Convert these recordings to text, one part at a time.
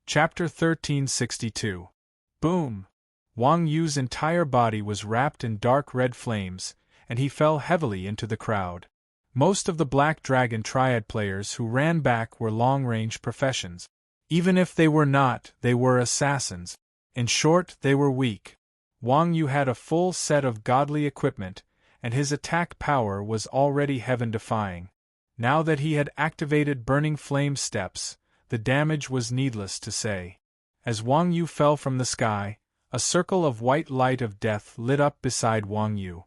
Chapter 1362. Boom! Wang Yu's entire body was wrapped in dark red flames, and he fell heavily into the crowd. Most of the Black Dragon Triad players who ran back were long-range professions. Even if they were not, they were assassins. In short, they were weak. Wang Yu had a full set of godly equipment, and his attack power was already heaven-defying. Now that he had activated Burning Flame Steps, the damage was needless to say. As Wang Yu fell from the sky, a circle of white light of death lit up beside Wang Yu.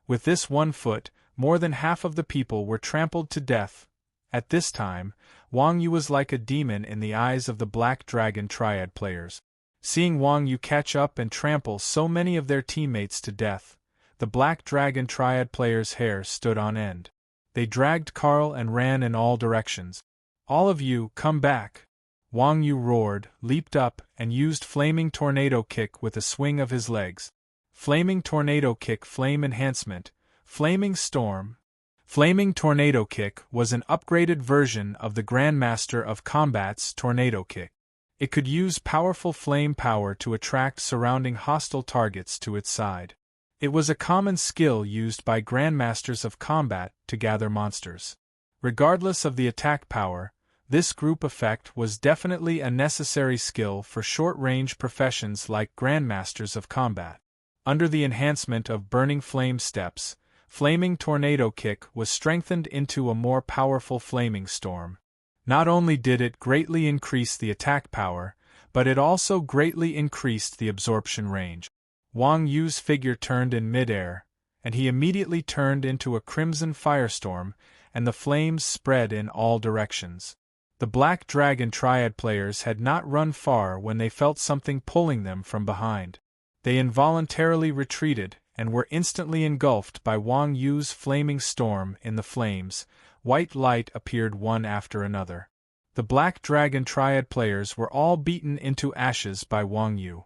With this 1 foot, more than half of the people were trampled to death. At this time, Wang Yu was like a demon in the eyes of the Black Dragon Triad players. Seeing Wang Yu catch up and trample so many of their teammates to death, the Black Dragon Triad players' hair stood on end. They dragged Carl and ran in all directions. "All of you, come back!" Wang Yu roared, leaped up, and used Flaming Tornado Kick with a swing of his legs. Flaming Tornado Kick Flame Enhancement, Flaming Storm. Flaming Tornado Kick was an upgraded version of the Grandmaster of Combat's Tornado Kick. It could use powerful flame power to attract surrounding hostile targets to its side. It was a common skill used by Grandmasters of Combat to gather monsters. Regardless of the attack power, this group effect was definitely a necessary skill for short-range professions like Grandmasters of Combat. Under the enhancement of Burning Flame Steps, Flaming Tornado Kick was strengthened into a more powerful Flaming Storm. Not only did it greatly increase the attack power, but it also greatly increased the absorption range. Wang Yu's figure turned in mid-air, and he immediately turned into a crimson firestorm, and the flames spread in all directions. The Black Dragon Triad players had not run far when they felt something pulling them from behind. They involuntarily retreated, and were instantly engulfed by Wang Yu's flaming storm. In the flames, white light appeared one after another. The Black Dragon Triad players were all beaten into ashes by Wang Yu.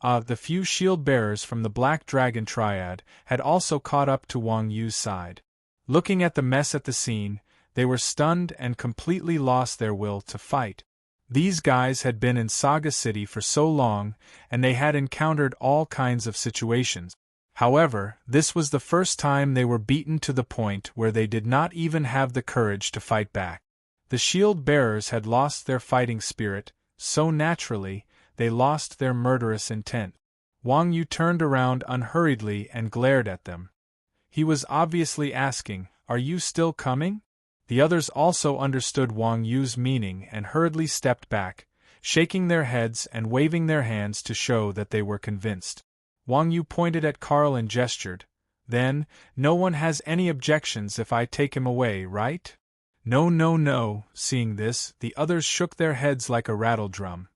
The few shield bearers from the Black Dragon Triad had also caught up to Wang Yu's side. Looking at the mess at the scene, they were stunned and completely lost their will to fight. These guys had been in Saga City for so long, and they had encountered all kinds of situations. However, this was the first time they were beaten to the point where they did not even have the courage to fight back. The shield bearers had lost their fighting spirit, so naturally, they lost their murderous intent. Wang Yu turned around unhurriedly and glared at them. He was obviously asking, "Are you still coming?" The others also understood Wang Yu's meaning and hurriedly stepped back, shaking their heads and waving their hands to show that they were convinced. Wang Yu pointed at Carl and gestured. "Then, no one has any objections if I take him away, right?" "No, no, no." Seeing this, the others shook their heads like a rattle drum.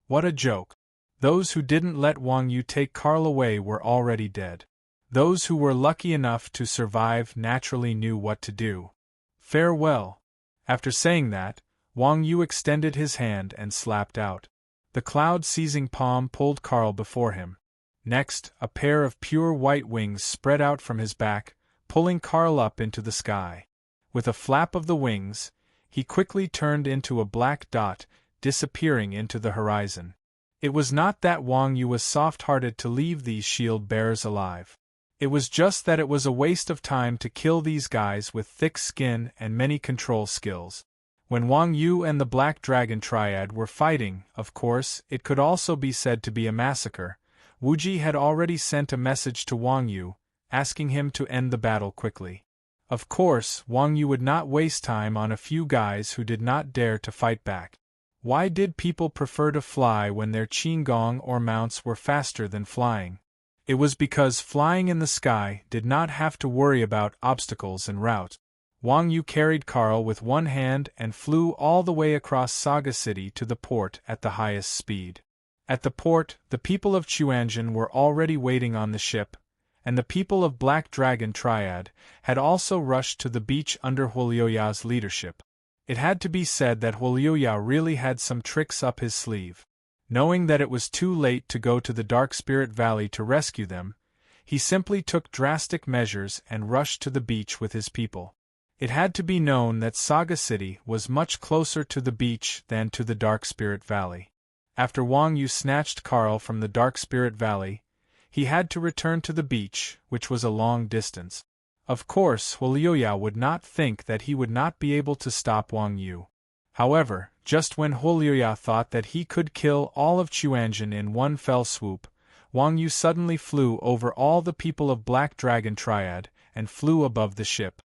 What a joke. Those who didn't let Wang Yu take Carl away were already dead. Those who were lucky enough to survive naturally knew what to do. Farewell. After saying that, Wang Yu extended his hand and slapped out. The cloud-seizing palm pulled Carl before him. Next, a pair of pure white wings spread out from his back, pulling Carl up into the sky. With a flap of the wings, he quickly turned into a black dot, disappearing into the horizon. It was not that Wang Yu was soft-hearted to leave these shield bearers alive. It was just that it was a waste of time to kill these guys with thick skin and many control skills. When Wang Yu and the Black Dragon Triad were fighting, of course, it could also be said to be a massacre. Wuji had already sent a message to Wang Yu, asking him to end the battle quickly. Of course, Wang Yu would not waste time on a few guys who did not dare to fight back. Why did people prefer to fly when their Qinggong or mounts were faster than flying? It was because flying in the sky did not have to worry about obstacles and routes. Wang Yu carried Carl with one hand and flew all the way across Saga City to the port at the highest speed. At the port, the people of Chuanjin were already waiting on the ship, and the people of Black Dragon Triad had also rushed to the beach under Huolioya's leadership. It had to be said that Huolioya really had some tricks up his sleeve. Knowing that it was too late to go to the Dark Spirit Valley to rescue them, he simply took drastic measures and rushed to the beach with his people. It had to be known that Saga City was much closer to the beach than to the Dark Spirit Valley. After Wang Yu snatched Carl from the Dark Spirit Valley, he had to return to the beach, which was a long distance. Of course, Huoliuya would not think that he would not be able to stop Wang Yu. However, just when Huoliuya thought that he could kill all of Chuanjin in one fell swoop, Wang Yu suddenly flew over all the people of Black Dragon Triad and flew above the ship.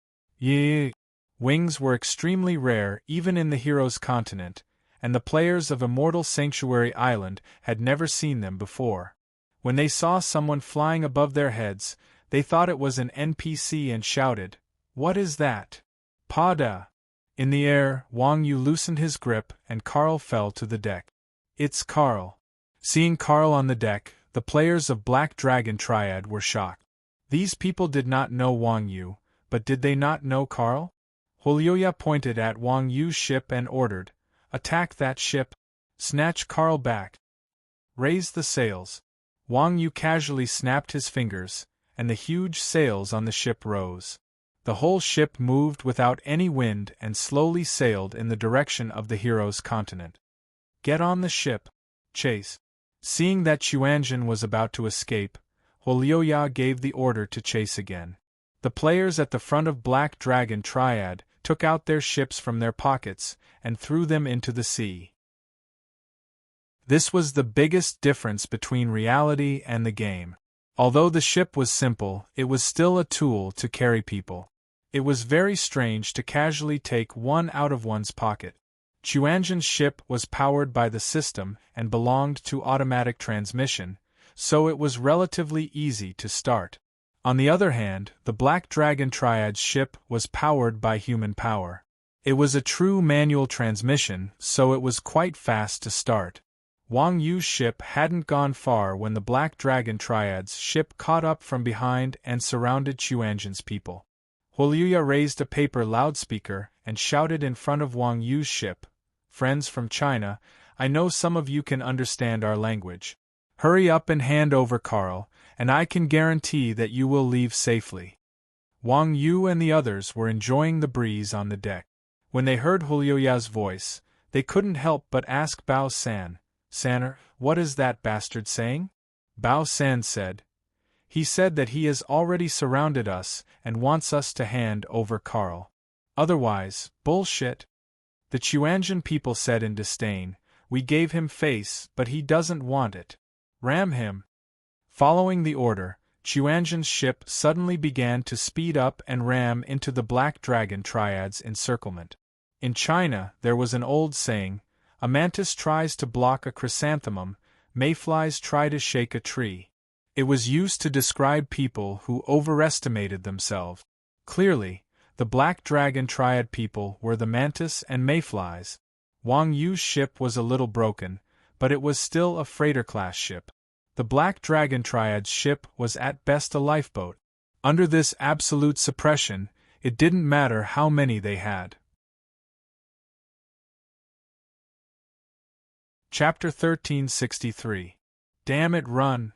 Wings were extremely rare even in the hero's continent, and the players of Immortal Sanctuary Island had never seen them before. When they saw someone flying above their heads, they thought it was an NPC and shouted, "What is that? Pada!" In the air, Wang Yu loosened his grip and Carl fell to the deck. It's Carl. Seeing Carl on the deck, the players of Black Dragon Triad were shocked. These people did not know Wang Yu, but did they not know Carl? Huoliuya pointed at Wang Yu's ship and ordered, "Attack that ship! Snatch Carl back! Raise the sails!" Wang Yu casually snapped his fingers, and the huge sails on the ship rose. The whole ship moved without any wind and slowly sailed in the direction of the hero's continent. "Get on the ship! Chase!" Seeing that Chuanjin was about to escape, Huoliuya gave the order to chase again. The players at the front of Black Dragon Triad took out their ships from their pockets and threw them into the sea. This was the biggest difference between reality and the game. Although the ship was simple, it was still a tool to carry people. It was very strange to casually take one out of one's pocket. Chuanjin's ship was powered by the system and belonged to automatic transmission, so it was relatively easy to start. On the other hand, the Black Dragon Triad's ship was powered by human power. It was a true manual transmission, so it was quite fast to start. Wang Yu's ship hadn't gone far when the Black Dragon Triad's ship caught up from behind and surrounded Chuanjin's people. Huoliuya raised a paper loudspeaker and shouted in front of Wang Yu's ship, "Friends from China, I know some of you can understand our language. Hurry up and hand over Carl, and I can guarantee that you will leave safely." Wang Yu and the others were enjoying the breeze on the deck. When they heard Huoliuya's voice, they couldn't help but ask Bao San, "Saner, what is that bastard saying?" Bao San said, "He said that he has already surrounded us and wants us to hand over Carl. Otherwise, bullshit." The Chuanjin people said in disdain, "We gave him face, but he doesn't want it. Ram him." Following the order, Chuanjin's ship suddenly began to speed up and ram into the Black Dragon Triad's encirclement. In China, there was an old saying, "A mantis tries to block a chrysanthemum, mayflies try to shake a tree." It was used to describe people who overestimated themselves. Clearly, the Black Dragon Triad people were the mantis and mayflies. Wang Yu's ship was a little broken, but it was still a freighter-class ship. The Black Dragon Triad's ship was at best a lifeboat. Under this absolute suppression, it didn't matter how many they had. Chapter 1363. Damn it, run!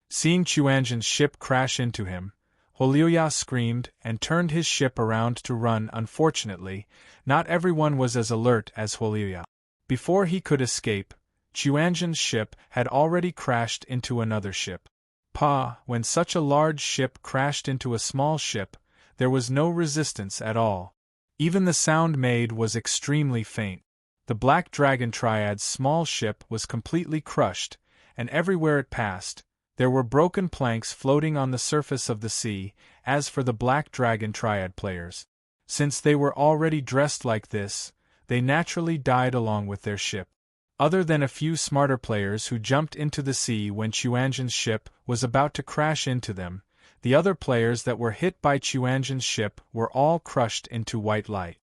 Seeing Chuanjin's ship crash into him, Huoliuya screamed and turned his ship around to run. Unfortunately, not everyone was as alert as Huoliuya. Before he could escape, Chuanjin's ship had already crashed into another ship. When such a large ship crashed into a small ship, there was no resistance at all. Even the sound made was extremely faint. The Black Dragon Triad's small ship was completely crushed, and everywhere it passed, there were broken planks floating on the surface of the sea. As for the Black Dragon Triad players, since they were already dressed like this, they naturally died along with their ship. Other than a few smarter players who jumped into the sea when Chuanjin's ship was about to crash into them, the other players that were hit by Chuanjin's ship were all crushed into white light.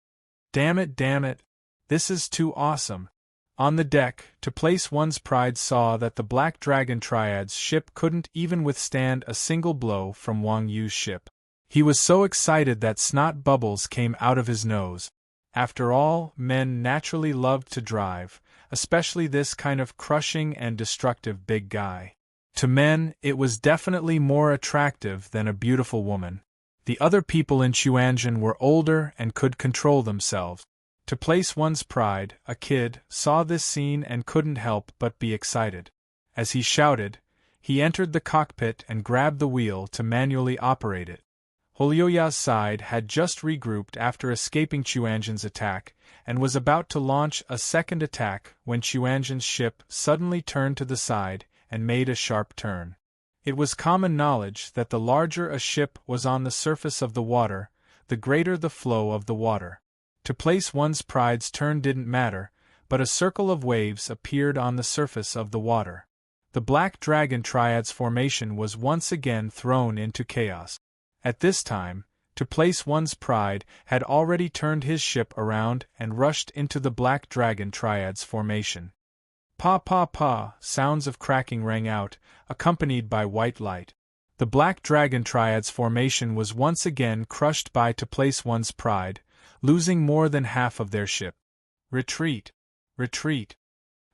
Damn it, this is too awesome. On the deck, to place one's pride saw that the Black Dragon Triad's ship couldn't even withstand a single blow from Wang Yu's ship. He was so excited that snot bubbles came out of his nose. After all, men naturally loved to drive, especially this kind of crushing and destructive big guy. To men, it was definitely more attractive than a beautiful woman. The other people in Chuanjin were older and could control themselves. To place one's pride, a kid saw this scene and couldn't help but be excited. As he shouted, he entered the cockpit and grabbed the wheel to manually operate it. Huoyoya's side had just regrouped after escaping Chuanjin's attack, and was about to launch a second attack when Chuanjin's ship suddenly turned to the side and made a sharp turn. It was common knowledge that the larger a ship was on the surface of the water, the greater the flow of the water. To place one's pride's turn didn't matter, but a circle of waves appeared on the surface of the water. The Black Dragon Triad's formation was once again thrown into chaos. At this time, to place one's pride had already turned his ship around and rushed into the Black Dragon Triad's formation. Pa pa pa, sounds of cracking rang out, accompanied by white light. The Black Dragon Triad's formation was once again crushed by to place one's pride, losing more than half of their ship. Retreat! Retreat!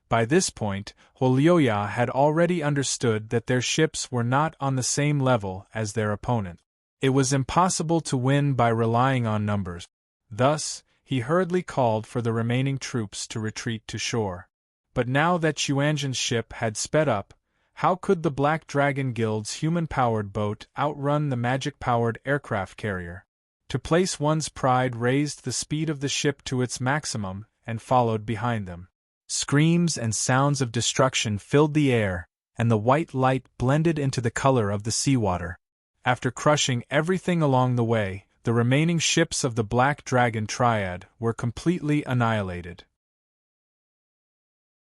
By this point, Huoyoya had already understood that their ships were not on the same level as their opponent. It was impossible to win by relying on numbers. Thus, he hurriedly called for the remaining troops to retreat to shore. But now that Chuanjin's ship had sped up, how could the Black Dragon Guild's human-powered boat outrun the magic-powered aircraft carrier? To place one's pride raised the speed of the ship to its maximum and followed behind them. Screams and sounds of destruction filled the air, and the white light blended into the color of the seawater. After crushing everything along the way, the remaining ships of the Black Dragon Triad were completely annihilated.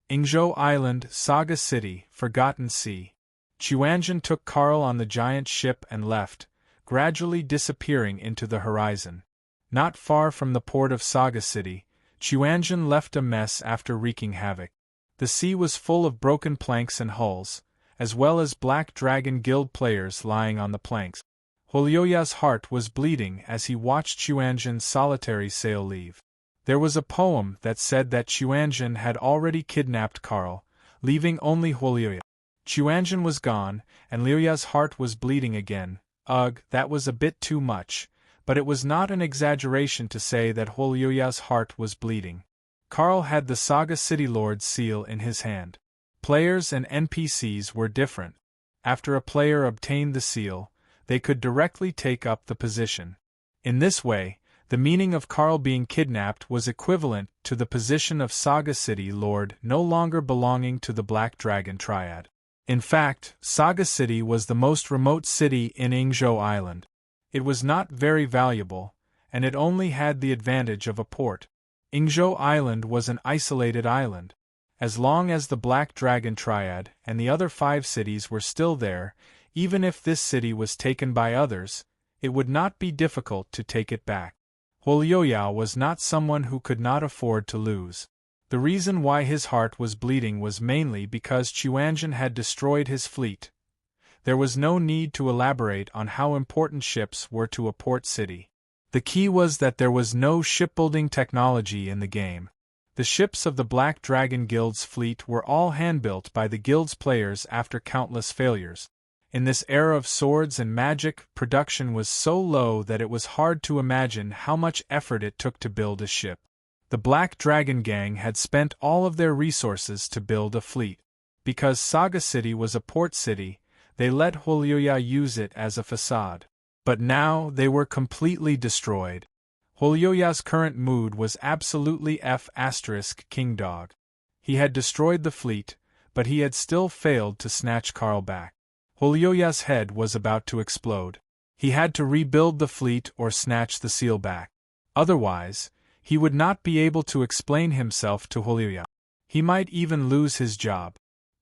Ingzhou Island, Saga City, Forgotten Sea. Chuanjin took Carl on the giant ship and left, gradually disappearing into the horizon. Not far from the port of Saga City, Chuanjin left a mess after wreaking havoc. The sea was full of broken planks and hulls, as well as Black Dragon Guild players lying on the planks. Huoyoya's heart was bleeding as he watched Chuanjin's solitary sail leave. There was a poem that said that Chuanjin had already kidnapped Carl, leaving only Huoyoya. Chuanjin was gone, and Liuya's heart was bleeding again. Ugh, that was a bit too much, but it was not an exaggeration to say that Huoyoya's heart was bleeding. Carl had the Saga City Lord's seal in his hand. Players and NPCs were different. After a player obtained the seal, they could directly take up the position. In this way, the meaning of Carl being kidnapped was equivalent to the position of Saga City Lord no longer belonging to the Black Dragon Triad. In fact, Saga City was the most remote city in Ingzhou Island. It was not very valuable, and it only had the advantage of a port. Ingzhou Island was an isolated island. As long as the Black Dragon Triad and the other 5 cities were still there, even if this city was taken by others, it would not be difficult to take it back. Huoyoya was not someone who could not afford to lose. The reason why his heart was bleeding was mainly because Chuanjin had destroyed his fleet. There was no need to elaborate on how important ships were to a port city. The key was that there was no shipbuilding technology in the game. The ships of the Black Dragon Guild's fleet were all hand-built by the guild's players after countless failures. In this era of swords and magic, production was so low that it was hard to imagine how much effort it took to build a ship. The Black Dragon Gang had spent all of their resources to build a fleet. Because Saga City was a port city, they let Huoyoya use it as a facade. But now they were completely destroyed. Huoyoya's current mood was absolutely King Dog. He had destroyed the fleet, but he had still failed to snatch Carl back. Huoyoya's head was about to explode. He had to rebuild the fleet or snatch the seal back. Otherwise, he would not be able to explain himself to Huoyoya. He might even lose his job.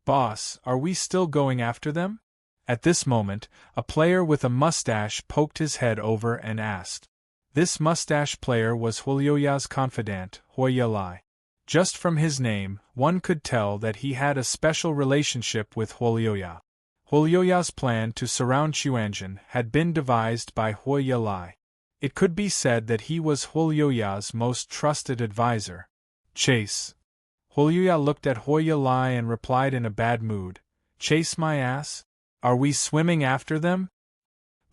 "Boss, are we still going after them?" At this moment, a player with a mustache poked his head over and asked. This mustache player was Huoyoya's confidant, Huoyalai. Just from his name, one could tell that he had a special relationship with Huoyoya. Huoyoya's plan to surround Chuanjin had been devised by Huoyalai. It could be said that he was Huoyoya's most trusted advisor. "Chase." Huoyoya looked at Huoyalai and replied in a bad mood, "Chase my ass? Are we swimming after them?"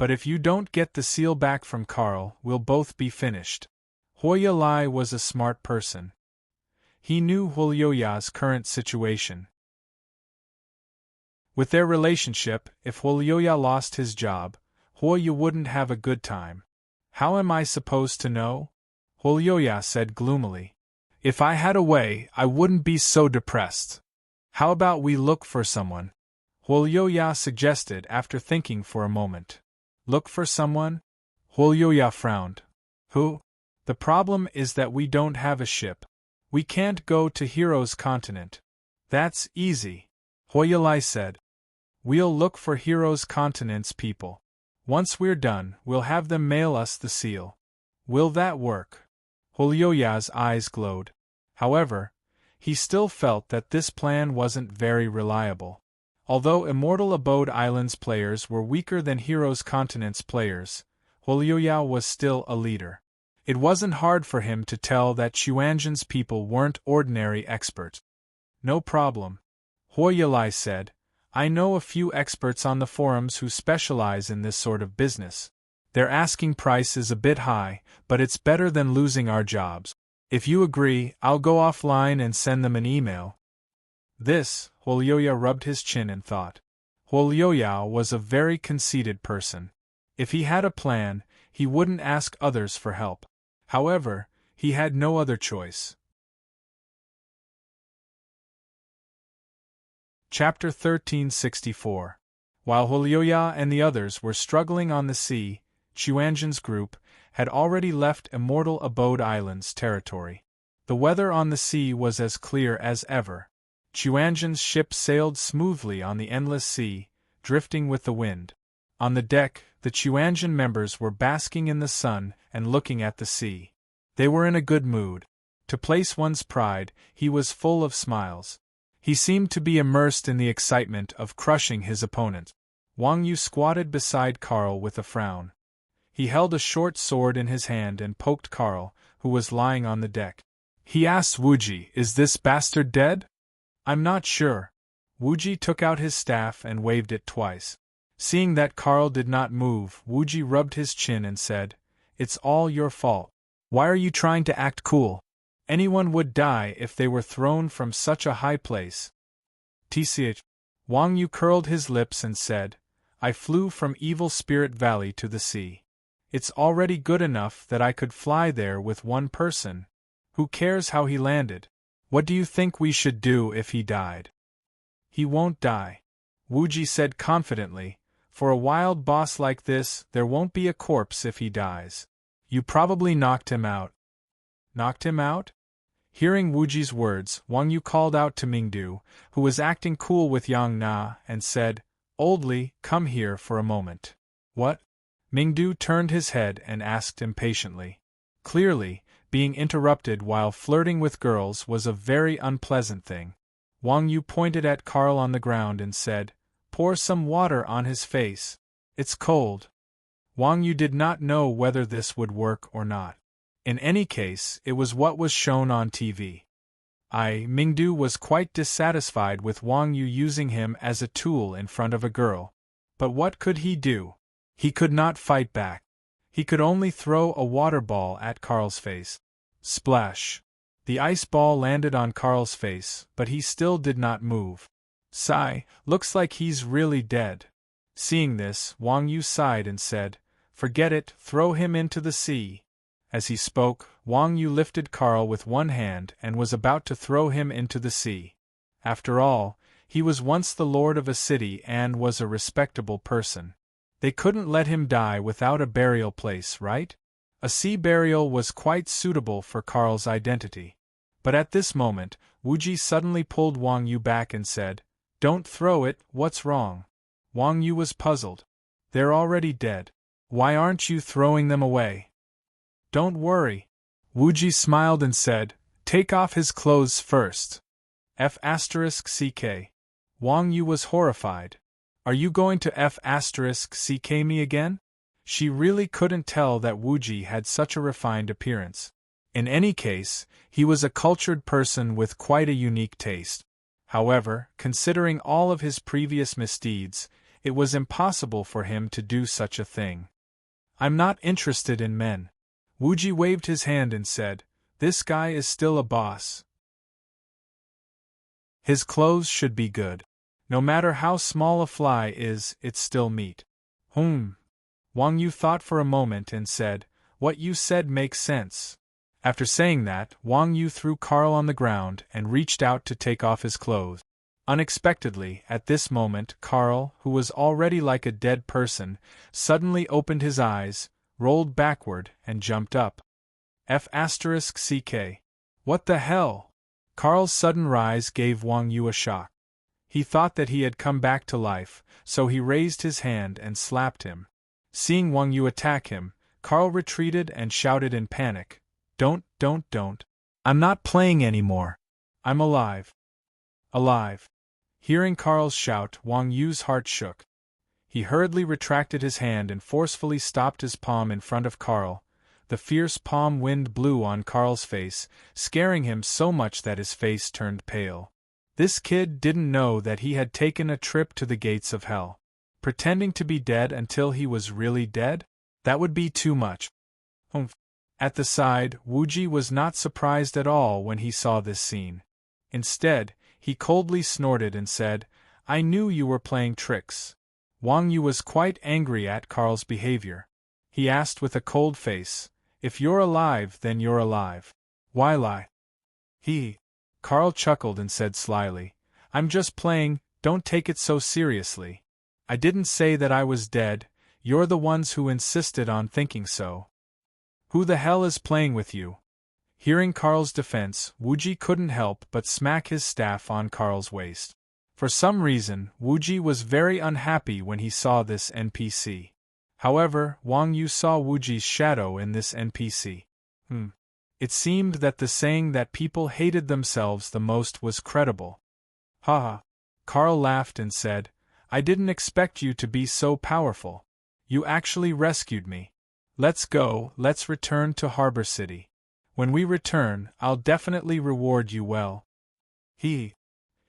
But if you don't get the seal back from Carl, we'll both be finished. Huoya Lai was a smart person. He knew Huoya's current situation. With their relationship, if Huoya lost his job, Huoya wouldn't have a good time. How am I supposed to know? Huoya said gloomily. If I had a way, I wouldn't be so depressed. How about we look for someone? Huoya suggested after thinking for a moment. Look for someone? Huoya frowned. Who? The problem is that we don't have a ship. We can't go to Hero's continent. That's easy, Huoya Lai said. We'll look for Hero's continent's people. Once we're done, we'll have them mail us the seal. Will that work? Huoya's eyes glowed. However, he still felt that this plan wasn't very reliable. Although Immortal Abode Islands players were weaker than Hero's Continent's players, Huoya was still a leader. It wasn't hard for him to tell that Xuanzhen's people weren't ordinary experts. No problem, Huoya Lai said. I know a few experts on the forums who specialize in this sort of business. Their asking price is a bit high, but it's better than losing our jobs. If you agree, I'll go offline and send them an email. This, Huoya rubbed his chin and thought. Huoya was a very conceited person. If he had a plan, he wouldn't ask others for help. However, he had no other choice. Chapter 1364. While Huoya and the others were struggling on the sea, Xuanzhen's group had already left Immortal Abode Islands territory. The weather on the sea was as clear as ever. Xuanzhen's ship sailed smoothly on the endless sea, drifting with the wind. On the deck, the Xuanzhen members were basking in the sun and looking at the sea. They were in a good mood. To place one's pride, he was full of smiles. He seemed to be immersed in the excitement of crushing his opponent. Wang Yu squatted beside Carl with a frown. He held a short sword in his hand and poked Carl, who was lying on the deck. He asked Wuji, "Is this bastard dead?" "I'm not sure." Wuji took out his staff and waved it twice. Seeing that Carl did not move, Wuji rubbed his chin and said, "It's all your fault. Why are you trying to act cool? Anyone would die if they were thrown from such a high place." Tch. Wang Yu curled his lips and said, "I flew from Evil Spirit Valley to the sea. It's already good enough that I could fly there with one person. Who cares how he landed? What do you think we should do if he died?" "He won't die," Wuji said confidently. "For a wild boss like this, there won't be a corpse if he dies. You probably knocked him out." "Knocked him out?" Hearing Wuji's words, Wang Yu called out to Mingdu, who was acting cool with Yang Na, and said, "Old Li, come here for a moment." "What?" Mingdu turned his head and asked impatiently. Clearly, being interrupted while flirting with girls was a very unpleasant thing. Wang Yu pointed at Carl on the ground and said, "Pour some water on his face. It's cold." Wang Yu did not know whether this would work or not. In any case, it was what was shown on TV. Mingdu was quite dissatisfied with Wang Yu using him as a tool in front of a girl. But what could he do? He could not fight back. He could only throw a water ball at Carl's face. Splash! The ice ball landed on Carl's face, but he still did not move. Sigh, looks like he's really dead. Seeing this, Wang Yu sighed and said, "Forget it, throw him into the sea." As he spoke, Wang Yu lifted Carl with one hand and was about to throw him into the sea. After all, he was once the lord of a city and was a respectable person. They couldn't let him die without a burial place, right? A sea burial was quite suitable for Carl's identity. But at this moment, Wuji suddenly pulled Wang Yu back and said, "Don't throw it, what's wrong?" Wang Yu was puzzled. "They're already dead. Why aren't you throwing them away?" "Don't worry." Wuji smiled and said, "Take off his clothes first." F***ck. Wang Yu was horrified. "Are you going to F***ck me again?" She really couldn't tell that Wuji had such a refined appearance. In any case, he was a cultured person with quite a unique taste. However, considering all of his previous misdeeds, It was impossible for him to do such a thing. I'm not interested in men. Wuji waved his hand and said, "This guy is still a boss. His clothes should be good. No matter how small a fly is, it's still meat." Wang Yu thought for a moment and said, "What you said makes sense." After saying that, Wang Yu threw Carl on the ground and reached out to take off his clothes. Unexpectedly, at this moment, Carl, who was already like a dead person, suddenly opened his eyes, rolled backward, and jumped up. F***ck. What the hell? Carl's sudden rise gave Wang Yu a shock. He thought that he had come back to life, so he raised his hand and slapped him. Seeing Wang Yu attack him, Carl retreated and shouted in panic, Don't. I'm not playing anymore. I'm alive. Alive." Hearing Carl's shout, Wang Yu's heart shook. He hurriedly retracted his hand and forcefully stopped his palm in front of Carl. The fierce palm wind blew on Carl's face, scaring him so much that his face turned pale. This kid didn't know that he had taken a trip to the gates of hell. Pretending to be dead until he was really dead? That would be too much. At the side, Wuji was not surprised at all when he saw this scene. Instead, he coldly snorted and said, "I knew you were playing tricks." Wang Yu was quite angry at Carl's behavior. He asked with a cold face, "If you're alive, then you're alive. Why lie?" Carl chuckled and said slyly, "I'm just playing, don't take it so seriously. I didn't say that I was dead, you're the ones who insisted on thinking so. Who the hell is playing with you?" Hearing Carl's defense, Wuji couldn't help but smack his staff on Carl's waist. For some reason, Wuji was very unhappy when he saw this NPC. However, Wang Yu saw Wuji's shadow in this NPC. It seemed that the saying that people hated themselves the most was credible. Haha. Carl laughed and said, "I didn't expect you to be so powerful. You actually rescued me. Let's go, let's return to Harbor City. When we return, I'll definitely reward you well."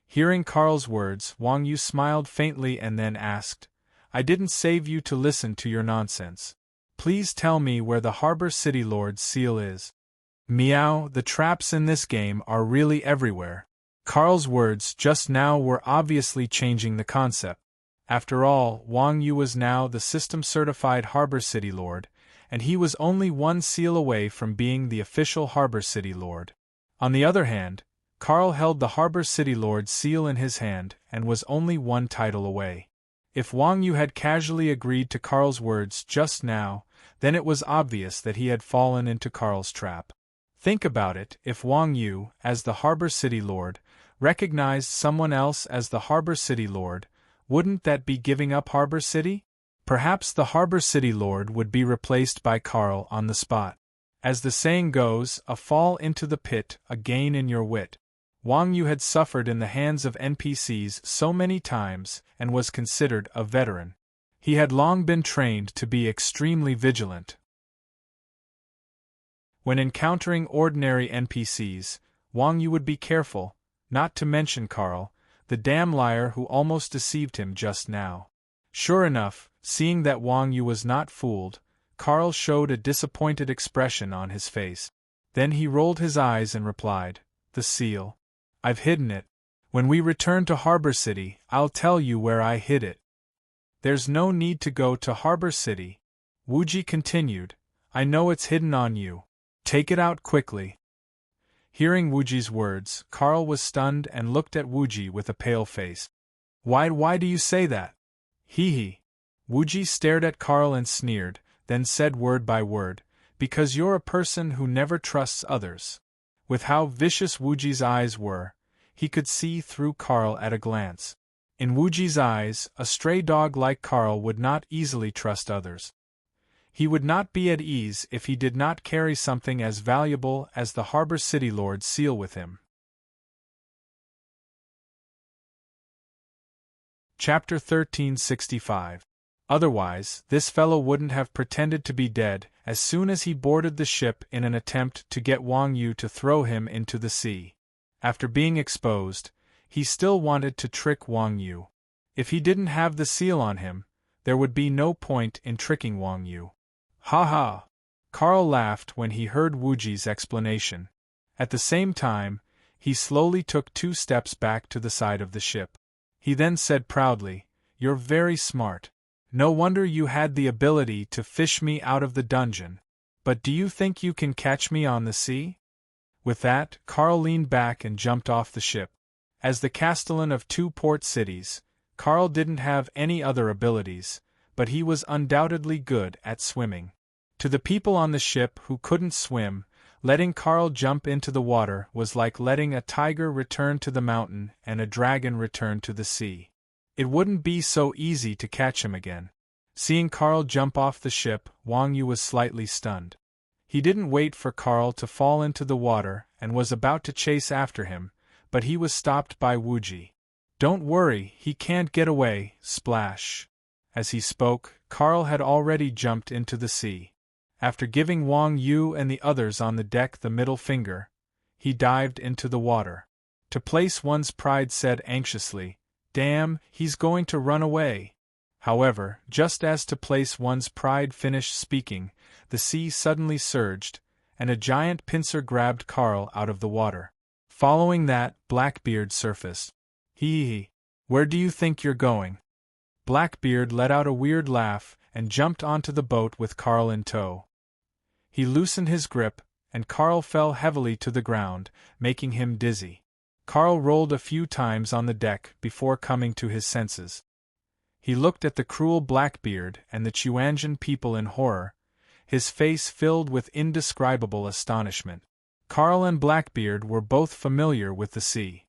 Hearing Carl's words, Wang Yu smiled faintly and then asked, "I didn't save you to listen to your nonsense. Please tell me where the Harbor City Lord's seal is." Meow, the traps in this game are really everywhere. Carl's words just now were obviously changing the concept. After all, Wang Yu was now the system-certified Harbor City Lord, and he was only one seal away from being the official Harbor City Lord. On the other hand, Carl held the Harbor City Lord's seal in his hand and was only one title away. If Wang Yu had casually agreed to Carl's words just now, then it was obvious that he had fallen into Carl's trap. Think about it, if Wang Yu, as the Harbor City Lord, recognized someone else as the Harbor City Lord, wouldn't that be giving up Harbor City? Perhaps the Harbor City Lord would be replaced by Carl on the spot. As the saying goes, a fall into the pit, a gain in your wit. Wang Yu had suffered in the hands of NPCs so many times and was considered a veteran. He had long been trained to be extremely vigilant. When encountering ordinary NPCs, Wang Yu would be careful, not to mention Carl, the damn liar who almost deceived him just now. Sure enough, seeing that Wang Yu was not fooled, Carl showed a disappointed expression on his face. Then he rolled his eyes and replied, "The seal. I've hidden it. When we return to Harbor City, I'll tell you where I hid it." "There's no need to go to Harbor City," Wuji continued. "I know it's hidden on you. Take it out quickly." Hearing Wuji's words, Carl was stunned and looked at Wuji with a pale face. Why do you say that?" Wuji stared at Carl and sneered, then said word by word, "Because you're a person who never trusts others." With how vicious Wuji's eyes were, he could see through Carl at a glance. In Wuji's eyes, a stray dog like Carl would not easily trust others. He would not be at ease if he did not carry something as valuable as the Harbor City Lord's seal with him. Chapter 1365. Otherwise, this fellow wouldn't have pretended to be dead as soon as he boarded the ship in an attempt to get Wang Yu to throw him into the sea. After being exposed, he still wanted to trick Wang Yu. If he didn't have the seal on him, there would be no point in tricking Wang Yu. Ha ha! Carl laughed when he heard Wuji's explanation. At the same time, he slowly took 2 steps back to the side of the ship. He then said proudly, "You're very smart. No wonder you had the ability to fish me out of the dungeon. But do you think you can catch me on the sea?" With that, Carl leaned back and jumped off the ship. As the castellan of 2 port cities, Carl didn't have any other abilities, but he was undoubtedly good at swimming. To the people on the ship who couldn't swim, letting Carl jump into the water was like letting a tiger return to the mountain and a dragon return to the sea. It wouldn't be so easy to catch him again. Seeing Carl jump off the ship, Wang Yu was slightly stunned. He didn't wait for Carl to fall into the water and was about to chase after him, but he was stopped by Wuji. "Don't worry, he can't get away, splash." As he spoke, Carl had already jumped into the sea. After giving Wang Yu and the others on the deck the middle finger, he dived into the water. To place one's pride said anxiously, "Damn, he's going to run away." However, just as to place one's pride finished speaking, the sea suddenly surged, and a giant pincer grabbed Carl out of the water. Following that, Blackbeard surfaced. "Hee, where do you think you're going?" Blackbeard let out a weird laugh and jumped onto the boat with Carl in tow. He loosened his grip, and Carl fell heavily to the ground, making him dizzy. Carl rolled a few times on the deck before coming to his senses. He looked at the cruel Blackbeard and the Chuanjian people in horror, his face filled with indescribable astonishment. Carl and Blackbeard were both familiar with the sea.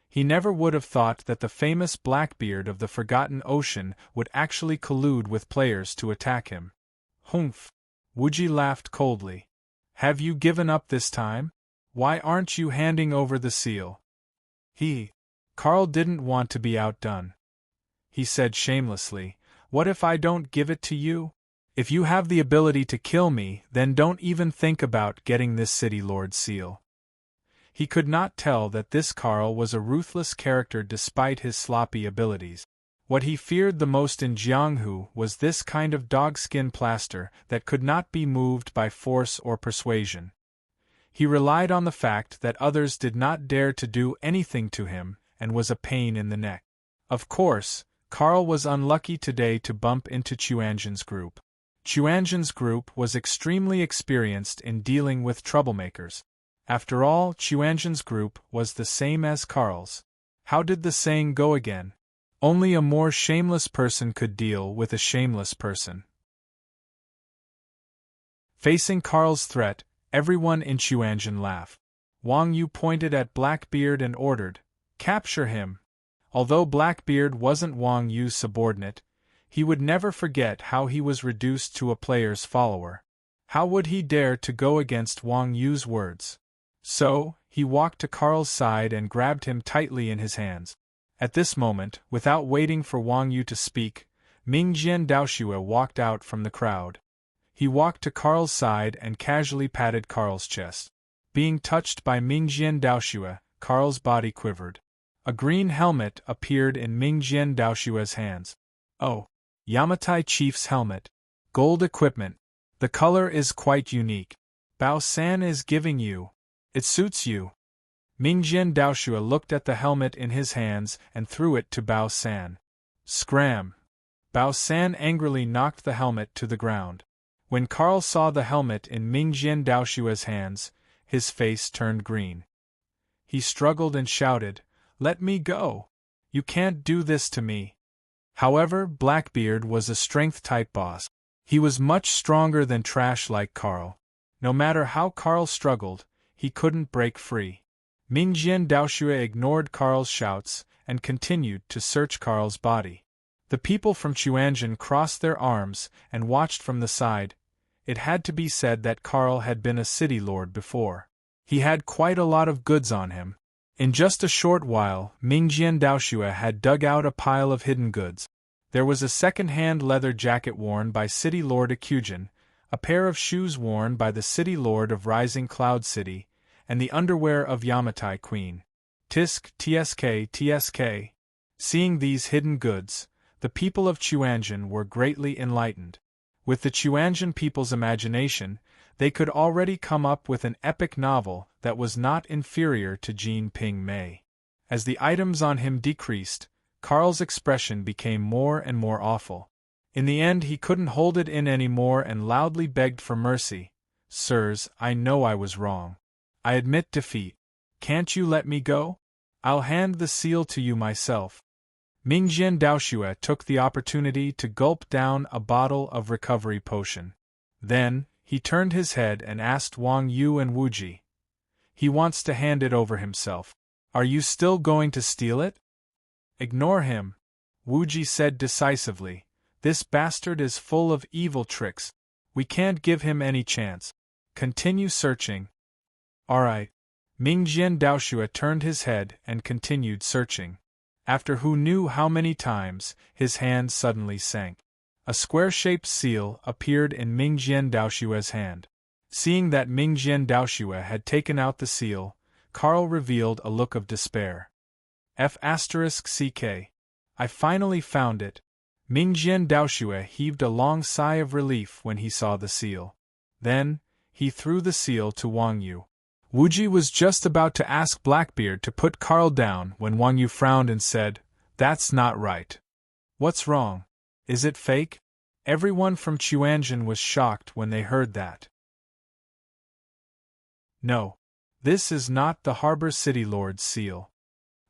He never would have thought that the famous Blackbeard of the Forgotten Ocean would actually collude with players to attack him. "Humph!" Wuji laughed coldly. "Have you given up this time? Why aren't you handing over the seal?" Carl didn't want to be outdone. He said shamelessly, "What if I don't give it to you? If you have the ability to kill me, then don't even think about getting this city lord's seal." He could not tell that this Carl was a ruthless character despite his sloppy abilities. What he feared the most in Jianghu was this kind of dogskin plaster that could not be moved by force or persuasion. He relied on the fact that others did not dare to do anything to him and was a pain in the neck. Of course, Carl was unlucky today to bump into Chuanjian's group. Chuanjian's group was extremely experienced in dealing with troublemakers. After all, Chuanjian's group was the same as Carl's. How did the saying go again? Only a more shameless person could deal with a shameless person. Facing Carl's threat, everyone in Chuanjian laughed. Wang Yu pointed at Blackbeard and ordered, "Capture him." Although Blackbeard wasn't Wang Yu's subordinate, he would never forget how he was reduced to a player's follower. How would he dare to go against Wang Yu's words? So, he walked to Carl's side and grabbed him tightly in his hands. At this moment, without waiting for Wang Yu to speak, Mingjian Daoxue walked out from the crowd. He walked to Carl's side and casually patted Carl's chest. Being touched by Mingjian Daoxue, Carl's body quivered. A green helmet appeared in Mingjian Daoxue's hands. "Oh, Yamatai Chief's helmet. Gold equipment. The color is quite unique. Bao San is giving you. It suits you." Mingjian Daoxue looked at the helmet in his hands and threw it to Bao San. Scram! Bao San angrily knocked the helmet to the ground. When Carl saw the helmet in Mingjian Daoxue's hands, his face turned green. He struggled and shouted, "Let me go! You can't do this to me!" However, Blackbeard was a strength-type boss. He was much stronger than trash like Carl. No matter how Carl struggled, he couldn't break free. Mingjian Daoxue ignored Carl's shouts and continued to search Carl's body. The people from Chuanjian crossed their arms and watched from the side. It had to be said that Carl had been a city lord before. He had quite a lot of goods on him. In just a short while, Mingjian Daoxue had dug out a pile of hidden goods. There was a second-hand leather jacket worn by City Lord Akujin, a pair of shoes worn by the City Lord of Rising Cloud City, and the underwear of Yamatai Queen. Tisk, tsk, tsk. Seeing these hidden goods, the people of Chuanjian were greatly enlightened. With the Chuanjian people's imagination, they could already come up with an epic novel that was not inferior to Jean Ping Mei. As the items on him decreased, Carl's expression became more and more awful. In the end he couldn't hold it in any more and loudly begged for mercy. "Sirs, I know I was wrong. I admit defeat. Can't you let me go? I'll hand the seal to you myself." Mingjian Daoxue took the opportunity to gulp down a bottle of recovery potion. Then, he turned his head and asked Wang Yu and Wuji. "He wants to hand it over himself. Are you still going to steal it?" "Ignore him," Wuji said decisively. "This bastard is full of evil tricks. We can't give him any chance. Continue searching." "All right." Mingjian Daoxue turned his head and continued searching. After who knew how many times, his hand suddenly sank. A square-shaped seal appeared in Mingjian Daoxue's hand. Seeing that Mingjian Daoxue had taken out the seal, Carl revealed a look of despair. "F***ck. I finally found it." Mingjian Daoxue heaved a long sigh of relief when he saw the seal. Then, he threw the seal to Wang Yu. Wuji was just about to ask Blackbeard to put Carl down when Wang Yu frowned and said, "That's not right." "What's wrong? Is it fake?" Everyone from Chuanjian was shocked when they heard that. "No. This is not the Harbor City Lord's seal,"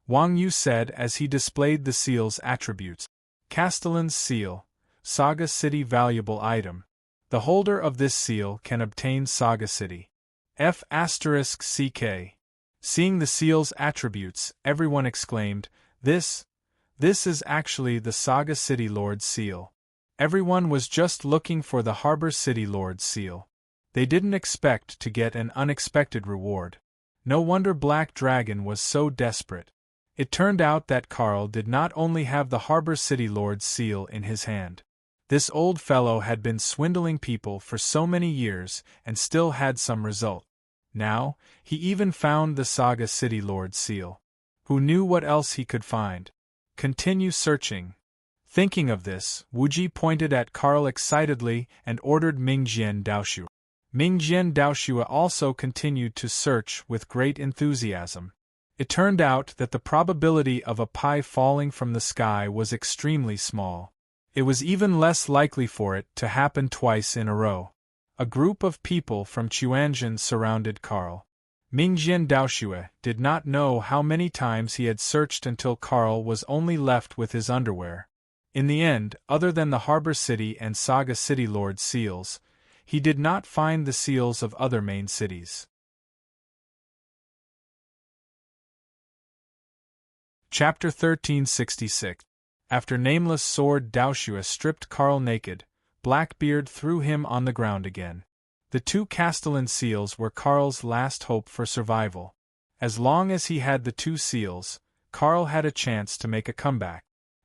Wang Yu said as he displayed the seal's attributes. Castellan's seal, Saga City valuable item. The holder of this seal can obtain Saga City. F***ck. Seeing the seal's attributes, everyone exclaimed, This is actually the Saga City Lord's seal." Everyone was just looking for the Harbor City Lord's seal. They didn't expect to get an unexpected reward. No wonder Black Dragon was so desperate. It turned out that Carl did not only have the Harbor City Lord's seal in his hand. This old fellow had been swindling people for so many years and still had some result. Now, he even found the Saga City Lord's seal. Who knew what else he could find? Continue searching. Thinking of this, Wuji pointed at Carl excitedly and ordered Mingjian Daoxue. Mingjian Daoxue also continued to search with great enthusiasm. It turned out that the probability of a pie falling from the sky was extremely small. It was even less likely for it to happen twice in a row. A group of people from Chuanjian surrounded Carl. Mingjian Daoxue did not know how many times he had searched until Carl was only left with his underwear. In the end, other than the Harbor City and Saga City Lord seals, he did not find the seals of other main cities. Chapter 1366. After Nameless Sword Daoxue stripped Carl naked, Blackbeard threw him on the ground again. The two Castellan seals were Carl's last hope for survival. As long as he had the two seals, Carl had a chance to make a comeback.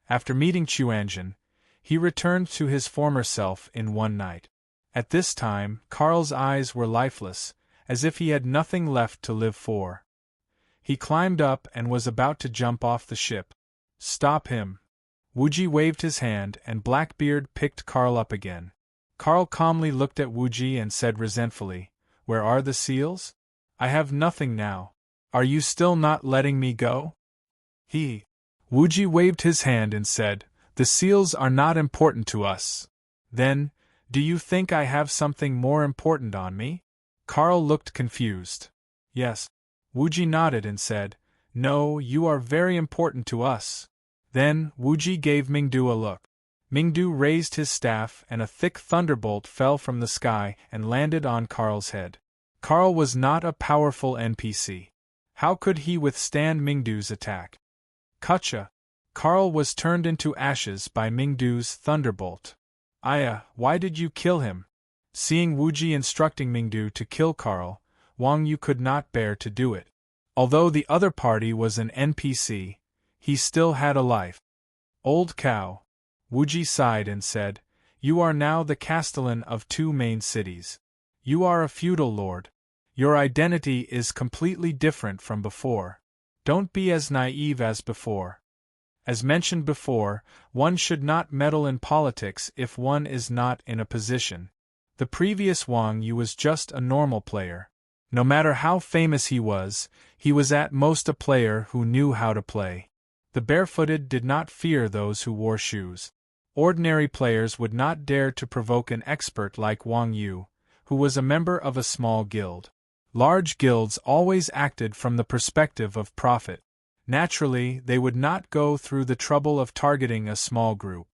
After meeting Chuanjian, he returned to his former self in one night. At this time, Carl's eyes were lifeless, as if he had nothing left to live for. He climbed up and was about to jump off the ship. "Stop him." Wuji waved his hand and Blackbeard picked Carl up again. Carl calmly looked at Wuji and said resentfully, "Where are the seals? I have nothing now. Are you still not letting me go?" Wuji waved his hand and said, "The seals are not important to us." "Then, do you think I have something more important on me?" Carl looked confused. "Yes." Wuji nodded and said, "No, you are very important to us." Then, Wuji gave Mingdu a look. Mingdu raised his staff and a thick thunderbolt fell from the sky and landed on Carl's head. Carl was not a powerful NPC. How could he withstand Mingdu's attack? Kacha! Carl was turned into ashes by Mingdu's thunderbolt. "Aya, why did you kill him?" Seeing Wuji instructing Mingdu to kill Carl, Wang Yu could not bear to do it. Although the other party was an NPC, he still had a life. "Old cow." Wuji sighed and said, "You are now the Castellan of two main cities. You are a feudal lord. Your identity is completely different from before. Don't be as naive as before." As mentioned before, one should not meddle in politics if one is not in a position. The previous Wang Yu was just a normal player. No matter how famous he was at most a player who knew how to play. The barefooted did not fear those who wore shoes. Ordinary players would not dare to provoke an expert like Wang Yu, who was a member of a small guild. Large guilds always acted from the perspective of profit. Naturally, they would not go through the trouble of targeting a small group.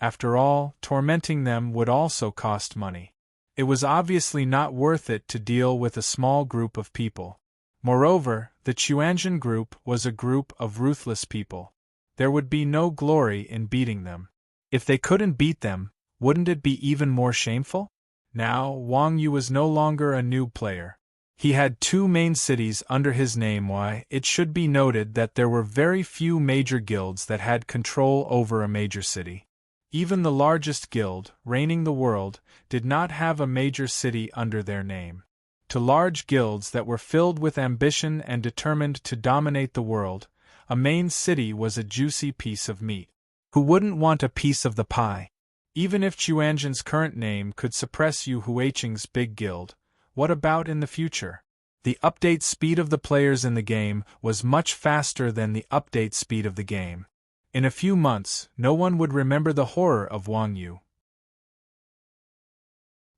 After all, tormenting them would also cost money. It was obviously not worth it to deal with a small group of people. Moreover, the Chuanjian group was a group of ruthless people. There would be no glory in beating them. If they couldn't beat them, wouldn't it be even more shameful? Now, Wang Yu was no longer a new player. He had 2 main cities under his name. It should be noted that there were very few major guilds that had control over a major city. Even the largest guild, reigning the world, did not have a major city under their name. To large guilds that were filled with ambition and determined to dominate the world, a main city was a juicy piece of meat. Who wouldn't want a piece of the pie? Even if Chuanjian's current name could suppress Yu Huiqing's big guild, what about in the future? The update speed of the players in the game was much faster than the update speed of the game. In a few months, no one would remember the horror of Wang Yu.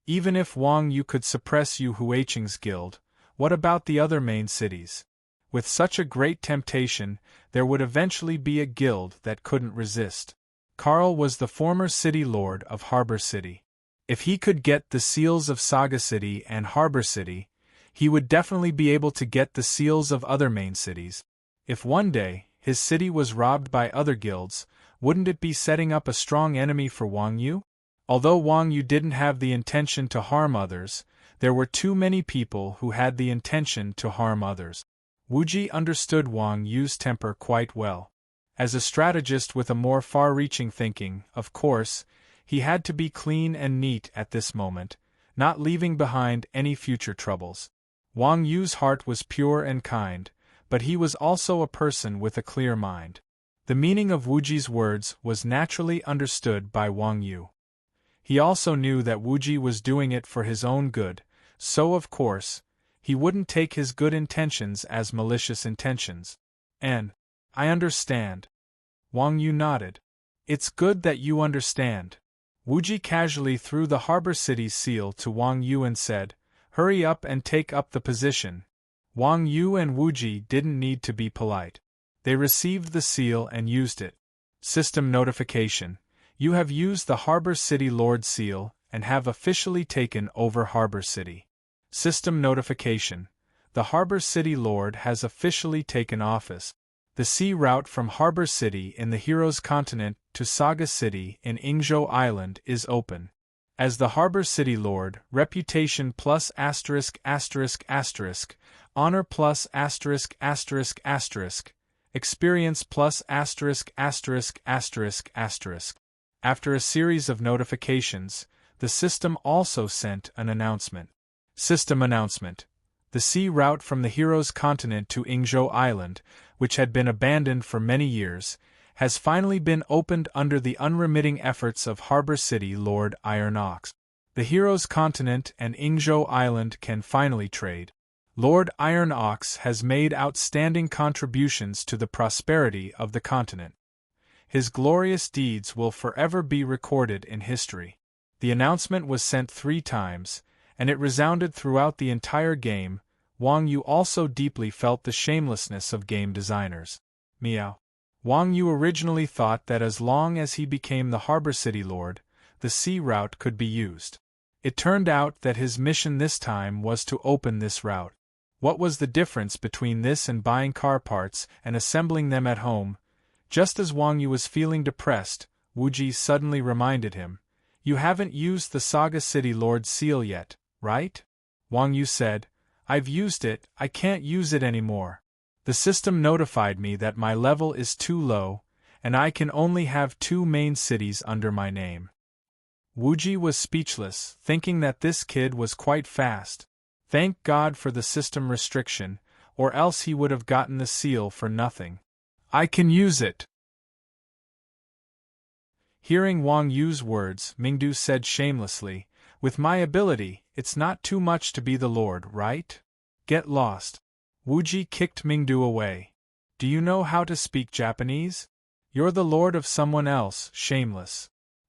Even if Wang Yu could suppress Yu Huiqing's guild, what about the other main cities? With such a great temptation, there would eventually be a guild that couldn't resist. Karl was the former city lord of Harbor City. If he could get the seals of Saga City and Harbor City, he would definitely be able to get the seals of other main cities. If one day his city was robbed by other guilds, wouldn't it be setting up a strong enemy for Wang Yu? Although Wang Yu didn't have the intention to harm others, there were too many people who had the intention to harm others. Wu Ji understood Wang Yu's temper quite well. As a strategist with a more far-reaching thinking, of course, he had to be clean and neat at this moment, not leaving behind any future troubles. Wang Yu's heart was pure and kind, but he was also a person with a clear mind. The meaning of Wu Ji's words was naturally understood by Wang Yu. He also knew that Wu Ji was doing it for his own good, so of course, he wouldn't take his good intentions as malicious intentions. And, I understand. Wang Yu nodded. It's good that you understand. Wu Ji casually threw the Harbor City's seal to Wang Yu and said, "Hurry up and take up the position." Wang Yu and Wu Ji didn't need to be polite. They received the seal and used it. System notification. You have used the Harbor City Lord seal and have officially taken over Harbor City. System notification. The Harbor City Lord has officially taken office. The sea route from Harbor City in the Heroes Continent to Saga City in Ingzhou Island is open. As the Harbor City Lord, reputation plus asterisk asterisk asterisk, honor plus asterisk asterisk asterisk, experience plus asterisk asterisk asterisk asterisk. After a series of notifications, the system also sent an announcement. System announcement. The sea route from the Heroes Continent to Ingzhou Island, which had been abandoned for many years, has finally been opened under the unremitting efforts of Harbor City Lord Iron Ox. The Heroes Continent and Ingzhou Island can finally trade. Lord Iron Ox has made outstanding contributions to the prosperity of the continent. His glorious deeds will forever be recorded in history. The announcement was sent 3 times, and it resounded throughout the entire game. Wang Yu also deeply felt the shamelessness of game designers. Meow. Wang Yu originally thought that as long as he became the Harbor City Lord, the sea route could be used. It turned out that his mission this time was to open this route. What was the difference between this and buying car parts and assembling them at home? Just as Wang Yu was feeling depressed, Wu Ji suddenly reminded him, "You haven't used the Saga City Lord's seal yet, right?" Wang Yu said, "I've used it, I can't use it anymore. The system notified me that my level is too low, and I can only have 2 main cities under my name." Wu Ji was speechless, thinking that this kid was quite fast. Thank God for the system restriction, or else he would have gotten the seal for nothing. "I can use it." Hearing Wang Yu's words, Mingdu said shamelessly, "With my ability, it's not too much to be the lord, right? Get lost." Wuji kicked Mingdu away. "Do you know how to speak Japanese? You're the lord of someone else, shameless."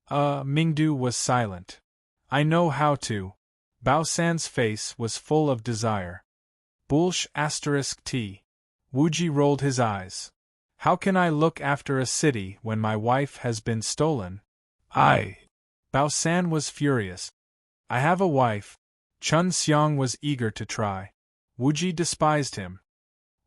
Mingdu was silent. "I know how to." Bao San's face was full of desire. Bullsh *t. Wuji rolled his eyes. "How can I look after a city when my wife has been stolen?" Bao San was furious. "I have a wife." Chun Xiang was eager to try. Wuji despised him.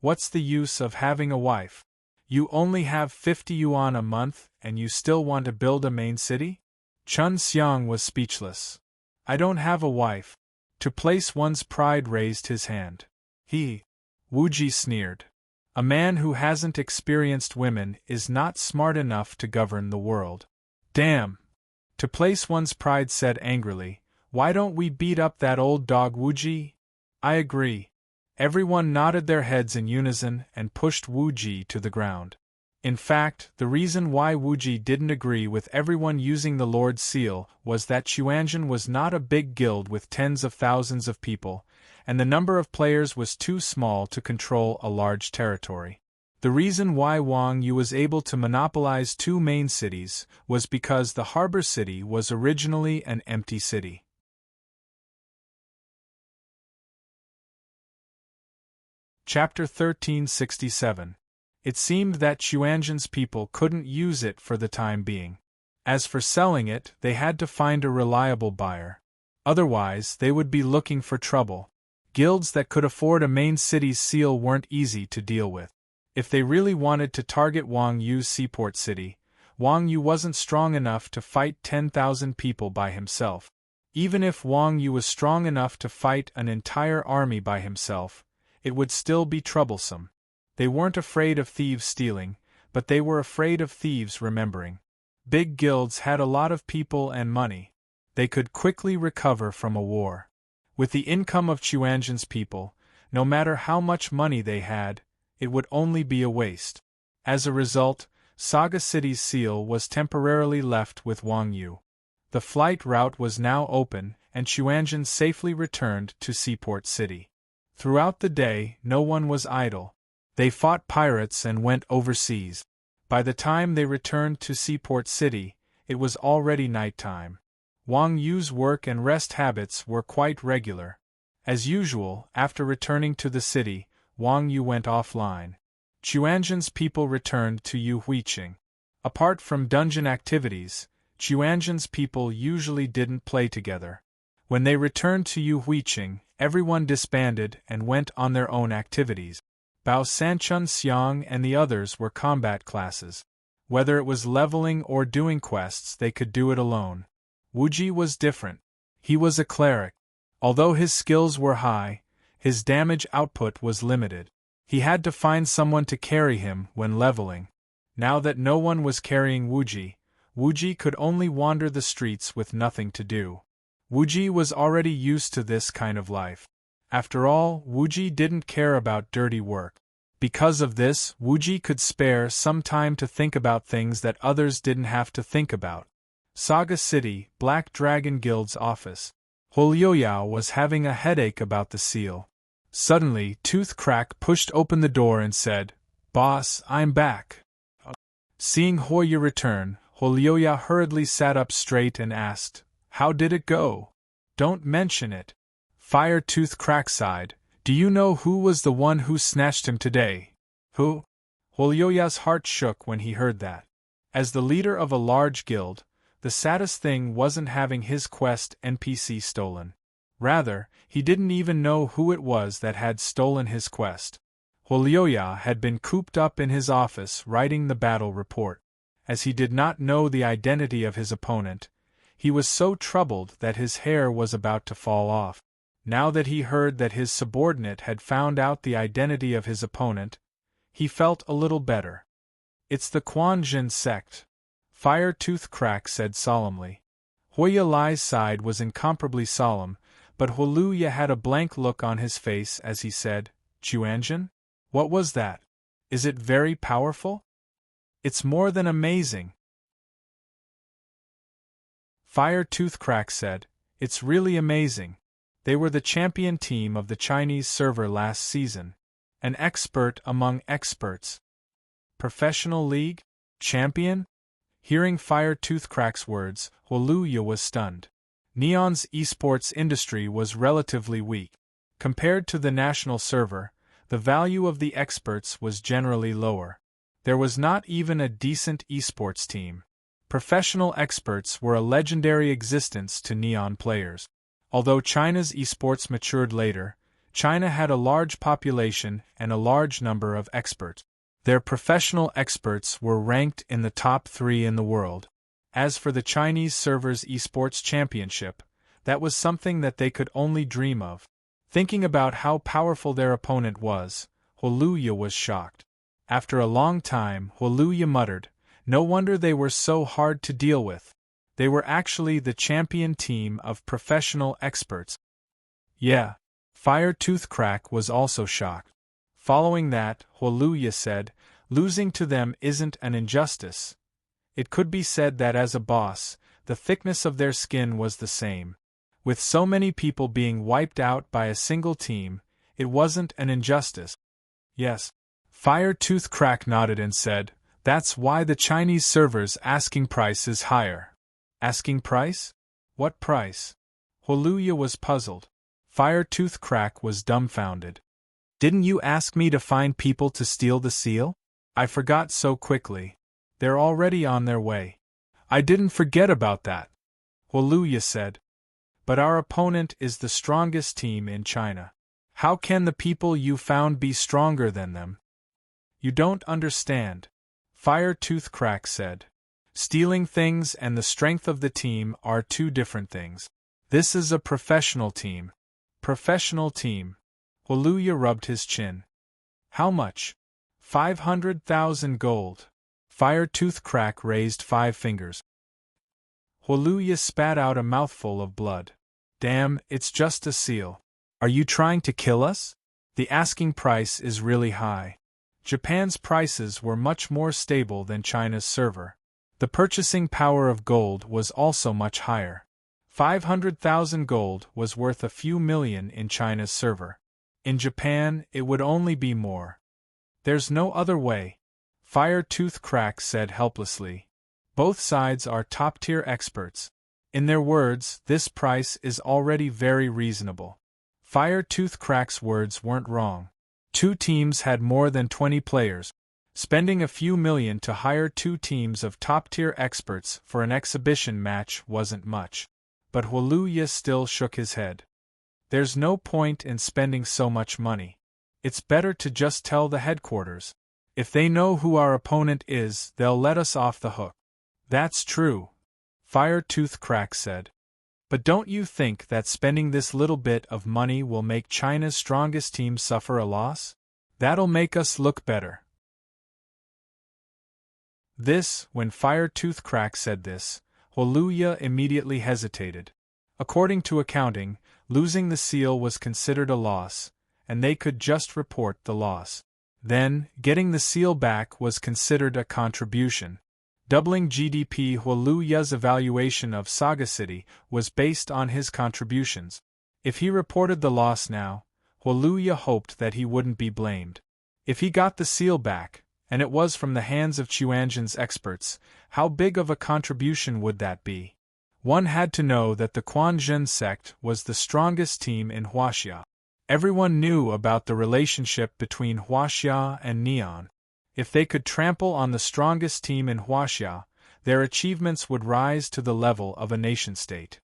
"What's the use of having a wife? You only have 50 yuan a month and you still want to build a main city?" Chun Xiang was speechless. "I don't have a wife." To place one's pride raised his hand. Wuji sneered. "A man who hasn't experienced women is not smart enough to govern the world." "Damn!" To place one's pride said angrily, "Why don't we beat up that old dog Wuji?" "I agree." Everyone nodded their heads in unison and pushed Wuji to the ground. In fact, the reason why Wuji didn't agree with everyone using the Lord's Seal was that Xuanzhen was not a big guild with tens of thousands of people, and the number of players was too small to control a large territory. The reason why Wang Yu was able to monopolize 2 main cities was because the harbor city was originally an empty city. Chapter 1367. It seemed that Xuanzhen's people couldn't use it for the time being. As for selling it, they had to find a reliable buyer. Otherwise, they would be looking for trouble. Guilds that could afford a main city's seal weren't easy to deal with. If they really wanted to target Wang Yu's seaport city, Wang Yu wasn't strong enough to fight 10,000 people by himself. Even if Wang Yu was strong enough to fight an entire army by himself, it would still be troublesome. They weren't afraid of thieves stealing, but they were afraid of thieves remembering. Big guilds had a lot of people and money. They could quickly recover from a war. With the income of Xuanzhen's people, no matter how much money they had, it would only be a waste. As a result, Saga City's seal was temporarily left with Wang Yu. The flight route was now open, and Xuanzhen safely returned to Seaport City. Throughout the day, no one was idle. They fought pirates and went overseas. By the time they returned to Seaport City, it was already nighttime. Wang Yu's work and rest habits were quite regular. As usual, after returning to the city, Wang Yu went offline. Xuanzhen's people returned to Yu Huiqing. Apart from dungeon activities, Xuanzhen's people usually didn't play together. When they returned to Yu Huiqing, everyone disbanded and went on their own activities. Bao San, Chun Xiang and the others were combat classes. Whether it was leveling or doing quests, they could do it alone. Wuji was different. He was a cleric. Although his skills were high, his damage output was limited. He had to find someone to carry him when leveling. Now that no one was carrying Wuji, Wuji could only wander the streets with nothing to do. Wuji was already used to this kind of life. After all, Wuji didn't care about dirty work. Because of this, Wuji could spare some time to think about things that others didn't have to think about. Saga City, Black Dragon Guild's office. Huoyao was having a headache about the seal. Suddenly, Tooth Crack pushed open the door and said, "Boss, I'm back." Seeing Huoya return, Huoyao hurriedly sat up straight and asked, "How did it go?" "Don't mention it." Fire Tooth Crack sighed. "Do you know who was the one who snatched him today?" "Who?" Huoyao's heart shook when he heard that. As the leader of a large guild, the saddest thing wasn't having his quest NPC stolen. Rather, he didn't even know who it was that had stolen his quest. Huoya had been cooped up in his office writing the battle report. As he did not know the identity of his opponent, he was so troubled that his hair was about to fall off. Now that he heard that his subordinate had found out the identity of his opponent, he felt a little better. "It's the Quan Jin sect," Fire Tooth Crack said solemnly. Huoya Lai's side was incomparably solemn, but Huoya had a blank look on his face as he said, "Xuanzhen? What was that? Is it very powerful?" "It's more than amazing." Fire Toothcrack said, "It's really amazing. They were the champion team of the Chinese server last season. An expert among experts. Professional league? Champion?" Hearing Fire Toothcrack's words, Holuya was stunned. Neon's esports industry was relatively weak. Compared to the national server, the value of the experts was generally lower. There was not even a decent esports team. Professional experts were a legendary existence to Neon players. Although China's esports matured later, China had a large population and a large number of experts. Their professional experts were ranked in the top 3 in the world. As for the Chinese server's esports championship, that was something that they could only dream of. Thinking about how powerful their opponent was, Holuya was shocked. After a long time, Holuya muttered, "No wonder they were so hard to deal with. They were actually the champion team of professional experts." Yeah. Fire Toothcrack was also shocked. Following that, Holuya said, "Losing to them isn't an injustice. It could be said that as a boss, the thickness of their skin was the same. With so many people being wiped out by a single team, it wasn't an injustice." Yes. Fire Toothcrack nodded and said, "That's why the Chinese server's asking price is higher." Asking price? What price? Holuya was puzzled. Fire Toothcrack was dumbfounded. "Didn't you ask me to find people to steal the seal? I forgot so quickly. They're already on their way." "I didn't forget about that," Holuya said. "But our opponent is the strongest team in China. How can the people you found be stronger than them?" "You don't understand," Fire Toothcrack said. "Stealing things and the strength of the team are 2 different things. This is a professional team." "Professional team." Holuya rubbed his chin. "How much?" 500,000 gold. Fire Toothcrack raised 5 fingers. Holuya spat out a mouthful of blood. "Damn, it's just a seal. Are you trying to kill us? The asking price is really high." Japan's prices were much more stable than China's server. The purchasing power of gold was also much higher. 500,000 gold was worth a few million in China's server. In Japan, it would only be more. "There's no other way," Fire Toothcrack said helplessly. "Both sides are top-tier experts. In their words, this price is already very reasonable." Fire Toothcrack's words weren't wrong. 2 teams had more than 20 players. Spending a few million to hire 2 teams of top-tier experts for an exhibition match wasn't much. But Holuya still shook his head. "There's no point in spending so much money. It's better to just tell the headquarters. If they know who our opponent is, they'll let us off the hook." "That's true," Fire Toothcrack said. "But don't you think that spending this little bit of money will make China's strongest team suffer a loss? That'll make us look better." When Fire Toothcrack said this, Holuya immediately hesitated. According to accounting, losing the seal was considered a loss, and they could just report the loss. Then, getting the seal back was considered a contribution. Doubling GDP. Holuya's evaluation of Saga City was based on his contributions. If he reported the loss now, Holuya hoped that he wouldn't be blamed. If he got the seal back, and it was from the hands of Chuanjian's experts, how big of a contribution would that be? One had to know that the Quanzhen sect was the strongest team in Huaxia. Everyone knew about the relationship between Huaxia and Neon. If they could trample on the strongest team in Huaxia, their achievements would rise to the level of a nation-state.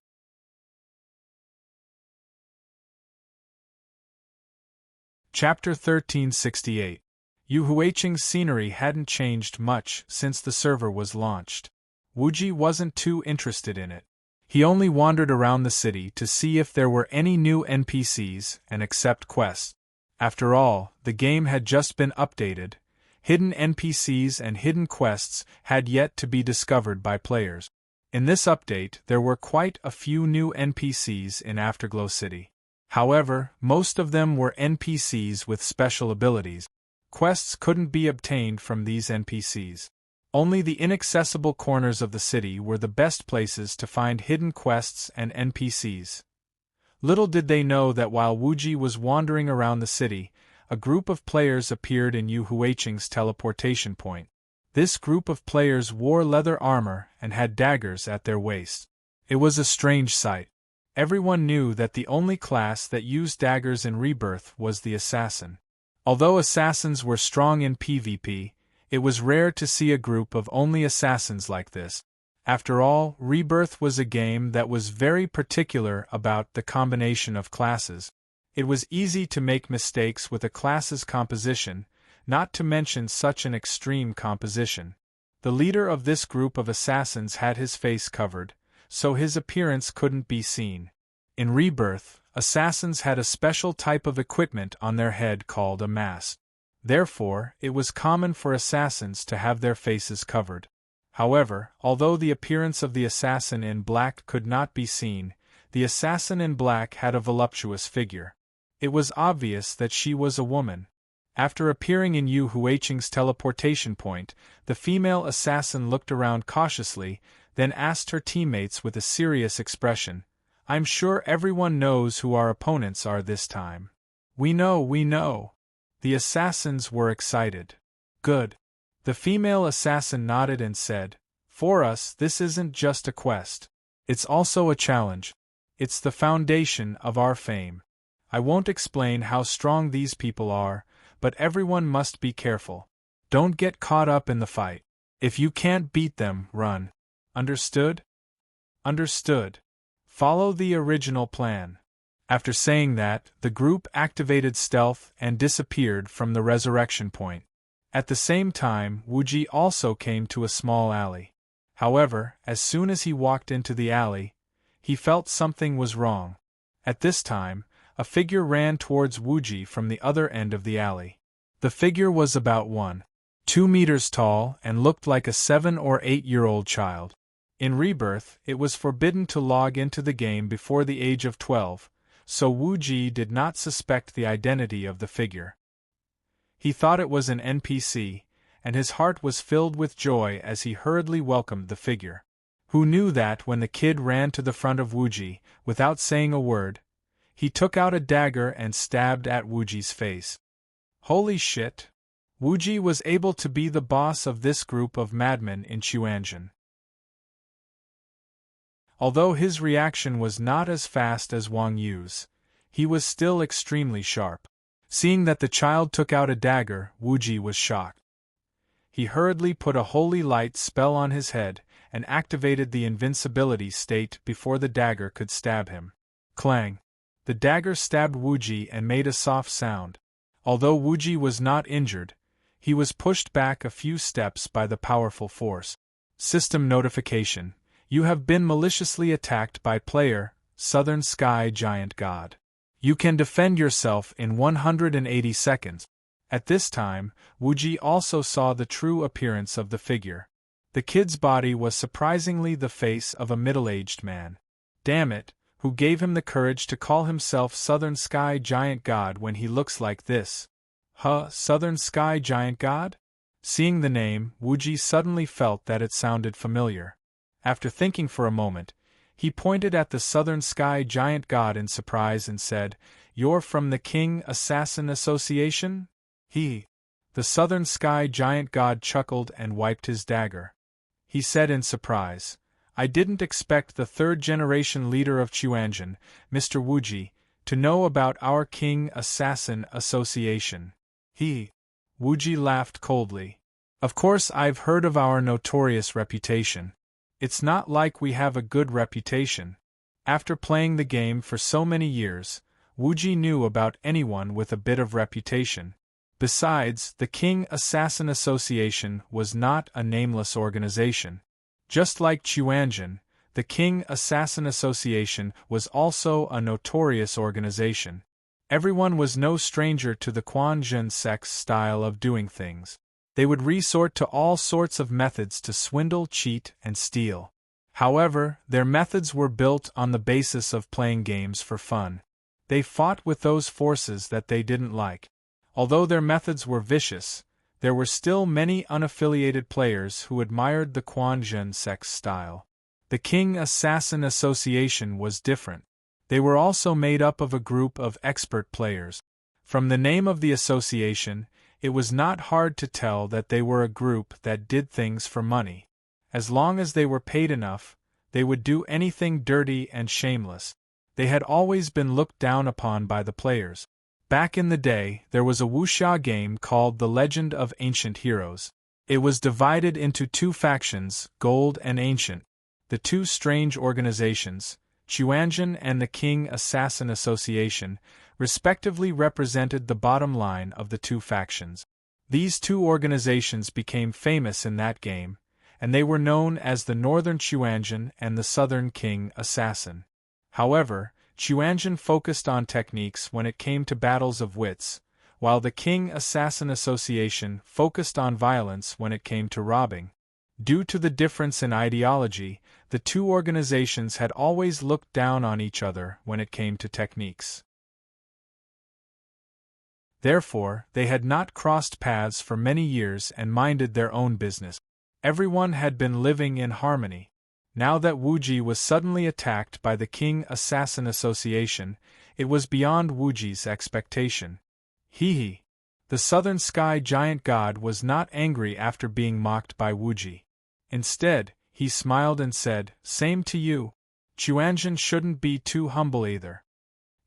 Chapter 1368. Yu Huiqing's scenery hadn't changed much since the server was launched. Wuji wasn't too interested in it. He only wandered around the city to see if there were any new NPCs and accept quests. After all, the game had just been updated. Hidden NPCs and hidden quests had yet to be discovered by players. In this update, there were quite a few new NPCs in Afterglow City. However, most of them were NPCs with special abilities. Quests couldn't be obtained from these NPCs. Only the inaccessible corners of the city were the best places to find hidden quests and NPCs. Little did they know that while Wuji was wandering around the city, a group of players appeared in Yu Huiqing's teleportation point. This group of players wore leather armor and had daggers at their waists. It was a strange sight. Everyone knew that the only class that used daggers in Rebirth was the assassin. Although assassins were strong in PvP, it was rare to see a group of only assassins like this. After all, Rebirth was a game that was very particular about the combination of classes. It was easy to make mistakes with a class's composition, not to mention such an extreme composition. The leader of this group of assassins had his face covered, so his appearance couldn't be seen. In Rebirth, assassins had a special type of equipment on their head called a mask. Therefore, it was common for assassins to have their faces covered. However, although the appearance of the assassin in black could not be seen, the assassin in black had a voluptuous figure. It was obvious that she was a woman. After appearing in Yu Huiqing's teleportation point, the female assassin looked around cautiously, then asked her teammates with a serious expression, "I'm sure everyone knows who our opponents are this time." We know. The assassins were excited. Good. The female assassin nodded and said, "For us, this isn't just a quest. It's also a challenge. It's the foundation of our fame. I won't explain how strong these people are, but everyone must be careful. Don't get caught up in the fight. If you can't beat them, run. Understood?" Understood. Follow the original plan. After saying that, the group activated stealth and disappeared from the resurrection point. At the same time, Wuji also came to a small alley. However, as soon as he walked into the alley, he felt something was wrong. At this time, a figure ran towards Wuji from the other end of the alley. The figure was about 1.2 meters tall and looked like a 7 or 8-year-old child. In Rebirth, it was forbidden to log into the game before the age of 12, so Wuji did not suspect the identity of the figure. He thought it was an NPC, and his heart was filled with joy as he hurriedly welcomed the figure. Who knew that when the kid ran to the front of Wuji, without saying a word, he took out a dagger and stabbed at Wuji's face. Holy shit! Wuji was able to be the boss of this group of madmen in Chuanjian. Although his reaction was not as fast as Wang Yu's, he was still extremely sharp. Seeing that the child took out a dagger, Wuji was shocked. He hurriedly put a holy light spell on his head and activated the invincibility state before the dagger could stab him. Clang! The dagger stabbed Wuji and made a soft sound. Although Wuji was not injured, he was pushed back a few steps by the powerful force. System notification: you have been maliciously attacked by player, Southern Sky Giant God. You can defend yourself in 180 seconds. At this time, Wuji also saw the true appearance of the figure. The kid's body was surprisingly the face of a middle-aged man. Damn it, who gave him the courage to call himself Southern Sky Giant God when he looks like this? Southern Sky Giant God? Seeing the name, Wuji suddenly felt that it sounded familiar. After thinking for a moment, he pointed at the Southern Sky Giant God in surprise and said, "You're from the King Assassin Association?" The Southern Sky Giant God chuckled and wiped his dagger. He said in surprise, "I didn't expect the third-generation leader of Chuanjian, Mr. Wuji, to know about our King Assassin Association." Wuji laughed coldly. "Of course I've heard of our notorious reputation. It's not like we have a good reputation." After playing the game for so many years, Wuji knew about anyone with a bit of reputation. Besides, the King Assassin Association was not a nameless organization. Just like Chuanjian, the King Assassin Association was also a notorious organization. Everyone was no stranger to the Quanzhen sect's style of doing things. They would resort to all sorts of methods to swindle, cheat, and steal. However, their methods were built on the basis of playing games for fun. They fought with those forces that they didn't like. Although their methods were vicious, there were still many unaffiliated players who admired the Quan Zhen sex style. The King Assassin Association was different. They were also made up of a group of expert players. From the name of the association, it was not hard to tell that they were a group that did things for money. As long as they were paid enough, they would do anything dirty and shameless. They had always been looked down upon by the players. Back in the day, there was a wuxia game called The Legend of Ancient Heroes. It was divided into two factions, Gold and Ancient. The two strange organizations, Chuanjin and the King Assassin Association, respectively represented the bottom line of the two factions. These two organizations became famous in that game, and they were known as the Northern Chuanjin and the Southern King Assassin. However, Chuanjin focused on techniques when it came to battles of wits, while the King Assassin Association focused on violence when it came to robbing. Due to the difference in ideology, the two organizations had always looked down on each other when it came to techniques. Therefore, they had not crossed paths for many years and minded their own business. Everyone had been living in harmony. Now that Wuji was suddenly attacked by the King Assassin Association, it was beyond Wuji's expectation. Hee. The Southern Sky Giant God was not angry after being mocked by Wuji. Instead, he smiled and said, "Same to you. Chuanjin shouldn't be too humble either."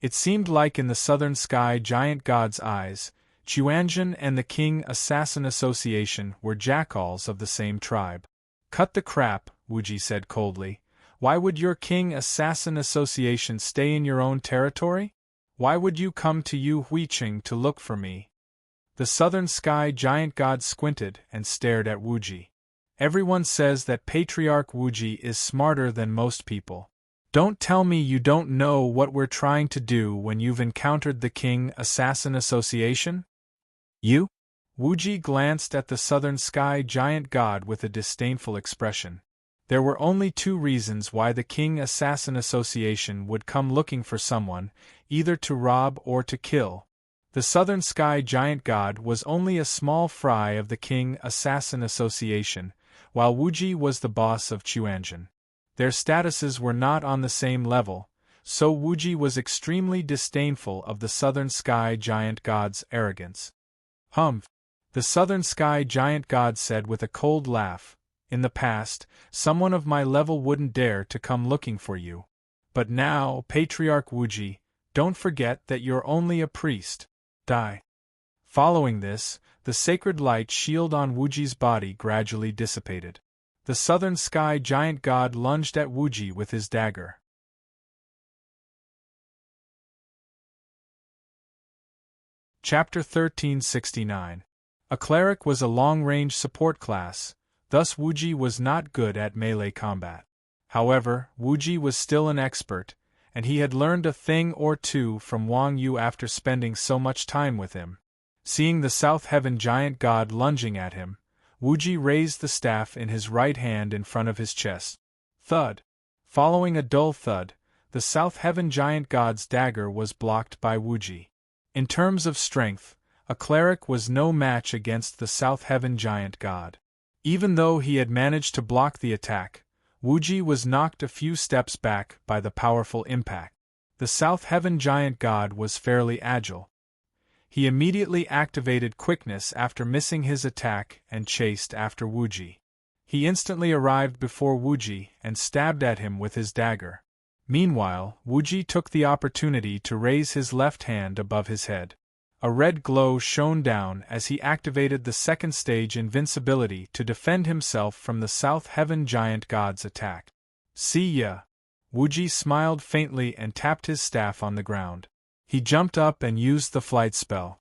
It seemed like in the Southern Sky Giant God's eyes, Chuanjin and the King Assassin Association were jackals of the same tribe. "Cut the crap," Wuji said coldly. "Why would your King Assassin Association stay in your own territory? Why would you come to Yu Huiqing to look for me?" The Southern Sky Giant God squinted and stared at Wuji. "Everyone says that Patriarch Wuji is smarter than most people. Don't tell me you don't know what we're trying to do when you've encountered the King Assassin Association?" "You?" Wuji glanced at the Southern Sky Giant God with a disdainful expression. There were only two reasons why the King Assassin Association would come looking for someone, either to rob or to kill. The Southern Sky Giant God was only a small fry of the King Assassin Association, while Wuji was the boss of Chuanjin. Their statuses were not on the same level, so Wuji was extremely disdainful of the Southern Sky Giant God's arrogance. "Humph," the Southern Sky Giant God said with a cold laugh. "In the past, someone of my level wouldn't dare to come looking for you. But now, Patriarch Wuji, don't forget that you're only a priest. Die." Following this, the sacred light shield on Wuji's body gradually dissipated. The Southern Sky Giant God lunged at Wuji with his dagger. Chapter 1369. A cleric was a long-range support class, thus Wuji was not good at melee combat. However, Wuji was still an expert, and he had learned a thing or two from Wang Yu after spending so much time with him. Seeing the South Heaven Giant God lunging at him, Wuji raised the staff in his right hand in front of his chest. Thud. Following a dull thud, the South Heaven Giant God's dagger was blocked by Wuji. In terms of strength, a cleric was no match against the South Heaven Giant God. Even though he had managed to block the attack, Wuji was knocked a few steps back by the powerful impact. The South Heaven Giant God was fairly agile. He immediately activated quickness after missing his attack and chased after Wuji. He instantly arrived before Wuji and stabbed at him with his dagger. Meanwhile, Wuji took the opportunity to raise his left hand above his head. A red glow shone down as he activated the second stage invincibility to defend himself from the South Heaven Giant God's attack. "See ya!" Wuji smiled faintly and tapped his staff on the ground. He jumped up and used the flight spell.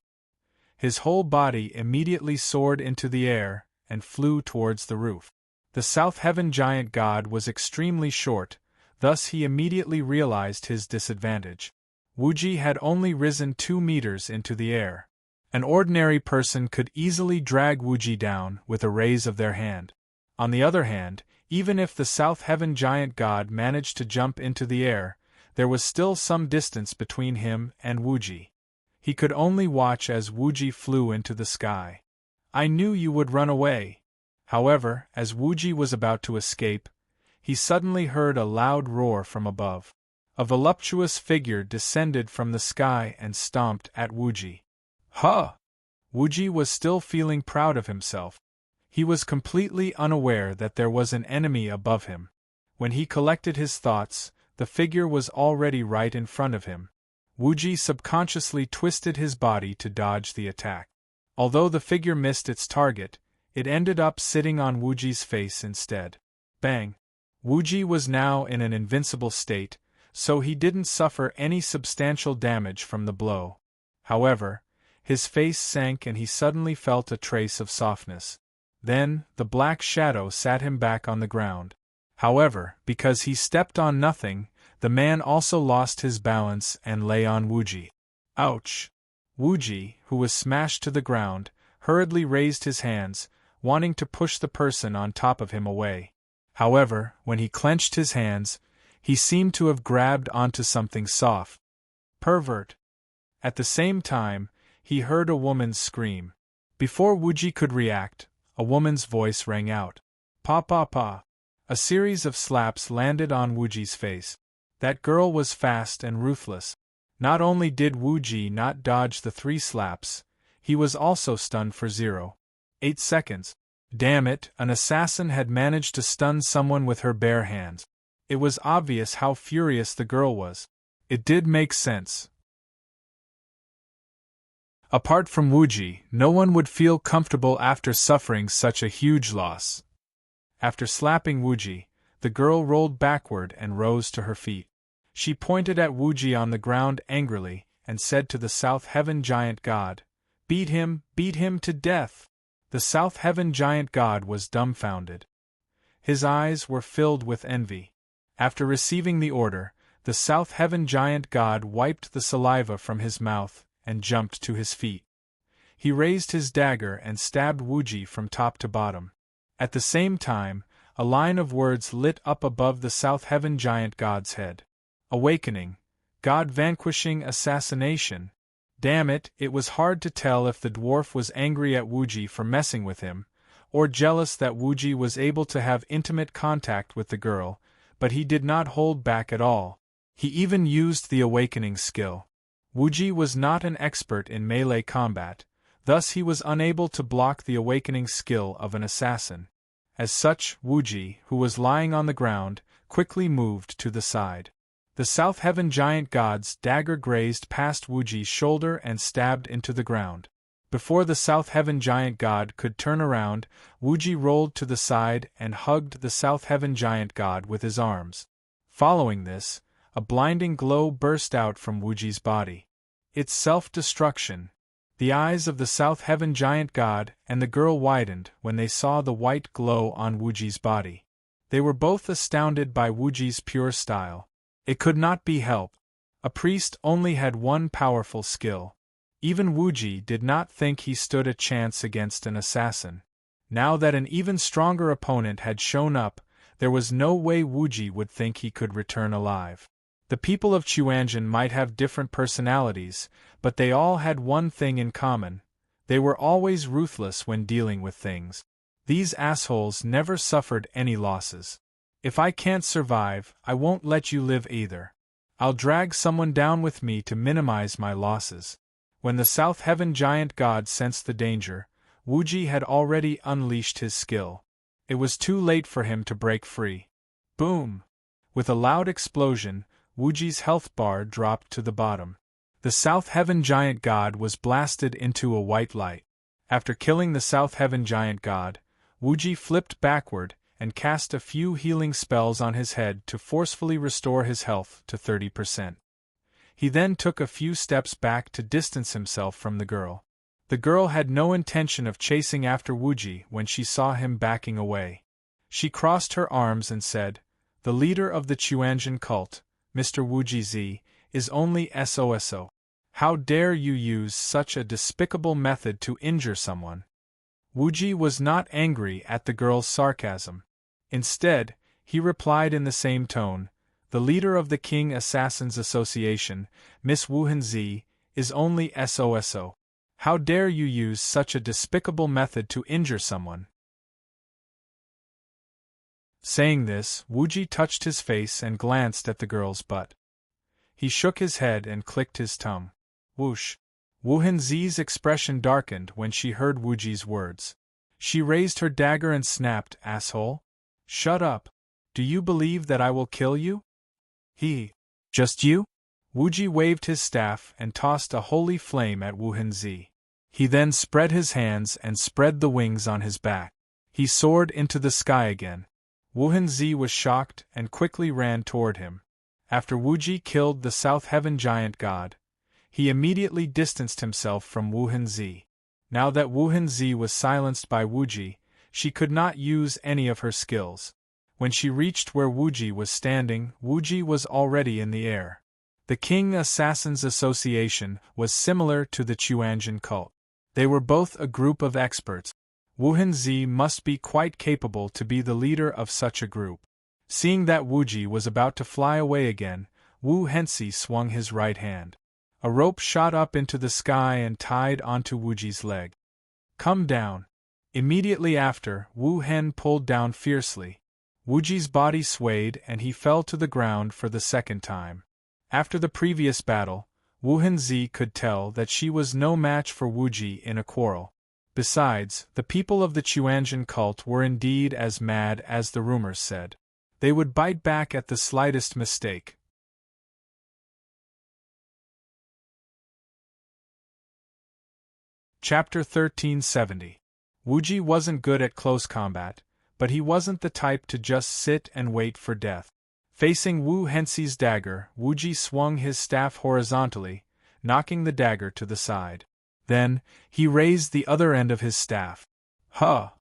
His whole body immediately soared into the air and flew towards the roof. The South Heaven Giant God was extremely short, thus he immediately realized his disadvantage. Wuji had only risen 2 meters into the air. An ordinary person could easily drag Wuji down with a raise of their hand. On the other hand, even if the South Heaven Giant God managed to jump into the air, there was still some distance between him and Wuji. He could only watch as Wuji flew into the sky. I knew you would run away. However, as Wuji was about to escape, he suddenly heard a loud roar from above. A voluptuous figure descended from the sky and stomped at Wuji. Huh! Wuji was still feeling proud of himself. He was completely unaware that there was an enemy above him. When he collected his thoughts, the figure was already right in front of him. Wuji subconsciously twisted his body to dodge the attack. Although the figure missed its target, it ended up sitting on Wuji's face instead. Bang! Wuji was now in an invincible state, so he didn't suffer any substantial damage from the blow. However, his face sank and he suddenly felt a trace of softness. Then, the black shadow sat him back on the ground. However, because he stepped on nothing, the man also lost his balance and lay on Wuji. Ouch! Wuji, who was smashed to the ground, hurriedly raised his hands, wanting to push the person on top of him away. However, when he clenched his hands, he seemed to have grabbed onto something soft. Pervert! At the same time, he heard a woman's scream. Before Wuji could react, a woman's voice rang out. Pa pa pa! A series of slaps landed on Wuji's face. That girl was fast and ruthless. Not only did Wuji not dodge the 3 slaps, he was also stunned for 0.8 seconds. Damn it, an assassin had managed to stun someone with her bare hands. It was obvious how furious the girl was. It did make sense. Apart from Wuji, no one would feel comfortable after suffering such a huge loss. After slapping Wuji, the girl rolled backward and rose to her feet. She pointed at Wuji on the ground angrily and said to the South Heaven Giant God, beat him to death!" The South Heaven Giant God was dumbfounded. His eyes were filled with envy. After receiving the order, the South Heaven Giant God wiped the saliva from his mouth and jumped to his feet. He raised his dagger and stabbed Wuji from top to bottom. At the same time, a line of words lit up above the South Heaven Giant God's head. Awakening. God vanquishing assassination. Damn it, it was hard to tell if the dwarf was angry at Wuji for messing with him, or jealous that Wuji was able to have intimate contact with the girl, but he did not hold back at all. He even used the awakening skill. Wuji was not an expert in melee combat, thus he was unable to block the awakening skill of an assassin. As such, Wuji, who was lying on the ground, quickly moved to the side. The South Heaven Giant God's dagger grazed past Wuji's shoulder and stabbed into the ground. Before the South Heaven Giant God could turn around, Wuji rolled to the side and hugged the South Heaven Giant God with his arms. Following this, a blinding glow burst out from Wuji's body. It's self-destruction. The eyes of the South Heaven Giant God and the girl widened when they saw the white glow on Wuji's body. They were both astounded by Wuji's pure style. It could not be helped. A priest only had one powerful skill. Even Wuji did not think he stood a chance against an assassin. Now that an even stronger opponent had shown up, there was no way Wuji would think he could return alive. The people of Chuanjin might have different personalities, but they all had one thing in common. They were always ruthless when dealing with things. These assholes never suffered any losses. If I can't survive, I won't let you live either. I'll drag someone down with me to minimize my losses. When the South Heaven Giant God sensed the danger, Wuji had already unleashed his skill. It was too late for him to break free. Boom! With a loud explosion, Wuji's health bar dropped to the bottom. The South Heaven Giant God was blasted into a white light. After killing the South Heaven Giant God, Wuji flipped backward and cast a few healing spells on his head to forcefully restore his health to 30%. He then took a few steps back to distance himself from the girl. The girl had no intention of chasing after Wuji when she saw him backing away. She crossed her arms and said, "The leader of the Chuanjin cult, Mr. Wuji Z, is only SOSO. How dare you use such a despicable method to injure someone?" Wuji was not angry at the girl's sarcasm. Instead, he replied in the same tone, "The leader of the King Assassins Association, Miss Wuhan Z, is only SOSO. How dare you use such a despicable method to injure someone? Saying this, Wuji touched his face and glanced at the girl's butt. He shook his head and clicked his tongue. Whoosh! Wu Henzi's expression darkened when she heard Wuji's words. She raised her dagger and snapped, "Asshole! Shut up! Do you believe that I will kill you?" Just you?" Wuji waved his staff and tossed a holy flame at Wu Henzi. He then spread his hands and spread the wings on his back. He soared into the sky again. Wu Henzi was shocked and quickly ran toward him. After Wuji killed the South Heaven giant god, he immediately distanced himself from Wu Henzi. Now that Wu Henzi was silenced by Wuji, she could not use any of her skills. When she reached where Wuji was standing, Wuji was already in the air. The King Assassins Association was similar to the Chuanjin cult. They were both a group of experts. Wu Henzi must be quite capable to be the leader of such a group. Seeing that Wuji was about to fly away again, Wu Henzi swung his right hand. A rope shot up into the sky and tied onto Wuji's leg. "Come down." Immediately after, Wu Hen pulled down fiercely. Wuji's body swayed and he fell to the ground for the second time. After the previous battle, Wu Henzi could tell that she was no match for Wuji in a quarrel. Besides, the people of the Chuanjin cult were indeed as mad as the rumors said. They would bite back at the slightest mistake. Chapter 1370. Wuji wasn't good at close combat, but he wasn't the type to just sit and wait for death. Facing Wu Henzi's dagger, Wuji swung his staff horizontally, knocking the dagger to the side. Then, he raised the other end of his staff. Huh!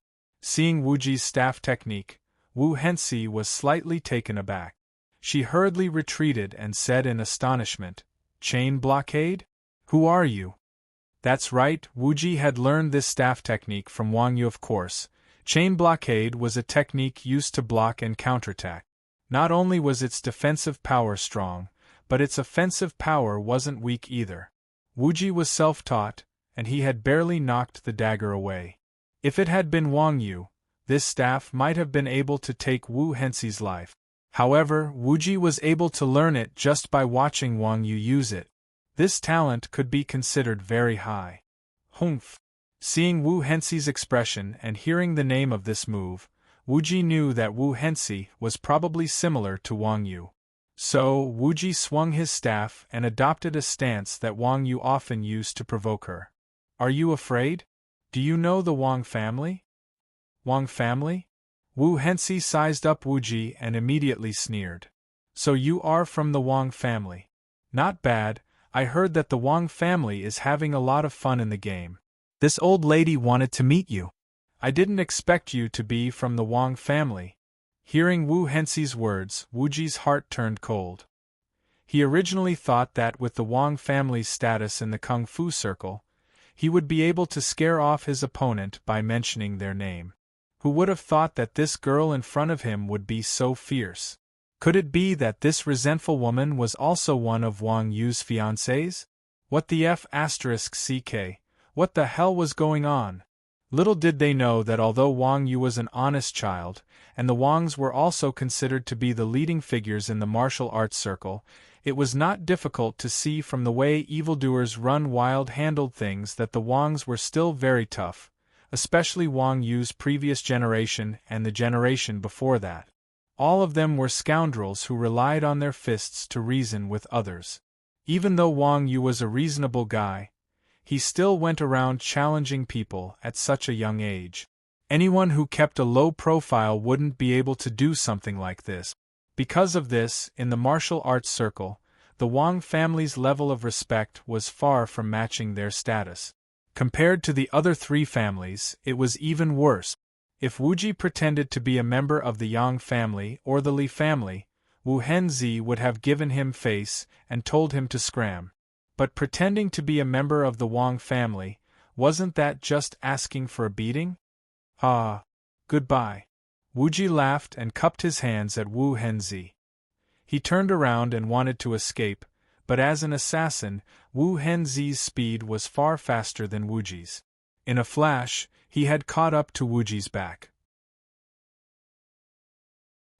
Seeing Wuji's staff technique, Wu Henzi was slightly taken aback. She hurriedly retreated and said in astonishment, "Chain blockade? Who are you?" That's right, Wuji had learned this staff technique from Wang Yu, of course. Chain blockade was a technique used to block and counterattack. Not only was its defensive power strong, but its offensive power wasn't weak either. Wuji was self-taught, and he had barely knocked the dagger away. If it had been Wang Yu, this staff might have been able to take Wu Henzi's life. However, Wuji was able to learn it just by watching Wang Yu use it. This talent could be considered very high. Humph! Seeing Wu Henzi's expression and hearing the name of this move, Wuji knew that Wu Henzi was probably similar to Wang Yu. So, Wuji swung his staff and adopted a stance that Wang Yu often used to provoke her. "Are you afraid? Do you know the Wang family?" "Wang family?" Wu Henzi sized up Wuji and immediately sneered. "So you are from the Wang family. Not bad, I heard that the Wang family is having a lot of fun in the game. This old lady wanted to meet you. I didn't expect you to be from the Wang family." Hearing Wu Henzi's words, Wuji's heart turned cold. He originally thought that with the Wang family's status in the Kung Fu circle, he would be able to scare off his opponent by mentioning their name. Who would have thought that this girl in front of him would be so fierce? Could it be that this resentful woman was also one of Wang Yu's fiancées? What the f***ck? What the hell was going on? Little did they know that although Wang Yu was an honest child, and the Wangs were also considered to be the leading figures in the martial arts circle, it was not difficult to see from the way evildoers run wild-handled things that the Wangs were still very tough, especially Wang Yu's previous generation and the generation before that. All of them were scoundrels who relied on their fists to reason with others. Even though Wang Yu was a reasonable guy, he still went around challenging people at such a young age. Anyone who kept a low profile wouldn't be able to do something like this. Because of this, in the martial arts circle, the Wang family's level of respect was far from matching their status. Compared to the other three families, it was even worse. If Wuji pretended to be a member of the Yang family or the Li family, Wu Henzi would have given him face and told him to scram. But pretending to be a member of the Wang family, wasn't that just asking for a beating? Ah, goodbye. Wuji laughed and cupped his hands at Wu Henzi. He turned around and wanted to escape, but as an assassin, Wu Henzi's speed was far faster than Wuji's. In a flash, he had caught up to Wuji's back.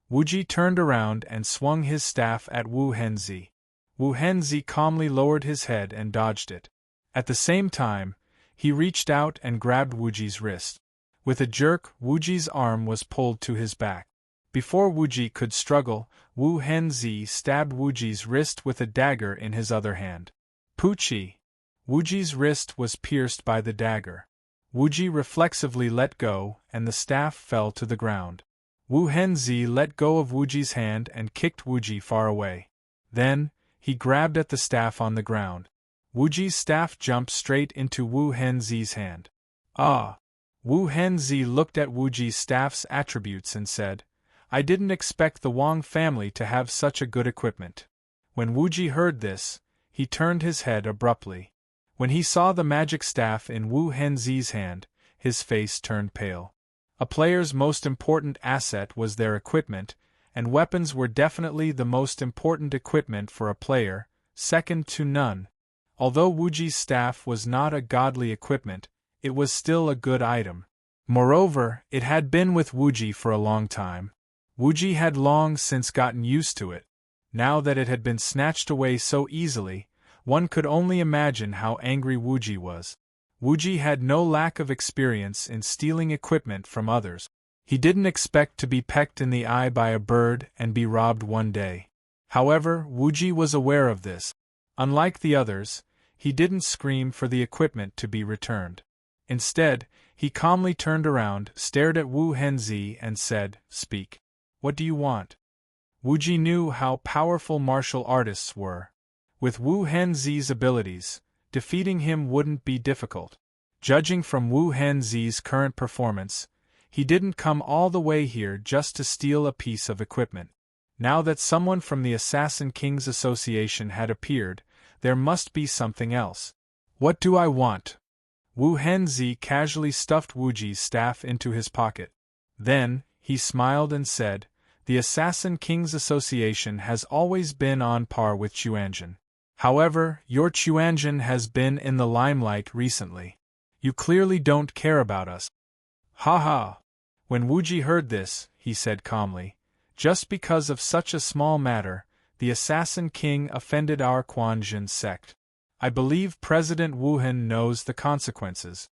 Wuji turned around and swung his staff at Wu Henzi. Wu Henzi calmly lowered his head and dodged it. At the same time, he reached out and grabbed Wuji's wrist. With a jerk, Wuji's arm was pulled to his back. Before Wuji could struggle, Wu Henzi stabbed Wuji's wrist with a dagger in his other hand. Poochie! Wuji's wrist was pierced by the dagger. Wuji reflexively let go, and the staff fell to the ground. Wu Henzi let go of Wuji's hand and kicked Wuji far away. Then, he grabbed at the staff on the ground. Wuji's staff jumped straight into Wu Henzi's hand. Ah! Wu Henzi looked at Wuji's staff's attributes and said, "I didn't expect the Wang family to have such a good equipment." When Wuji heard this, he turned his head abruptly. When he saw the magic staff in Wu Henzi's hand, his face turned pale. A player's most important asset was their equipment, and weapons were definitely the most important equipment for a player, second to none. Although Wuji's staff was not a godly equipment, it was still a good item. Moreover, it had been with Wuji for a long time. Wuji had long since gotten used to it. Now that it had been snatched away so easily, one could only imagine how angry Wuji was. Wuji had no lack of experience in stealing equipment from others. He didn't expect to be pecked in the eye by a bird and be robbed one day. However, Wuji was aware of this. Unlike the others, he didn't scream for the equipment to be returned. Instead, he calmly turned around, stared at Wu Henzi and said, "Speak. What do you want?" Wuji knew how powerful martial artists were. With Wu Henzi's abilities, defeating him wouldn't be difficult. Judging from Wu Henzi's current performance, he didn't come all the way here just to steal a piece of equipment. Now that someone from the Assassin Kings Association had appeared, there must be something else. "What do I want?" Wu Henzi casually stuffed Wuji's staff into his pocket. Then, he smiled and said, "The Assassin Kings Association has always been on par with Chuanjin. However, your Chuanjin has been in the limelight recently. You clearly don't care about us." "Ha ha!" When Wuji heard this, he said calmly, "Just because of such a small matter, the Assassin King offended our Quanjin sect. I believe President Wuhan knows the consequences."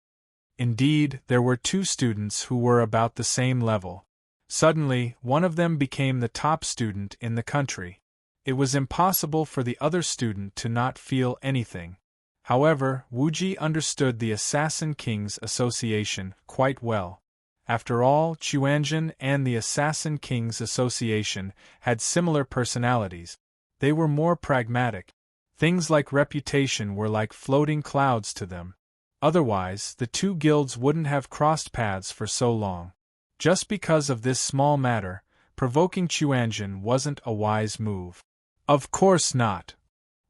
Indeed, there were two students who were about the same level. Suddenly, one of them became the top student in the country. It was impossible for the other student to not feel anything. However, Wuji understood the Assassin Kings Association quite well. After all, Chuanjin and the Assassin Kings Association had similar personalities. They were more pragmatic. Things like reputation were like floating clouds to them. Otherwise, the two guilds wouldn't have crossed paths for so long. Just because of this small matter, provoking Chuanjin wasn't a wise move. "Of course not."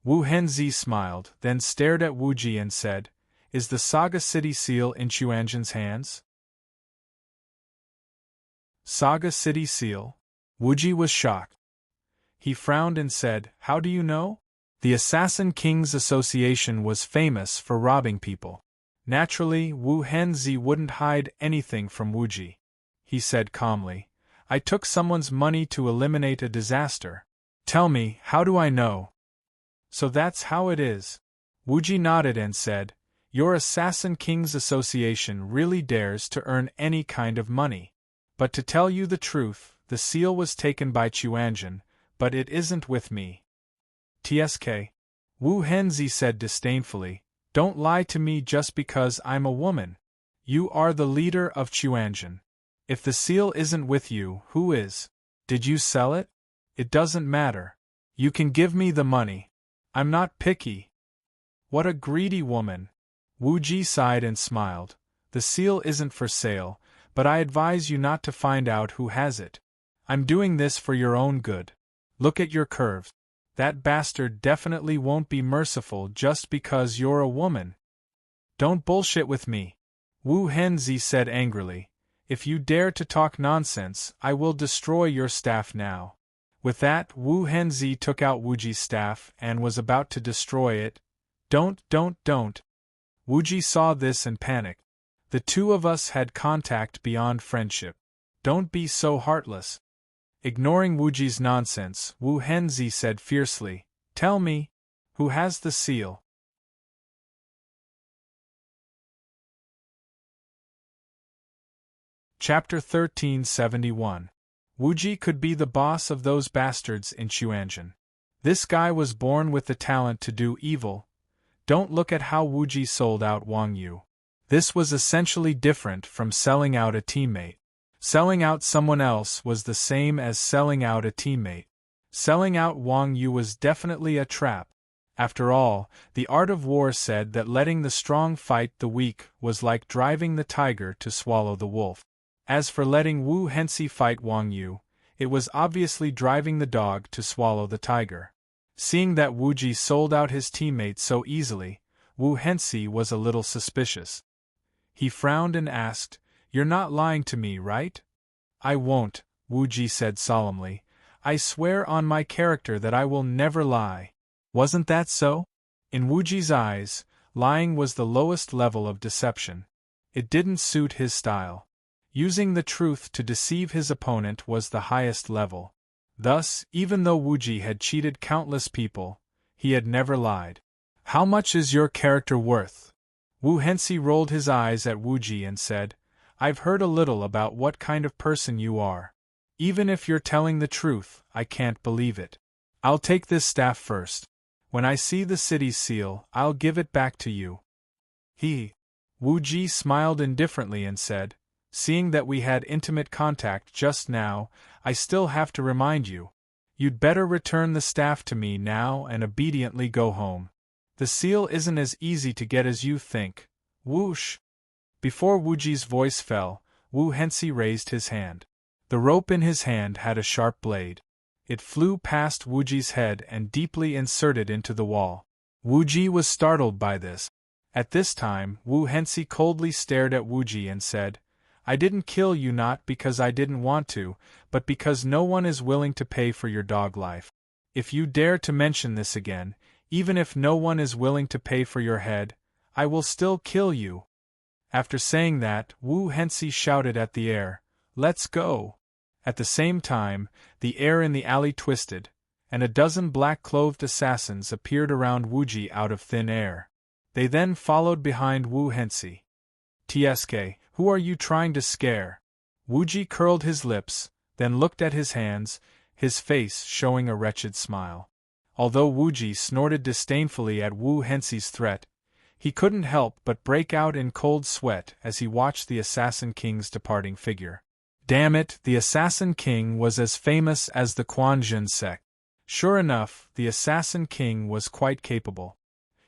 Wu Henzi smiled, then stared at Wuji and said, "Is the Saga City seal in Chuanjin's hands?" Saga City seal? Wuji was shocked. He frowned and said, "How do you know?" The Assassin Kings Association was famous for robbing people. Naturally, Wu Henzi wouldn't hide anything from Wuji. He said calmly, "I took someone's money to eliminate a disaster. Tell me, how do I know?" "So that's how it is." Wuji nodded and said, "Your Assassin Kings Association really dares to earn any kind of money. But to tell you the truth, the seal was taken by Chuanjin, but it isn't with me." "TSK. Wu Henzi said disdainfully, "Don't lie to me just because I'm a woman. You are the leader of Chuanjin. If the seal isn't with you, who is? Did you sell it? It doesn't matter. You can give me the money. I'm not picky." "What a greedy woman." Wuji sighed and smiled. "The seal isn't for sale, but I advise you not to find out who has it. I'm doing this for your own good. Look at your curves. That bastard definitely won't be merciful just because you're a woman." "Don't bullshit with me," Wu Henzi said angrily. "If you dare to talk nonsense, I will destroy your staff now." With that, Wu Henzhi took out Wuji's staff and was about to destroy it. Don't. Wuji saw this and panicked. The two of us had contact beyond friendship. Don't be so heartless. Ignoring Wuji's nonsense, Wu Henzhi said fiercely, Tell me, who has the seal? Chapter 1371. Wuji could be the boss of those bastards in Xuanzhen. This guy was born with the talent to do evil. Don't look at how Wuji sold out Wang Yu. This was essentially different from selling out a teammate. Selling out someone else was the same as selling out a teammate. Selling out Wang Yu was definitely a trap. After all, the art of war said that letting the strong fight the weak was like driving the tiger to swallow the wolf. As for letting Wu Henzhi fight Wang Yu, it was obviously driving the dog to swallow the tiger. Seeing that Wuji sold out his teammate so easily, Wu Henzhi was a little suspicious. He frowned and asked, You're not lying to me, right? I won't, Wuji said solemnly. I swear on my character that I will never lie. Wasn't that so? In Wuji's eyes, lying was the lowest level of deception. It didn't suit his style. Using the truth to deceive his opponent was the highest level. Thus, even though Wuji had cheated countless people, he had never lied. How much is your character worth? Wu Henzhi rolled his eyes at Wuji and said, I've heard a little about what kind of person you are. Even if you're telling the truth, I can't believe it. I'll take this staff first. When I see the city's seal, I'll give it back to you. Wuji smiled indifferently and said, Seeing that we had intimate contact just now, I still have to remind you. You'd better return the staff to me now and obediently go home. The seal isn't as easy to get as you think. Whoosh! Before Wuji's voice fell, Wu Henzhi raised his hand. The rope in his hand had a sharp blade. It flew past Wuji's head and deeply inserted into the wall. Wuji was startled by this. At this time, Wu Henzhi coldly stared at Wuji and said, I didn't kill you not because I didn't want to, but because no one is willing to pay for your dog life. If you dare to mention this again, even if no one is willing to pay for your head, I will still kill you. After saying that, Wu Henzhi shouted at the air, Let's go! At the same time, the air in the alley twisted, and a dozen black-clothed assassins appeared around Wuji out of thin air. They then followed behind Wu Henzhi. TSK, who are you trying to scare? Wuji curled his lips, then looked at his hands, his face showing a wretched smile. Although Wuji snorted disdainfully at Wu Henzhi's threat, he couldn't help but break out in cold sweat as he watched the Assassin King's departing figure. Damn it, the Assassin King was as famous as the Quanzhen sect. Sure enough, the Assassin King was quite capable.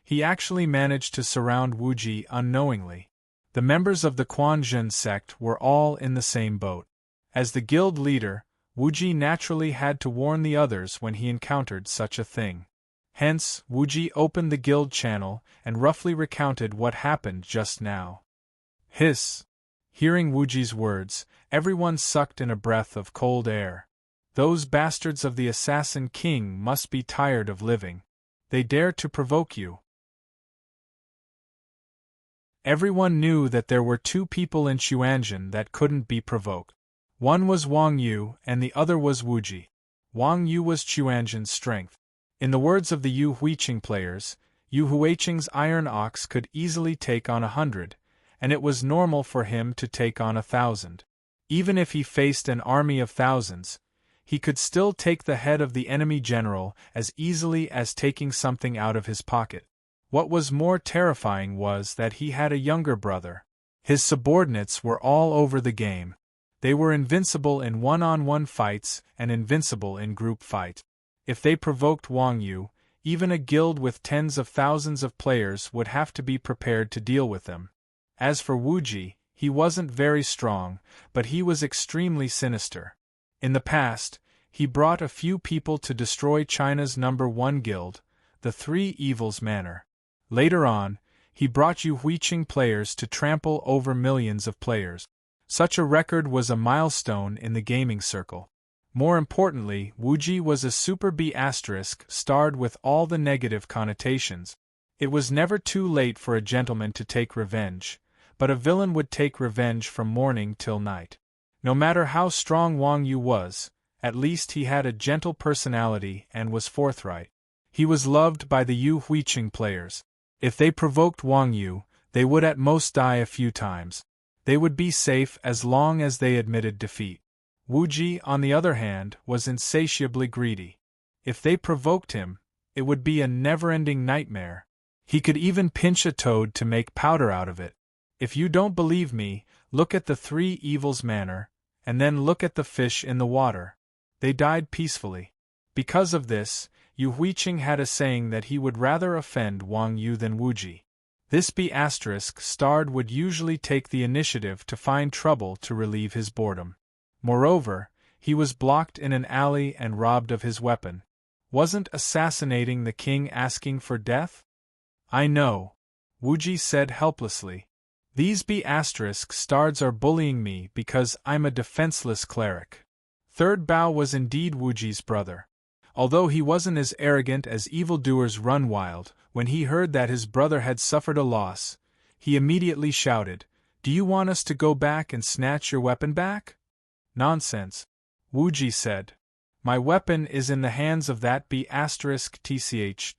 He actually managed to surround Wuji unknowingly. The members of the Quanzhen sect were all in the same boat. As the guild leader, Wuji naturally had to warn the others when he encountered such a thing. Hence, Wuji opened the guild channel and roughly recounted what happened just now. Hiss! Hearing Wuji's words, everyone sucked in a breath of cold air. Those bastards of the Assassin King must be tired of living. They dare to provoke you. Everyone knew that there were two people in Xuanzhen that couldn't be provoked. One was Wang Yu and the other was Wuji. Wang Yu was Xuanzhen's strength. In the words of the Yu Huiqing players, Yu Huiqing's iron ox could easily take on 100, and it was normal for him to take on 1,000. Even if he faced an army of thousands, he could still take the head of the enemy general as easily as taking something out of his pocket. What was more terrifying was that he had a younger brother. His subordinates were all over the game. They were invincible in one-on-one fights and invincible in group fights. If they provoked Wang Yu, even a guild with tens of thousands of players would have to be prepared to deal with them. As for Wuji, he wasn't very strong, but he was extremely sinister. In the past, he brought a few people to destroy China's #1 guild, the Three Evils Manor. Later on, he brought Yu Huiqing players to trample over millions of players. Such a record was a milestone in the gaming circle. More importantly, Wuji was a super B** starred with all the negative connotations. It was never too late for a gentleman to take revenge, but a villain would take revenge from morning till night. No matter how strong Wang Yu was, at least he had a gentle personality and was forthright. He was loved by the Yu Huiqing players. If they provoked Wang Yu, they would at most die a few times. They would be safe as long as they admitted defeat. Wuji, on the other hand, was insatiably greedy. If they provoked him, it would be a never-ending nightmare. He could even pinch a toad to make powder out of it. If you don't believe me, look at the three evils manor, and then look at the fish in the water. They died peacefully. Because of this, Yu Huiqing had a saying that he would rather offend Wang Yu than Wuji. This B** starred would usually take the initiative to find trouble to relieve his boredom. Moreover, he was blocked in an alley and robbed of his weapon. Wasn't assassinating the king asking for death? I know, Wuji said helplessly. These B** stards are bullying me because I'm a defenseless cleric. Third Bao was indeed Wuji's brother. Although he wasn't as arrogant as evildoers run wild, when he heard that his brother had suffered a loss, he immediately shouted, "Do you want us to go back and snatch your weapon back?" "Nonsense," Wuji said. "My weapon is in the hands of that B**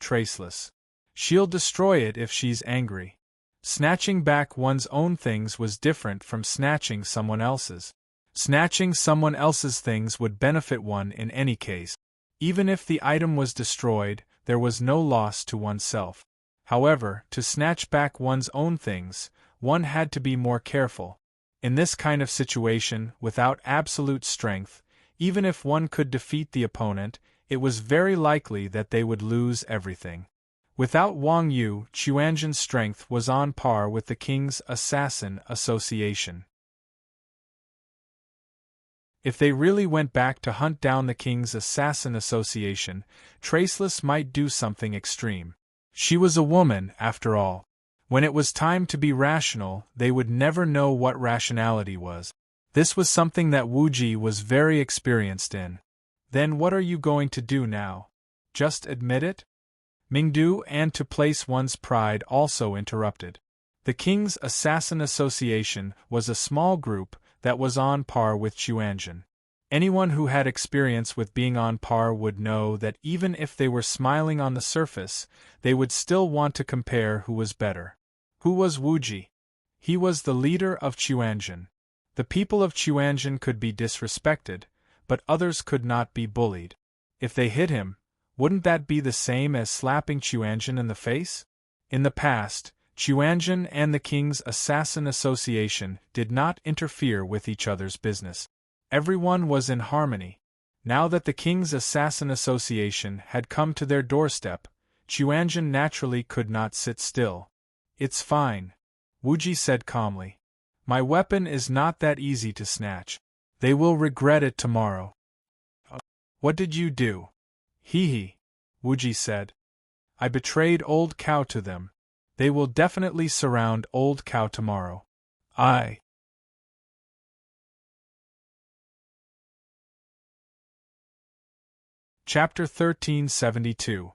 traceless. She'll destroy it if she's angry." Snatching back one's own things was different from snatching someone else's. Snatching someone else's things would benefit one in any case. Even if the item was destroyed, there was no loss to oneself. However, to snatch back one's own things, one had to be more careful. In this kind of situation, without absolute strength, even if one could defeat the opponent, it was very likely that they would lose everything. Without Wang Yu, Chuanzhen's strength was on par with the King's Assassin Association. If they really went back to hunt down the King's Assassin Association, Traceless might do something extreme. She was a woman, after all. When it was time to be rational, they would never know what rationality was. This was something that Wuji was very experienced in. Then what are you going to do now? Just admit it? Mingdu, and to place one's pride, also interrupted. The King's Assassin Association was a small group that was on par with Chuanzhen. Anyone who had experience with being on par would know that even if they were smiling on the surface, they would still want to compare who was better. Who was Wuji? He was the leader of Chuanzhen. The people of Chuanzhen could be disrespected, but others could not be bullied. If they hit him, wouldn't that be the same as slapping Chuanzhen in the face? In the past, Chuanzhen and the King's Assassin Association did not interfere with each other's business. Everyone was in harmony. Now that the King's Assassin Association had come to their doorstep, Chuanzhen naturally could not sit still. "It's fine," Wuji said calmly. "My weapon is not that easy to snatch. They will regret it tomorrow." "What did you do?" "Hee," Wuji said. "I betrayed Old Cow to them. They will definitely surround Old Cow tomorrow." Chapter 1372.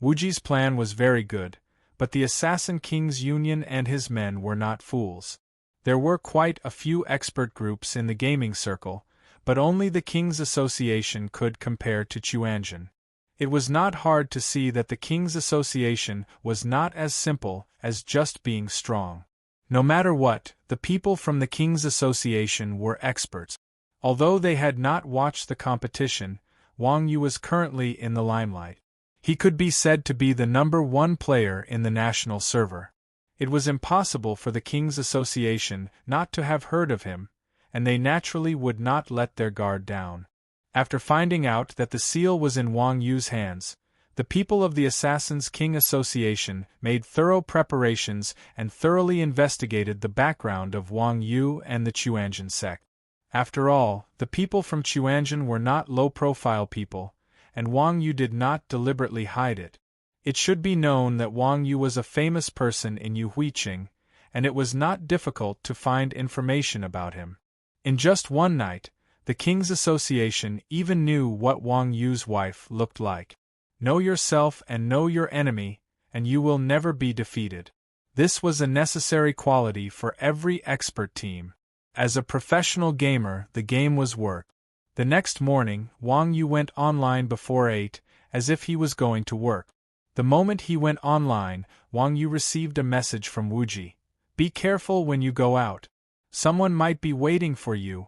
Wuji's plan was very good, but the Assassin King's Union and his men were not fools. There were quite a few expert groups in the gaming circle, but only the King's Association could compare to Chuanzhen. It was not hard to see that the King's Association was not as simple as just being strong. No matter what, the people from the King's Association were experts. Although they had not watched the competition, Wang Yu was currently in the limelight. He could be said to be the #1 player in the national server. It was impossible for the King's Association not to have heard of him, and they naturally would not let their guard down. After finding out that the seal was in Wang Yu's hands, the people of the Assassin's King Association made thorough preparations and thoroughly investigated the background of Wang Yu and the Chuanzhen sect. After all, the people from Chuanzhen were not low-profile people, and Wang Yu did not deliberately hide it. It should be known that Wang Yu was a famous person in Yu Huiqing, and it was not difficult to find information about him. In just one night, The King's Association even knew what Wang Yu's wife looked like. Know yourself and know your enemy, and you will never be defeated. This was a necessary quality for every expert team. As a professional gamer, the game was work. The next morning, Wang Yu went online before 8, as if he was going to work. The moment he went online, Wang Yu received a message from Wuji. Be careful when you go out. Someone might be waiting for you.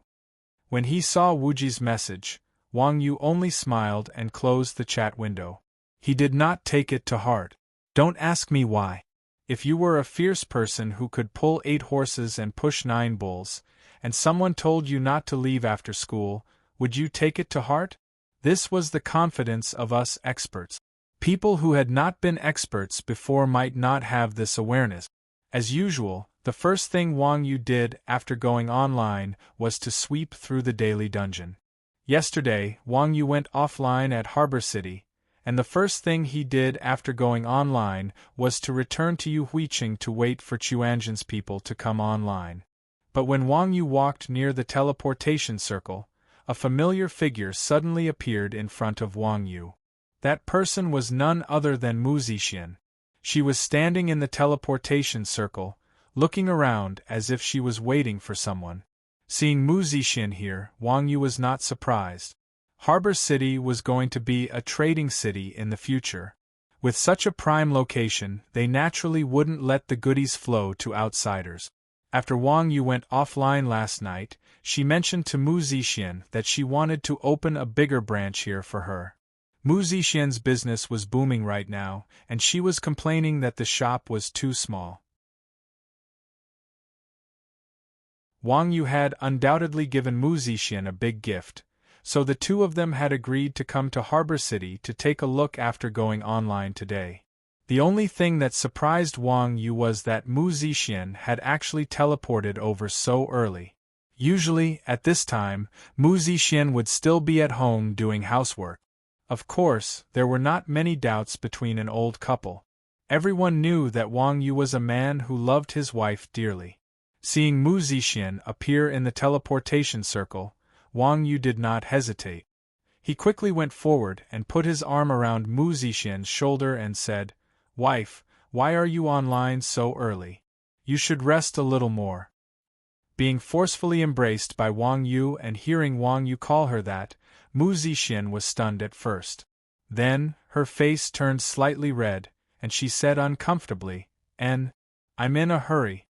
When he saw Wuji's message, Wang Yu only smiled and closed the chat window. He did not take it to heart. Don't ask me why. If you were a fierce person who could pull 8 horses and push 9 bulls, and someone told you not to leave after school, would you take it to heart? This was the confidence of us experts. People who had not been experts before might not have this awareness. As usual, the first thing Wang Yu did after going online was to sweep through the daily dungeon. Yesterday, Wang Yu went offline at Harbor City, and the first thing he did after going online was to return to Yuhuiqing to wait for Chuanjin's people to come online. But when Wang Yu walked near the teleportation circle, a familiar figure suddenly appeared in front of Wang Yu. That person was none other than Mu Zixin. She was standing in the teleportation circle, looking around as if she was waiting for someone. Seeing Mu Zixin here, Wang Yu was not surprised. Harbor City was going to be a trading city in the future. With such a prime location, they naturally wouldn't let the goodies flow to outsiders. After Wang Yu went offline last night, she mentioned to Mu Zixin that she wanted to open a bigger branch here for her. Mu Zixin's business was booming right now, and she was complaining that the shop was too small. Wang Yu had undoubtedly given Mu Zixin a big gift, so the two of them had agreed to come to Harbor City to take a look after going online today. The only thing that surprised Wang Yu was that Mu Zixin had actually teleported over so early. Usually, at this time, Mu Zixin would still be at home doing housework. Of course, there were not many doubts between an old couple. Everyone knew that Wang Yu was a man who loved his wife dearly. Seeing Mu Zixin appear in the teleportation circle, Wang Yu did not hesitate. He quickly went forward and put his arm around Mu Zixin's shoulder and said, "Wife, why are you online so early? You should rest a little more." Being forcefully embraced by Wang Yu and hearing Wang Yu call her that, Mu Zixin was stunned at first. Then, her face turned slightly red, and she said uncomfortably, "I'm in a hurry."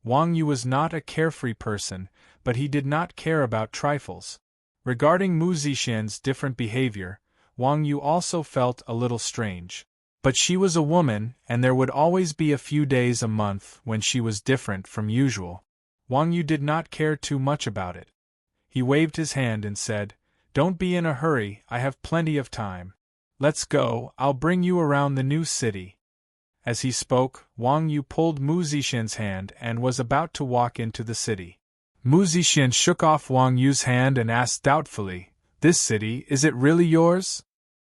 Wang Yu was not a carefree person, but he did not care about trifles. Regarding Mu Zixin's different behavior, Wang Yu also felt a little strange. But she was a woman, and there would always be a few days a month when she was different from usual. Wang Yu did not care too much about it. He waved his hand and said, "Don't be in a hurry, I have plenty of time. Let's go, I'll bring you around the new city." As he spoke, Wang Yu pulled Mu Zixin's hand and was about to walk into the city. Mu Zixin shook off Wang Yu's hand and asked doubtfully, "This city, is it really yours?"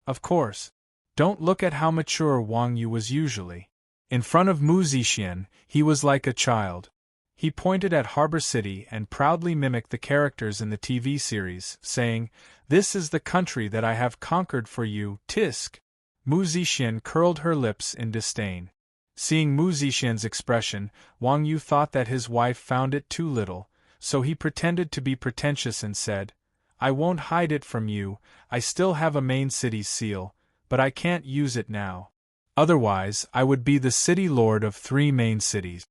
"Of course." Don't look at how mature Wang Yu was usually. In front of Mu Zixin, he was like a child. He pointed at Harbor City and proudly mimicked the characters in the TV series, saying, "This is the country that I have conquered for you, Tisk." Mu Zixin curled her lips in disdain. Seeing Mu Zixin's expression, Wang Yu thought that his wife found it too little, so he pretended to be pretentious and said, "I won't hide it from you, I still have a main city's seal, but I can't use it now. Otherwise, I would be the city lord of 3 main cities."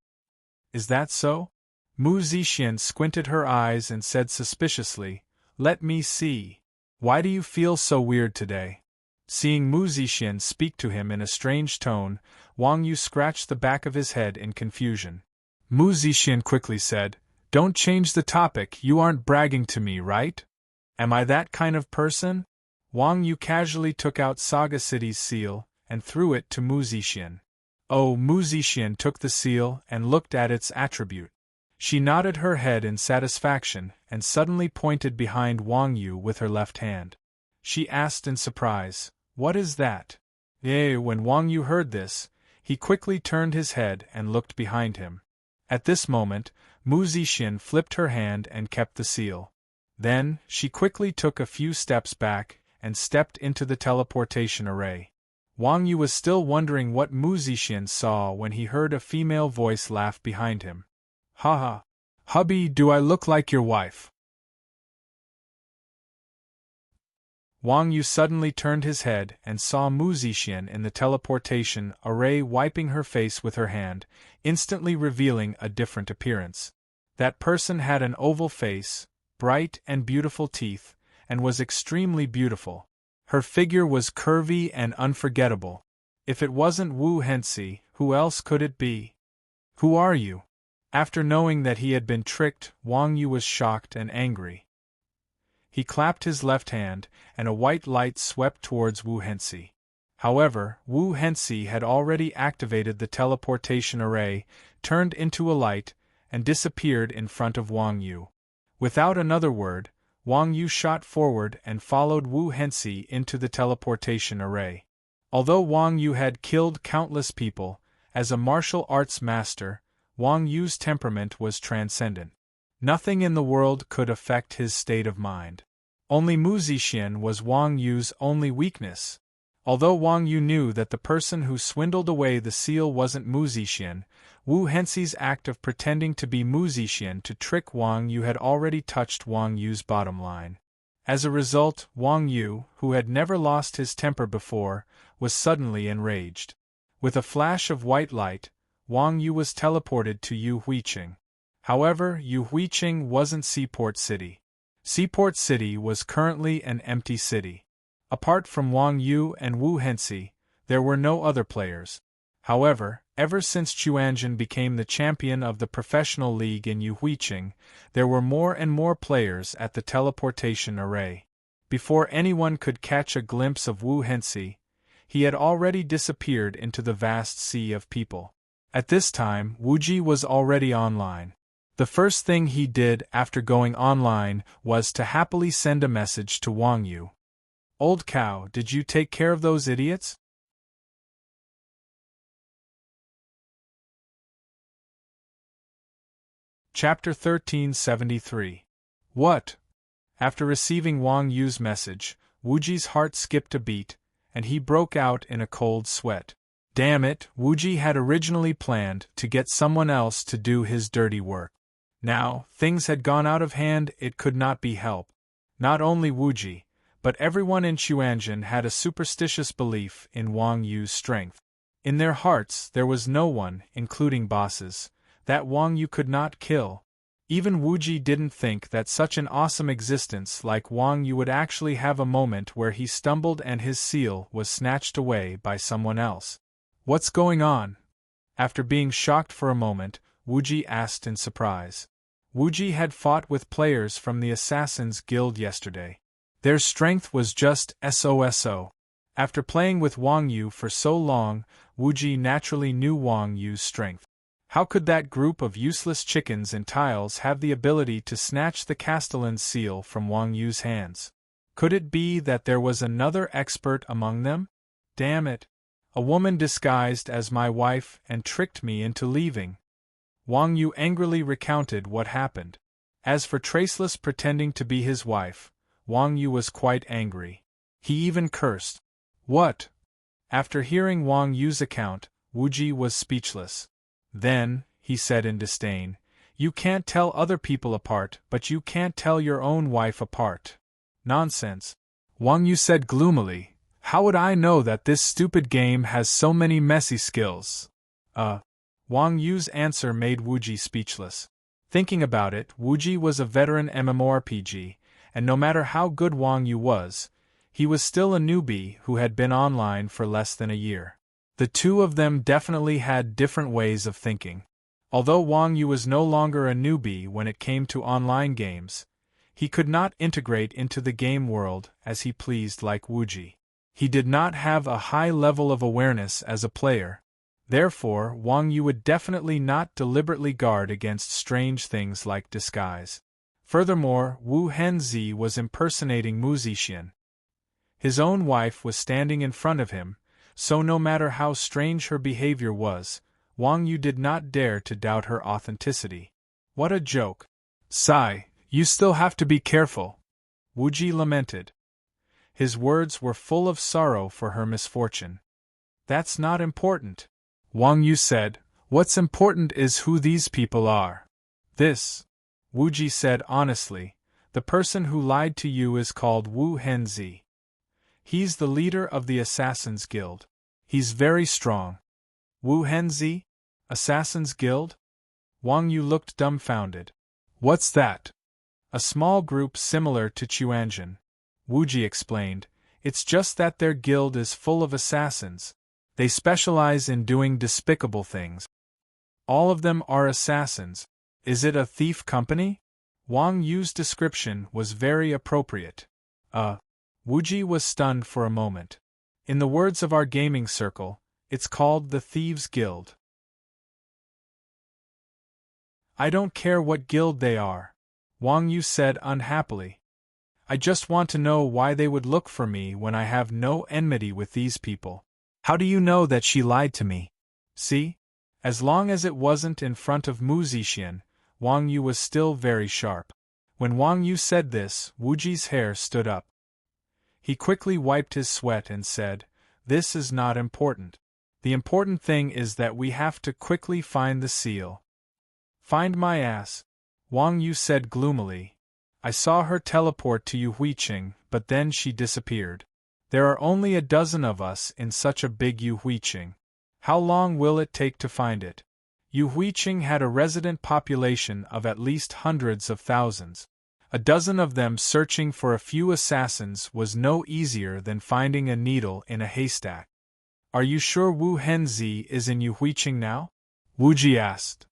"Is that so?" Mu Zixin squinted her eyes and said suspiciously, "Let me see. Why do you feel so weird today?" Seeing Mu Zixin speak to him in a strange tone, Wang Yu scratched the back of his head in confusion. Mu Zixin quickly said, "Don't change the topic, you aren't bragging to me, right? Am I that kind of person?" Wang Yu casually took out Saga City's seal and threw it to Mu Zixin. Oh, Mu Zixin took the seal and looked at its attribute. She nodded her head in satisfaction and suddenly pointed behind Wang Yu with her left hand. She asked in surprise, "What is that?" When Wang Yu heard this, he quickly turned his head and looked behind him. At this moment, Mu Zixin flipped her hand and kept the seal. Then, she quickly took a few steps back and stepped into the teleportation array. Wang Yu was still wondering what Mu Zixin saw when he heard a female voice laugh behind him. Haha. Hubby, do I look like your wife? Wang Yu suddenly turned his head and saw Mu Zixin in the teleportation array wiping her face with her hand, instantly revealing a different appearance. That person had an oval face, bright and beautiful teeth, and was extremely beautiful. Her figure was curvy and unforgettable. If it wasn't Wu Hengxi, who else could it be? Who are you? After knowing that he had been tricked, Wang Yu was shocked and angry. He clapped his left hand, and a white light swept towards Wu Hengxi. However, Wu Hengxi had already activated the teleportation array, turned into a light, and disappeared in front of Wang Yu. Without another word, Wang Yu shot forward and followed Wu Hengxi into the teleportation array. Although Wang Yu had killed countless people, as a martial arts master, Wang Yu's temperament was transcendent. Nothing in the world could affect his state of mind. Only Mu Zixin was Wang Yu's only weakness. Although Wang Yu knew that the person who swindled away the seal wasn't Mu Zixin, Wu Hengxi's act of pretending to be Mu Zixin to trick Wang Yu had already touched Wang Yu's bottom line. As a result, Wang Yu, who had never lost his temper before, was suddenly enraged. With a flash of white light, Wang Yu was teleported to Yu Huiqing. However, Yu Huiqing wasn't Seaport City. Seaport City was currently an empty city. Apart from Wang Yu and Wu Hengxi, there were no other players. However, ever since Chuanjin became the champion of the professional league in Yu Huiqing, there were more and more players at the teleportation array. Before anyone could catch a glimpse of Wu Hengxi, he had already disappeared into the vast sea of people. At this time, Wu Ji was already online. The first thing he did after going online was to happily send a message to Wang Yu. Old cow, did you take care of those idiots? Chapter 1373. What? After receiving Wang Yu's message, Wu Ji's heart skipped a beat, and he broke out in a cold sweat. Damn it, Wu Ji had originally planned to get someone else to do his dirty work. Now, things had gone out of hand, it could not be helped. Not only Wu Ji, but everyone in Chuanjin had a superstitious belief in Wang Yu's strength. In their hearts there was no one, including bosses, that Wang Yu could not kill. Even Wu Ji didn't think that such an awesome existence like Wang Yu would actually have a moment where he stumbled and his seal was snatched away by someone else. What's going on? After being shocked for a moment, Wu Ji asked in surprise. Wu Ji had fought with players from the Assassin's Guild yesterday. Their strength was just SOSO. After playing with Wang Yu for so long, Wu Ji naturally knew Wang Yu's strength. How could that group of useless chickens and tiles have the ability to snatch the Castellan's seal from Wang Yu's hands? Could it be that there was another expert among them? Damn it! A woman disguised as my wife and tricked me into leaving. Wang Yu angrily recounted what happened. As for Traceless pretending to be his wife, Wang Yu was quite angry. He even cursed. What? After hearing Wang Yu's account, Wu Ji was speechless. Then, he said in disdain, you can't tell other people apart, but you can't tell your own wife apart. Nonsense. Wang Yu said gloomily, how would I know that this stupid game has so many messy skills? Wang Yu's answer made Wu Ji speechless. Thinking about it, Wu Ji was a veteran MMORPG, and no matter how good Wang Yu was, he was still a newbie who had been online for less than a year. The two of them definitely had different ways of thinking. Although Wang Yu was no longer a newbie when it came to online games, he could not integrate into the game world as he pleased like Wu Ji. He did not have a high level of awareness as a player. Therefore, Wang Yu would definitely not deliberately guard against strange things like disguise. Furthermore, Wu Hengxi was impersonating Mu Zixin. His own wife was standing in front of him, so no matter how strange her behavior was, Wang Yu did not dare to doubt her authenticity. What a joke! Sigh, You still have to be careful, Wuji lamented. His words were full of sorrow for her misfortune. That's not important, Wang Yu said. What's important is who these people are. This, Wuji said honestly, the person who lied to you is called Wu Henzi. He's the leader of the Assassin's Guild. He's very strong. Wu Henzi? Assassin's Guild? Wang Yu looked dumbfounded. What's that? A small group similar to Chuanjin, Wuji explained. It's just that their guild is full of assassins. They specialize in doing despicable things. All of them are assassins. Is it a thief company? Wang Yu's description was very appropriate. Wuji was stunned for a moment. In the words of our gaming circle, it's called the Thieves' Guild. I don't care what guild they are, Wang Yu said unhappily. I just want to know why they would look for me when I have no enmity with these people. How do you know that she lied to me? See? As long as it wasn't in front of Mu Zixian, Wang Yu was still very sharp. When Wang Yu said this, Wuji's hair stood up. He quickly wiped his sweat and said, This is not important. The important thing is that we have to quickly find the seal. Find my ass, Wang Yu said gloomily. I saw her teleport to Yu Huiqing, but then she disappeared. There are only a dozen of us in such a big Yu Huiqing. How long will it take to find it? Yu Huiqing had a resident population of at least hundreds of thousands. A dozen of them searching for a few assassins was no easier than finding a needle in a haystack. Are you sure Wu Henzi is in Yu Huiqing now? Wuji asked.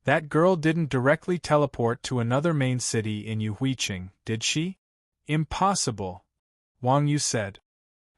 That girl didn't directly teleport to another main city in Yu Huiqing, did she? Impossible, Wang Yu said.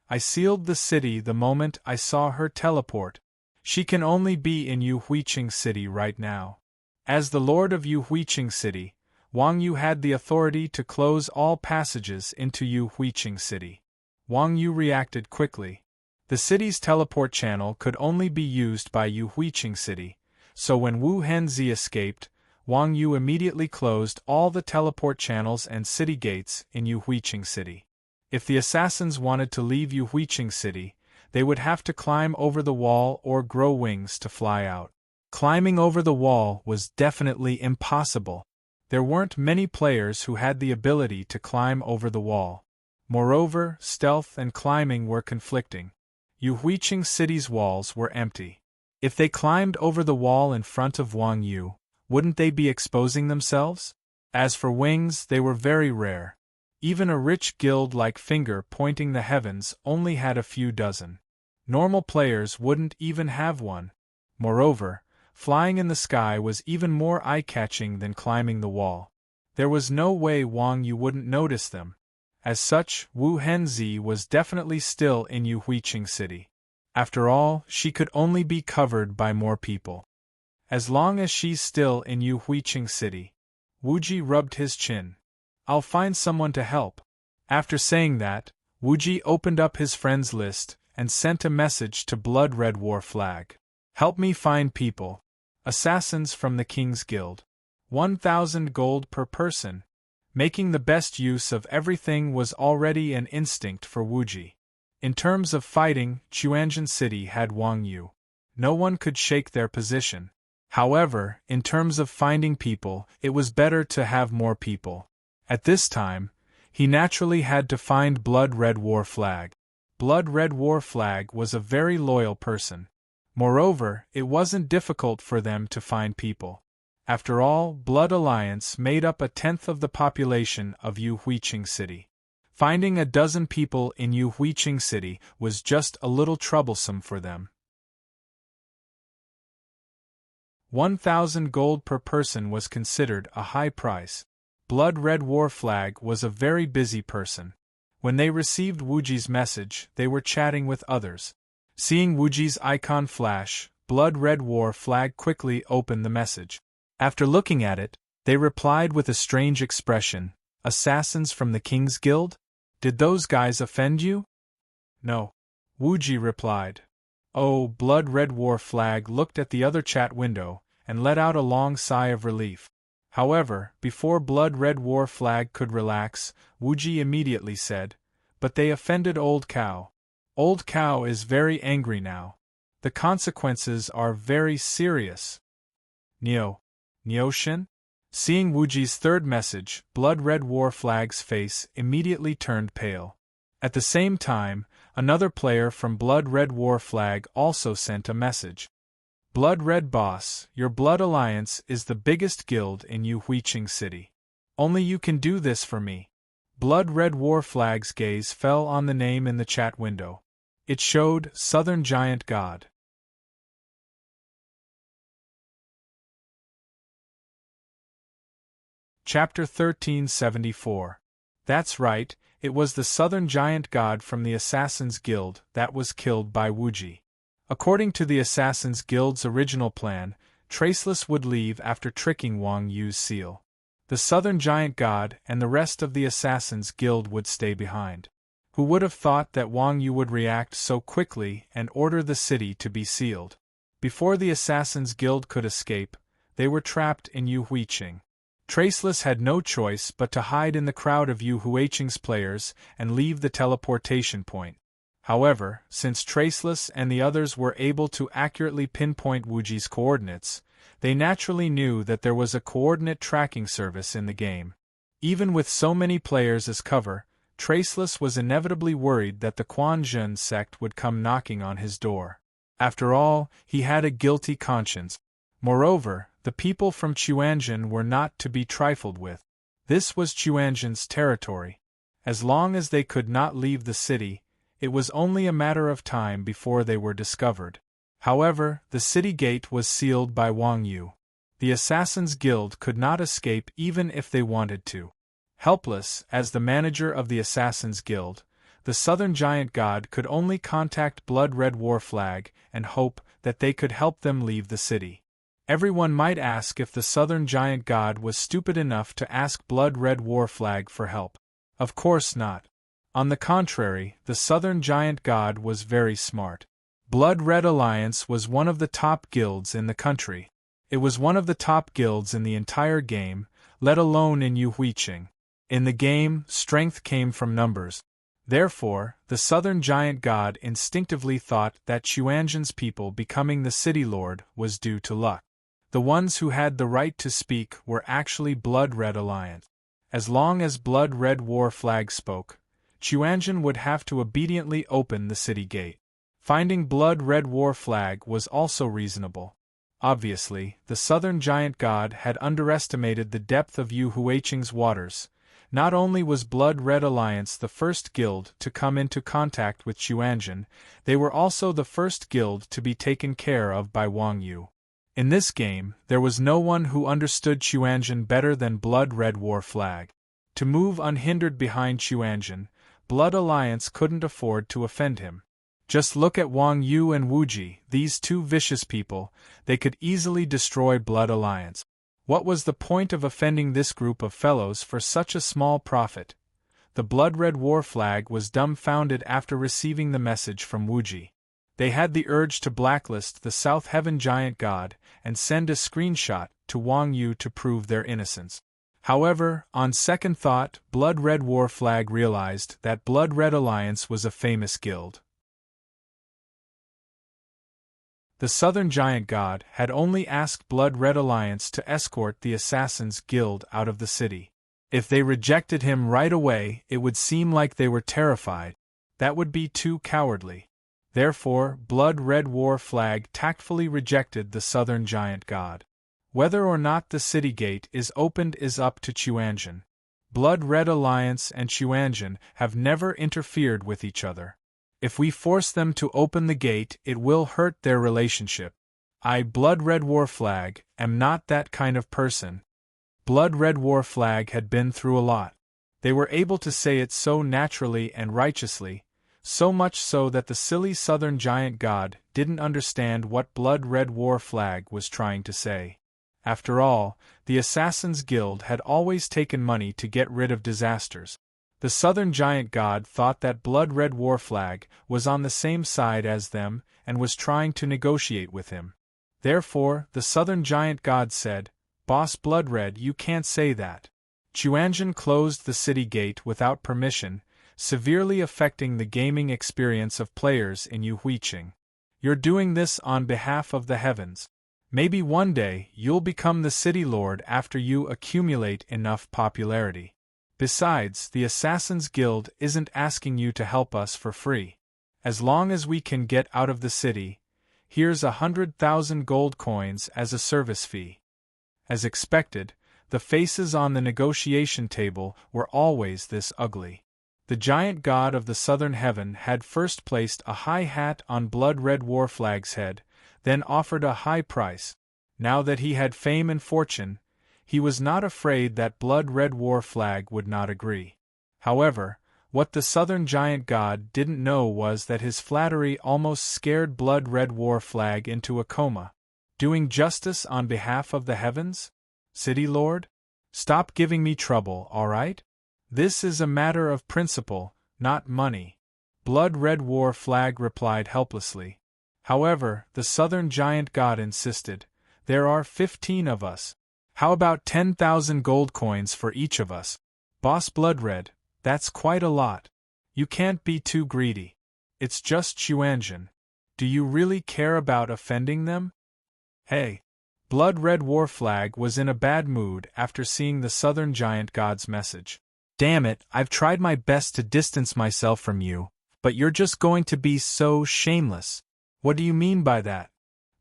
I sealed the city the moment I saw her teleport. She can only be in Yu Huiqing City right now. As the Lord of Yu Huiqing City, Wang Yu had the authority to close all passages into Yu Huiqing City. Wang Yu reacted quickly. The city's teleport channel could only be used by Yu Huiqing City, so when Wu Henzi escaped, Wang Yu immediately closed all the teleport channels and city gates in Yu Huiqing City. If the assassins wanted to leave Yu Huiqing City, they would have to climb over the wall or grow wings to fly out. Climbing over the wall was definitely impossible. There weren't many players who had the ability to climb over the wall. Moreover, stealth and climbing were conflicting. Yu Huiqing City's walls were empty. If they climbed over the wall in front of Wang Yu, wouldn't they be exposing themselves? As for wings, they were very rare. Even a rich guild like Finger Pointing the Heavens only had a few dozen. Normal players wouldn't even have one. Moreover, flying in the sky was even more eye-catching than climbing the wall. There was no way Wang Yu wouldn't notice them. As such, Wu Henzi was definitely still in Yu Huiqing City. After all, she could only be covered by more people. As long as she's still in Yu Huiqing City. Wuji rubbed his chin. I'll find someone to help. After saying that, Wuji opened up his friends list and sent a message to Blood Red War Flag. Help me find people. Assassins from the King's Guild. 1,000 gold per person. Making the best use of everything was already an instinct for Wuji. In terms of fighting, Chuanjin City had Wang Yu. No one could shake their position. However, in terms of finding people, it was better to have more people. At this time, he naturally had to find Blood Red War Flag. Blood Red War Flag was a very loyal person. Moreover, it wasn't difficult for them to find people. After all, Blood Alliance made up a tenth of the population of Yu Huiqing City. Finding a dozen people in Yu Huiqing City was just a little troublesome for them. 1,000 gold per person was considered a high price. Blood Red War Flag was a very busy person. When they received Wuji's message, they were chatting with others. Seeing Wuji's icon flash, Blood Red War Flag quickly opened the message. After looking at it, they replied with a strange expression, Assassins from the King's Guild? Did those guys offend you? No. Wuji replied. Oh, Blood Red War Flag looked at the other chat window and let out a long sigh of relief. However, before Blood Red War Flag could relax, Wuji immediately said, "But they offended Old Cow. Old Cow is very angry now. The consequences are very serious." Neoshin? Seeing Wuji's third message, Blood Red War Flag's face immediately turned pale. At the same time, another player from Blood Red War Flag also sent a message. "Blood Red Boss, your Blood Alliance is the biggest guild in Yuhuiqing City. Only you can do this for me." Blood Red War Flag's gaze fell on the name in the chat window. It showed Southern Giant God. Chapter 1374. That's right, it was the Southern Giant God from the Assassin's Guild that was killed by Wuji. According to the Assassin's Guild's original plan, Traceless would leave after tricking Wang Yu's seal. The Southern Giant God and the rest of the Assassin's Guild would stay behind. Who would have thought that Wang Yu would react so quickly and order the city to be sealed? Before the Assassin's Guild could escape, they were trapped in Yuhuiqing. Traceless had no choice but to hide in the crowd of Yuhuiqing's players and leave the teleportation point. However, since Traceless and the others were able to accurately pinpoint Wuji's coordinates, they naturally knew that there was a coordinate tracking service in the game. Even with so many players as cover, Traceless was inevitably worried that the Quanzhen sect would come knocking on his door. After all, he had a guilty conscience. Moreover, the people from Quanzhen were not to be trifled with. This was Quanzhen's territory. As long as they could not leave the city, it was only a matter of time before they were discovered. However, the city gate was sealed by Wang Yu. The Assassin's Guild could not escape even if they wanted to. Helpless, as the manager of the Assassin's Guild, the Southern Giant God could only contact Blood Red War Flag and hope that they could help them leave the city. Everyone might ask if the Southern Giant God was stupid enough to ask Blood Red War Flag for help. Of course not. On the contrary, the Southern Giant God was very smart. Blood Red Alliance was one of the top guilds in the country. It was one of the top guilds in the entire game, let alone in Yuhuiqing. In the game, strength came from numbers. Therefore, the Southern Giant God instinctively thought that Quanzhen's people becoming the city lord was due to luck. The ones who had the right to speak were actually Blood Red Alliance. As long as Blood Red War Flag spoke, Quanzhen would have to obediently open the city gate. Finding Blood Red War Flag was also reasonable. Obviously, the Southern Giant God had underestimated the depth of Yuhuiqing's waters. Not only was Blood Red Alliance the first guild to come into contact with Quanzhen, they were also the first guild to be taken care of by Wang Yu. In this game, there was no one who understood Quanzhen better than Blood Red War Flag. To move unhindered behind Quanzhen, Blood Alliance couldn't afford to offend him. Just look at Wang Yu and Wuji, these two vicious people, they could easily destroy Blood Alliance. What was the point of offending this group of fellows for such a small profit? The Blood Red War Flag was dumbfounded after receiving the message from Wuji. They had the urge to blacklist the South Heaven Giant God and send a screenshot to Wang Yu to prove their innocence. However, on second thought, Blood Red War Flag realized that Blood Red Alliance was a famous guild. The Southern Giant God had only asked Blood Red Alliance to escort the Assassin's Guild out of the city. If they rejected him right away, it would seem like they were terrified. That would be too cowardly. Therefore, Blood Red War Flag tactfully rejected the Southern Giant God. Whether or not the city gate is opened is up to Quanzhen. Blood Red Alliance and Quanzhen have never interfered with each other. If we force them to open the gate, it will hurt their relationship. I, Blood Red War Flag, am not that kind of person. Blood Red War Flag had been through a lot. They were able to say it so naturally and righteously, so much so that the silly Southern Giant God didn't understand what Blood Red War Flag was trying to say. After all, the Assassin's Guild had always taken money to get rid of disasters. The Southern Giant God thought that Blood Red War Flag was on the same side as them and was trying to negotiate with him. Therefore, the Southern Giant God said, Boss Bloodred, you can't say that. Chuanjin closed the city gate without permission, severely affecting the gaming experience of players in Yuhuiqing. You're doing this on behalf of the heavens. Maybe one day you'll become the city lord after you accumulate enough popularity. Besides, the Assassin's Guild isn't asking you to help us for free. As long as we can get out of the city, here's 100,000 gold coins as a service fee. As expected, the faces on the negotiation table were always this ugly. The giant god of the southern heaven had first placed a high hat on blood-red Warflag's head, then offered a high price. Now that he had fame and fortune, he was not afraid that blood-red Warflag would not agree. However, what the southern giant god didn't know was that his flattery almost scared blood-red Warflag into a coma. Doing justice on behalf of the heavens? City Lord? Stop giving me trouble, all right? This is a matter of principle, not money. Blood-red Warflag replied helplessly. However, the southern giant god insisted. There are 15 of us. How about 10,000 gold coins for each of us? Boss Bloodred, that's quite a lot. You can't be too greedy. It's just Chuanjin. Do you really care about offending them? Hey! Blood-red Warflag was in a bad mood after seeing the southern giant god's message. Damn it, I've tried my best to distance myself from you, but you're just going to be so shameless. What do you mean by that?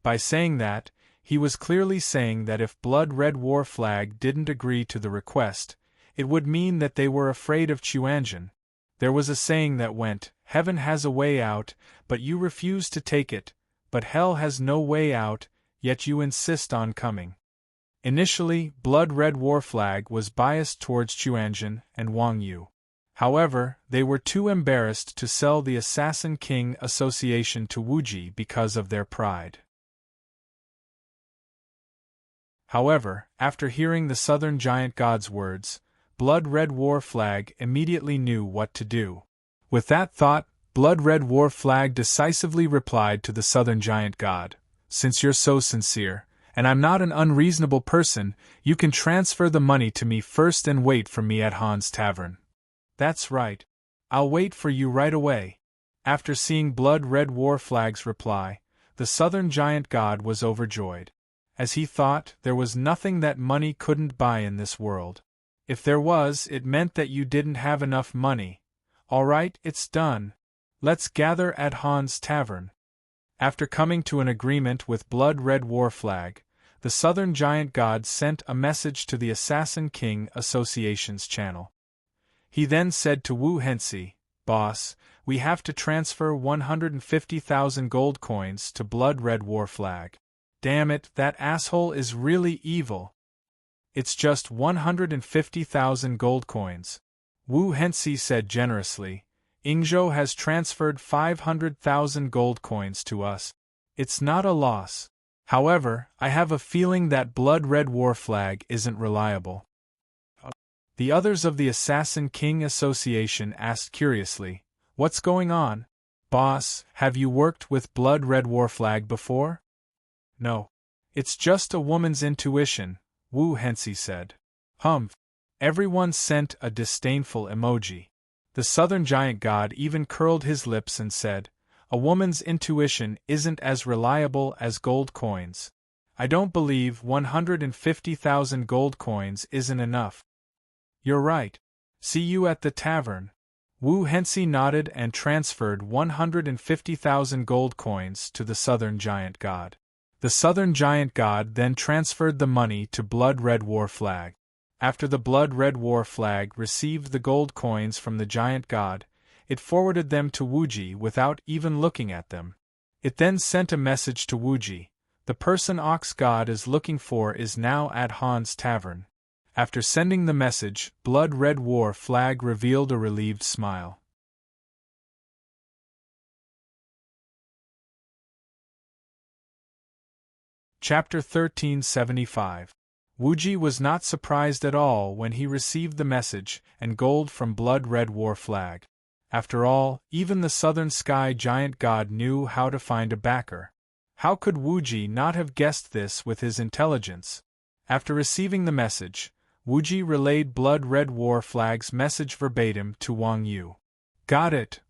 By saying that, he was clearly saying that if blood-red Warflag didn't agree to the request, it would mean that they were afraid of Chuanjin. There was a saying that went, "Heaven has a way out, but you refuse to take it, but hell has no way out, yet you insist on coming." Initially, blood-red Warflag was biased towards Chuanjin and Wang Yu. However, they were too embarrassed to sell the Assassin King Association to Wuji because of their pride. However, after hearing the southern giant god's words, blood-red Warflag immediately knew what to do. With that thought, blood-red Warflag decisively replied to the southern giant god, "Since you're so sincere, and I'm not an unreasonable person, you can transfer the money to me first and wait for me at Han's Tavern." "That's right. I'll wait for you right away." After seeing blood-red Warflag's reply, the southern giant god was overjoyed. As he thought, there was nothing that money couldn't buy in this world. If there was, it meant that you didn't have enough money. All right, it's done. Let's gather at Han's Tavern. After coming to an agreement with blood-red Warflag, the southern giant god sent a message to the Assassin King Association's channel. He then said to Wu Hensi, "Boss, we have to transfer 150,000 gold coins to blood-red Warflag. Damn it, that asshole is really evil. It's just 150,000 gold coins." Wu Hensi said generously, "Ingzhou has transferred 500,000 gold coins to us. It's not a loss. However, I have a feeling that blood-red Warflag isn't reliable." The others of the Assassin King Association asked curiously, "What's going on? Boss, have you worked with blood-red Warflag before?" "No. It's just a woman's intuition," Wu Hensi said. "Humph." Everyone sent a disdainful emoji. The southern giant god even curled his lips and said, "A woman's intuition isn't as reliable as gold coins. I don't believe 150,000 gold coins isn't enough." "You're right. See you at the tavern." Wu Hensi nodded and transferred 150,000 gold coins to the southern giant god. The southern giant god then transferred the money to blood-red Warflag. After the blood-red Warflag received the gold coins from the giant god, it forwarded them to Wuji without even looking at them. It then sent a message to Wuji, "The person Ox God is looking for is now at Han's Tavern." After sending the message, blood-red Warflag revealed a relieved smile. Chapter 1375. Wuji was not surprised at all when he received the message and gold from blood-red Warflag. After all, even the southern sky giant god knew how to find a backer. How could Wuji not have guessed this with his intelligence? After receiving the message, Wu Ji relayed Blood Red War Flag's message verbatim to Wang Yu. Got it,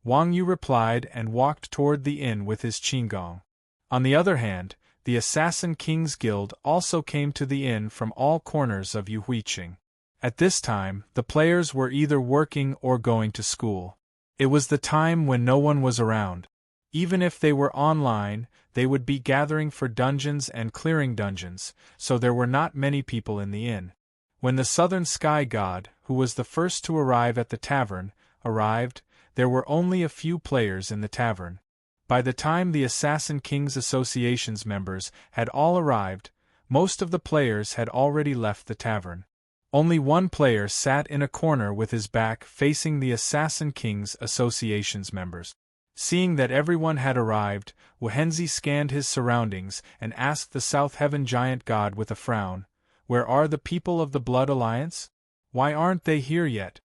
Wang Yu replied and walked toward the inn with his qinggong. On the other hand, the Assassin Kings Guild also came to the inn from all corners of Yuhuiqing. At this time, the players were either working or going to school. It was the time when no one was around. Even if they were online, they would be gathering for dungeons and clearing dungeons, so there were not many people in the inn. When the Southern Sky God, who was the first to arrive at the tavern, arrived, there were only a few players in the tavern. By the time the Assassin Kings Association's members had all arrived, most of the players had already left the tavern. Only one player sat in a corner with his back facing the Assassin Kings Association's members. Seeing that everyone had arrived, Wuhenzi scanned his surroundings and asked the South Heaven Giant God with a frown, "Where are the people of the Blood Alliance? Why aren't they here yet?"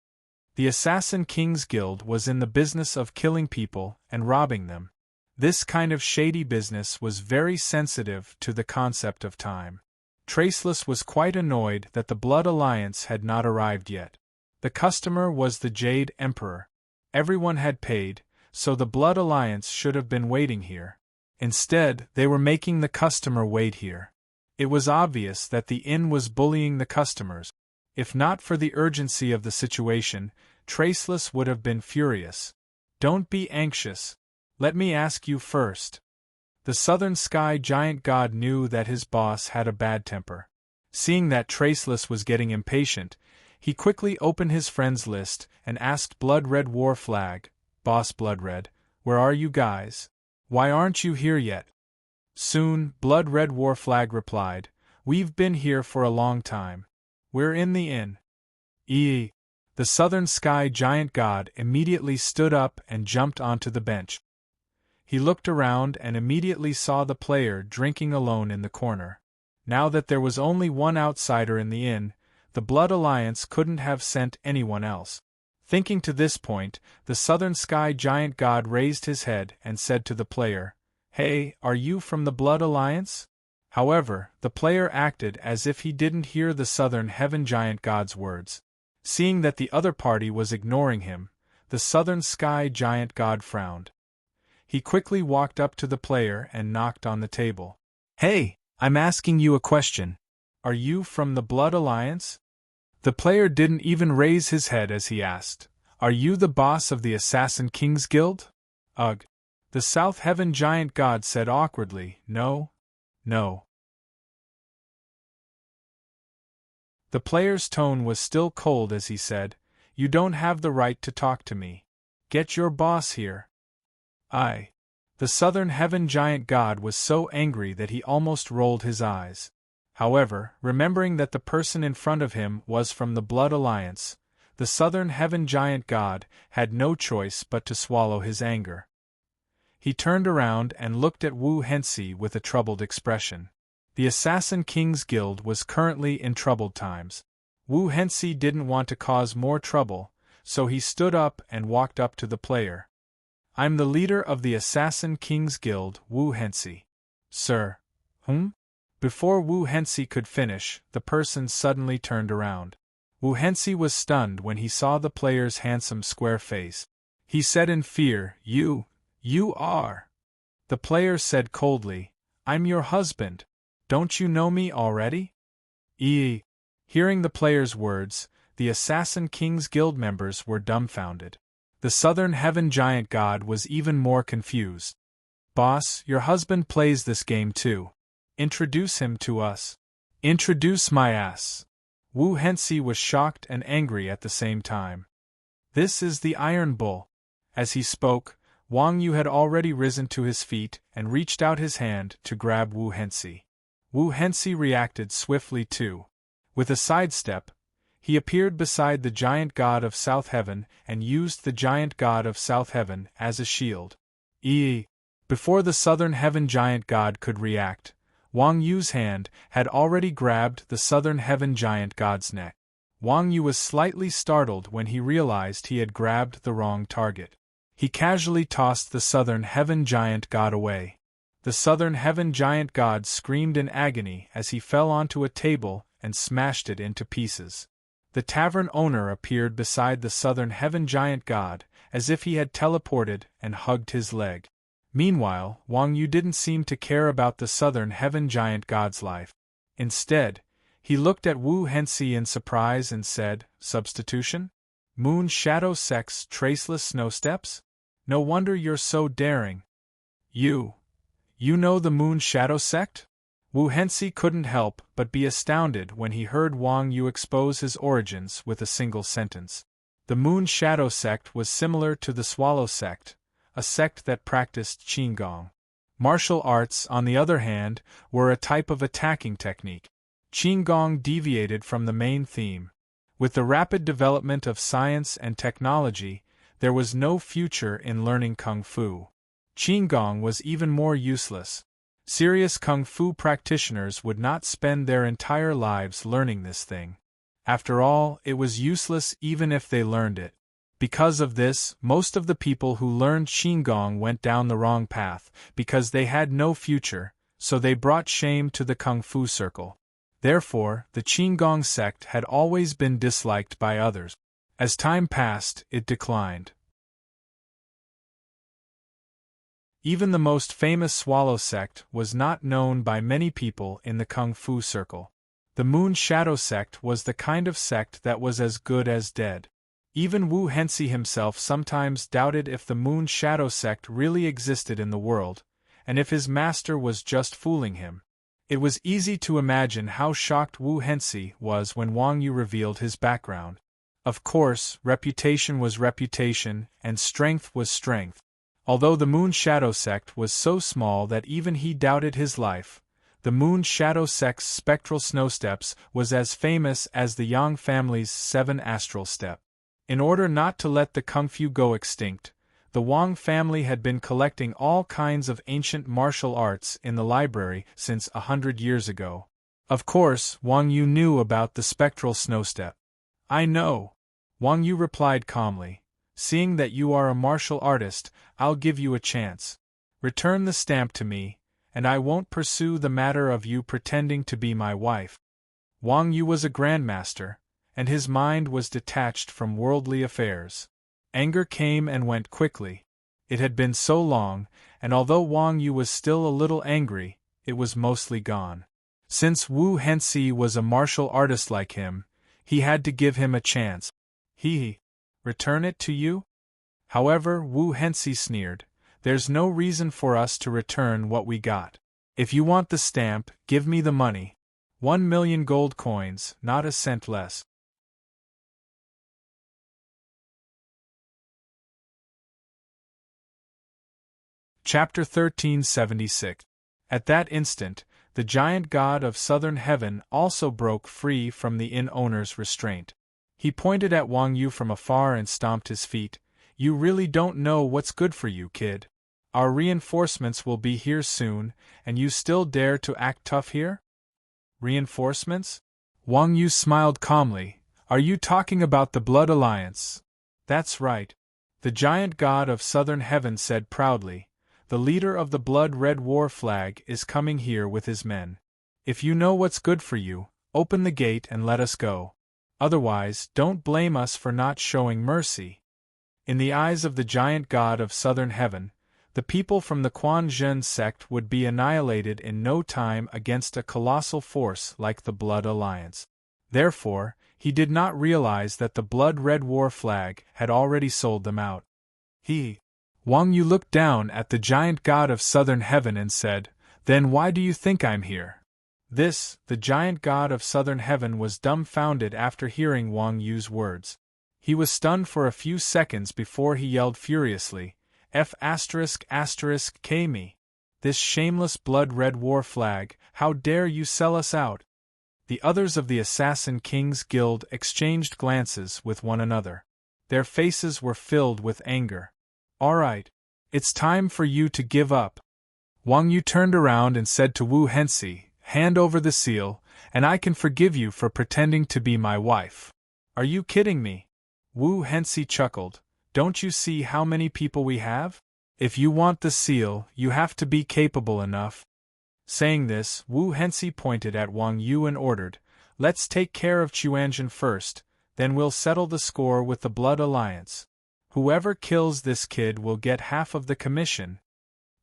The Assassin Kings Guild was in the business of killing people and robbing them. This kind of shady business was very sensitive to the concept of time. Traceless was quite annoyed that the Blood Alliance had not arrived yet. The customer was the Jade Emperor. Everyone had paid, so the Blood Alliance should have been waiting here. Instead, they were making the customer wait here. It was obvious that the inn was bullying the customers. If not for the urgency of the situation, Traceless would have been furious. "Don't be anxious. Let me ask you first." The Southern Sky Giant God knew that his boss had a bad temper. Seeing that Traceless was getting impatient, he quickly opened his friends list and asked Blood Red War Flag, "Boss Blood Red, where are you guys? Why aren't you here yet?" Soon, Blood Red War Flag replied, "We've been here for a long time. We're in the inn." The Southern Sky Giant God immediately stood up and jumped onto the bench. He looked around and immediately saw the player drinking alone in the corner. Now that there was only one outsider in the inn, the Blood Alliance couldn't have sent anyone else. Thinking to this point, the Southern Sky Giant God raised his head and said to the player, "Hey, are you from the Blood Alliance?" However, the player acted as if he didn't hear the Southern Heaven Giant God's words. Seeing that the other party was ignoring him, the Southern Sky Giant God frowned. He quickly walked up to the player and knocked on the table. "Hey, I'm asking you a question. Are you from the Blood Alliance?" The player didn't even raise his head as he asked, "Are you the boss of the Assassin Kings Guild?" "Ugh." The South Heaven Giant God said awkwardly, "No. No." The player's tone was still cold as he said, "You don't have the right to talk to me. Get your boss here." The Southern Heaven Giant God was so angry that he almost rolled his eyes. However, remembering that the person in front of him was from the Blood Alliance, the Southern Heaven Giant God had no choice but to swallow his anger. He turned around and looked at Wu Hensi with a troubled expression. The Assassin Kings Guild was currently in troubled times. Wu Hensi didn't want to cause more trouble, so he stood up and walked up to the player. "I'm the leader of the Assassin Kings Guild, Wu Hensi." "Sir." Before Wu Hensi could finish, the person suddenly turned around. Wu Hensi was stunned when he saw the player's handsome square face. He said in fear, You are." The player said coldly, "I'm your husband. Don't you know me already?" Hearing the player's words, the Assassin Kings Guild members were dumbfounded. The Southern Heaven Giant God was even more confused. "Boss, your husband plays this game too. Introduce him to us." "Introduce my ass." Wu Hensi was shocked and angry at the same time. "This is the Iron Bull." As he spoke, Wang Yu had already risen to his feet and reached out his hand to grab Wu Hensi. Wu Hensi reacted swiftly too. With a sidestep, he appeared beside the Giant God of South Heaven and used the Giant God of South Heaven as a shield. Before the Southern Heaven Giant God could react, Wang Yu's hand had already grabbed the Southern Heaven Giant God's neck. Wang Yu was slightly startled when he realized he had grabbed the wrong target. He casually tossed the Southern Heaven Giant God away. The southern heaven giant god screamed in agony as he fell onto a table and smashed it into pieces. The tavern owner appeared beside the southern heaven giant god, as if he had teleported, and hugged his leg. Meanwhile, Wang Yu didn't seem to care about the southern heaven giant god's life. Instead, he looked at Wu Hensei in surprise and said, "Substitution? Moon Shadow Sect's traceless snow steps? No wonder you're so daring. You know the Moon Shadow Sect?" Wu Hensei couldn't help but be astounded when he heard Wang Yu expose his origins with a single sentence. The Moon Shadow Sect was similar to the Swallow Sect, a sect that practiced Qigong. Martial arts, on the other hand, were a type of attacking technique. Qigong deviated from the main theme. With the rapid development of science and technology, there was no future in learning kung fu. Qigong was even more useless. Serious kung fu practitioners would not spend their entire lives learning this thing. After all, it was useless even if they learned it. Because of this, most of the people who learned Qigong went down the wrong path, because they had no future, so they brought shame to the kung fu circle. Therefore, the Qigong sect had always been disliked by others. As time passed, it declined. Even the most famous Swallow Sect was not known by many people in the Kung Fu circle. The Moon Shadow Sect was the kind of sect that was as good as dead. Even Wu Hensei himself sometimes doubted if the Moon Shadow Sect really existed in the world, and if his master was just fooling him. It was easy to imagine how shocked Wu Hensei was when Wang Yu revealed his background. Of course, reputation was reputation, and strength was strength. Although the Moon Shadow Sect was so small that even he doubted his life, the Moon Shadow Sect's spectral snow steps was as famous as the Yang family's 7 astral step. In order not to let the Kung Fu go extinct, the Wang family had been collecting all kinds of ancient martial arts in the library since 100 years ago. Of course, Wang Yu knew about the spectral snow step. "I know," Wang Yu replied calmly. "Seeing that you are a martial artist, I'll give you a chance. Return the stamp to me, and I won't pursue the matter of you pretending to be my wife." Wang Yu was a grandmaster, and his mind was detached from worldly affairs. Anger came and went quickly. It had been so long, and although Wang Yu was still a little angry, it was mostly gone. Since Wu Hensei was a martial artist like him, he had to give him a chance. Return it to you? However, Wu Hensei sneered, "There's no reason for us to return what we got. If you want the stamp, give me the money. 1,000,000 gold coins, not a cent less." Chapter 1376. At that instant, the giant god of southern heaven also broke free from the inn owner's restraint. He pointed at Wang Yu from afar and stomped his feet. "You really don't know what's good for you, kid. Our reinforcements will be here soon, and you still dare to act tough here?" "Reinforcements?" Wang Yu smiled calmly. "Are you talking about the Blood Alliance?" "That's right," the giant god of southern heaven said proudly. "The leader of the blood-red war flag is coming here with his men. If you know what's good for you, open the gate and let us go. Otherwise, don't blame us for not showing mercy." In the eyes of the giant god of southern heaven, the people from the Quan Zhen sect would be annihilated in no time against a colossal force like the Blood Alliance. Therefore, he did not realize that the blood-red war flag had already sold them out. Wang Yu looked down at the giant god of southern heaven and said, "Then why do you think I'm here?" The giant god of southern heaven was dumbfounded after hearing Wang Yu's words. He was stunned for a few seconds before he yelled furiously, F***K me. This shameless blood-red war flag, how dare you sell us out? The others of the Assassin King's Guild exchanged glances with one another. Their faces were filled with anger. "All right. It's time for you to give up." Wang Yu turned around and said to Wu Hensei, "Hand over the seal, and I can forgive you for pretending to be my wife." "Are you kidding me?" Wu Hensei chuckled. "Don't you see how many people we have? If you want the seal, you have to be capable enough. Saying this, Wu Hensei pointed at Wang Yu and ordered, "Let's take care of Chuanzhen first, then we'll settle the score with the Blood Alliance. Whoever kills this kid will get half of the commission."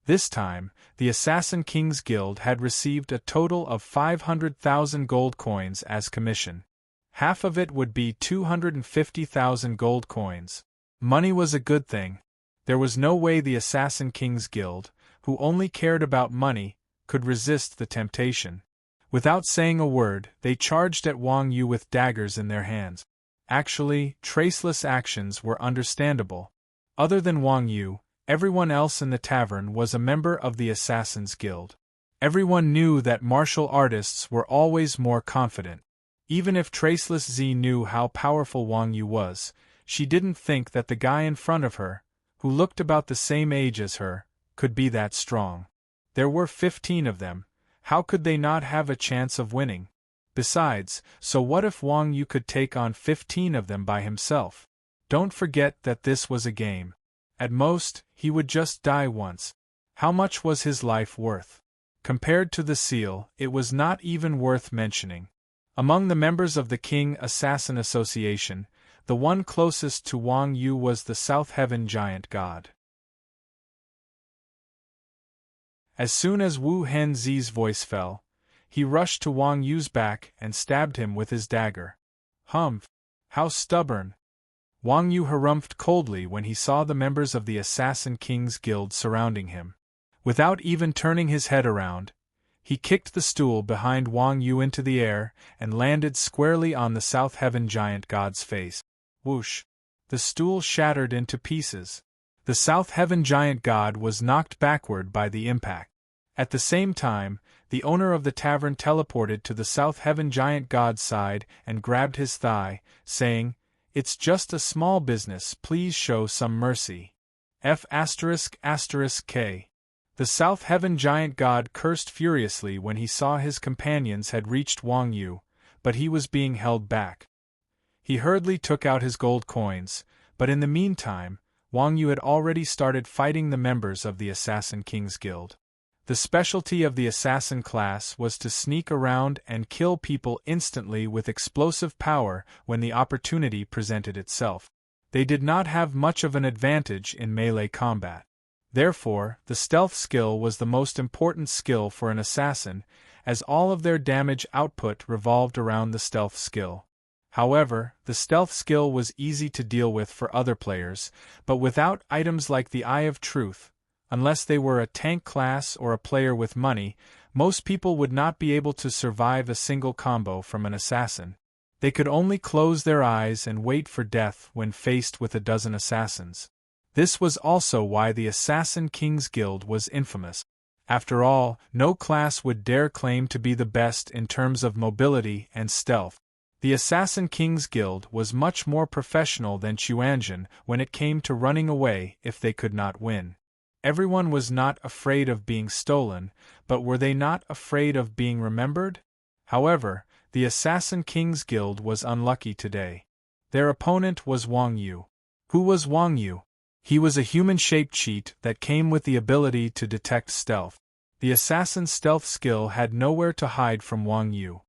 This time, the Assassin Kings Guild had received a total of 500,000 gold coins as commission. Half of it would be 250,000 gold coins. Money was a good thing. There was no way the Assassin Kings Guild, who only cared about money, could resist the temptation. Without saying a word, they charged at Wang Yu with daggers in their hands. Actually, Traceless actions were understandable. Other than Wang Yu, everyone else in the tavern was a member of the Assassin's Guild. Everyone knew that martial artists were always more confident. Even if Traceless Z knew how powerful Wang Yu was, she didn't think that the guy in front of her, who looked about the same age as her, could be that strong. There were 15 of them. How could they not have a chance of winning? Besides, so what if Wang Yu could take on 15 of them by himself? Don't forget that this was a game. At most, he would just die once. How much was his life worth? Compared to the seal, it was not even worth mentioning. Among the members of the King Assassin Association, the one closest to Wang Yu was the South Heaven Giant God. As soon as Wu Henzhi's voice fell, he rushed to Wang Yu's back and stabbed him with his dagger. Humph! How stubborn! Wang Yu harumphed coldly when he saw the members of the Assassin Kings Guild surrounding him. Without even turning his head around, he kicked the stool behind Wang Yu into the air and landed squarely on the South Heaven Giant God's face. Whoosh! The stool shattered into pieces. The South Heaven Giant God was knocked backward by the impact. At the same time, the owner of the tavern teleported to the South Heaven Giant God's side and grabbed his thigh, saying, "It's just a small business, please show some mercy." F***K. The South Heaven Giant God cursed furiously when he saw his companions had reached Wang Yu, but he was being held back. He hurriedly took out his gold coins, but in the meantime, Wang Yu had already started fighting the members of the Assassin Kings Guild. The specialty of the assassin class was to sneak around and kill people instantly with explosive power when the opportunity presented itself. They did not have much of an advantage in melee combat. Therefore, the stealth skill was the most important skill for an assassin, as all of their damage output revolved around the stealth skill. However, the stealth skill was easy to deal with for other players, but without items like the Eye of Truth, unless they were a tank class or a player with money, most people would not be able to survive a single combo from an assassin. They could only close their eyes and wait for death when faced with a dozen assassins. This was also why the Assassin Kings Guild was infamous. After all, no class would dare claim to be the best in terms of mobility and stealth. The Assassin Kings Guild was much more professional than Chuanzhen when it came to running away if they could not win. Everyone was not afraid of being stolen, but were they not afraid of being remembered? However, the Assassin Kings Guild was unlucky today. Their opponent was Wang Yu. Who was Wang Yu? He was a human-shaped cheat that came with the ability to detect stealth. The assassin's stealth skill had nowhere to hide from Wang Yu.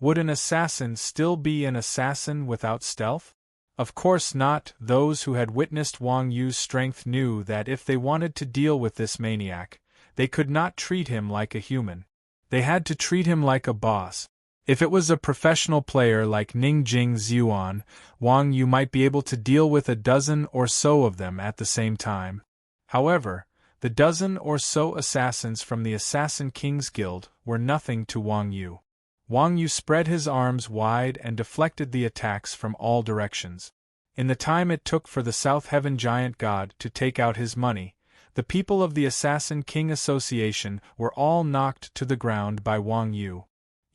Would an assassin still be an assassin without stealth? Of course not. Those who had witnessed Wang Yu's strength knew that if they wanted to deal with this maniac, they could not treat him like a human. They had to treat him like a boss. If it was a professional player like Ningjing Xuan, Wang Yu might be able to deal with a dozen or so of them at the same time. However, the dozen or so assassins from the Assassin Kings Guild were nothing to Wang Yu. Wang Yu spread his arms wide and deflected the attacks from all directions. In the time it took for the South Heaven Giant God to take out his money, the people of the Assassin King Association were all knocked to the ground by Wang Yu.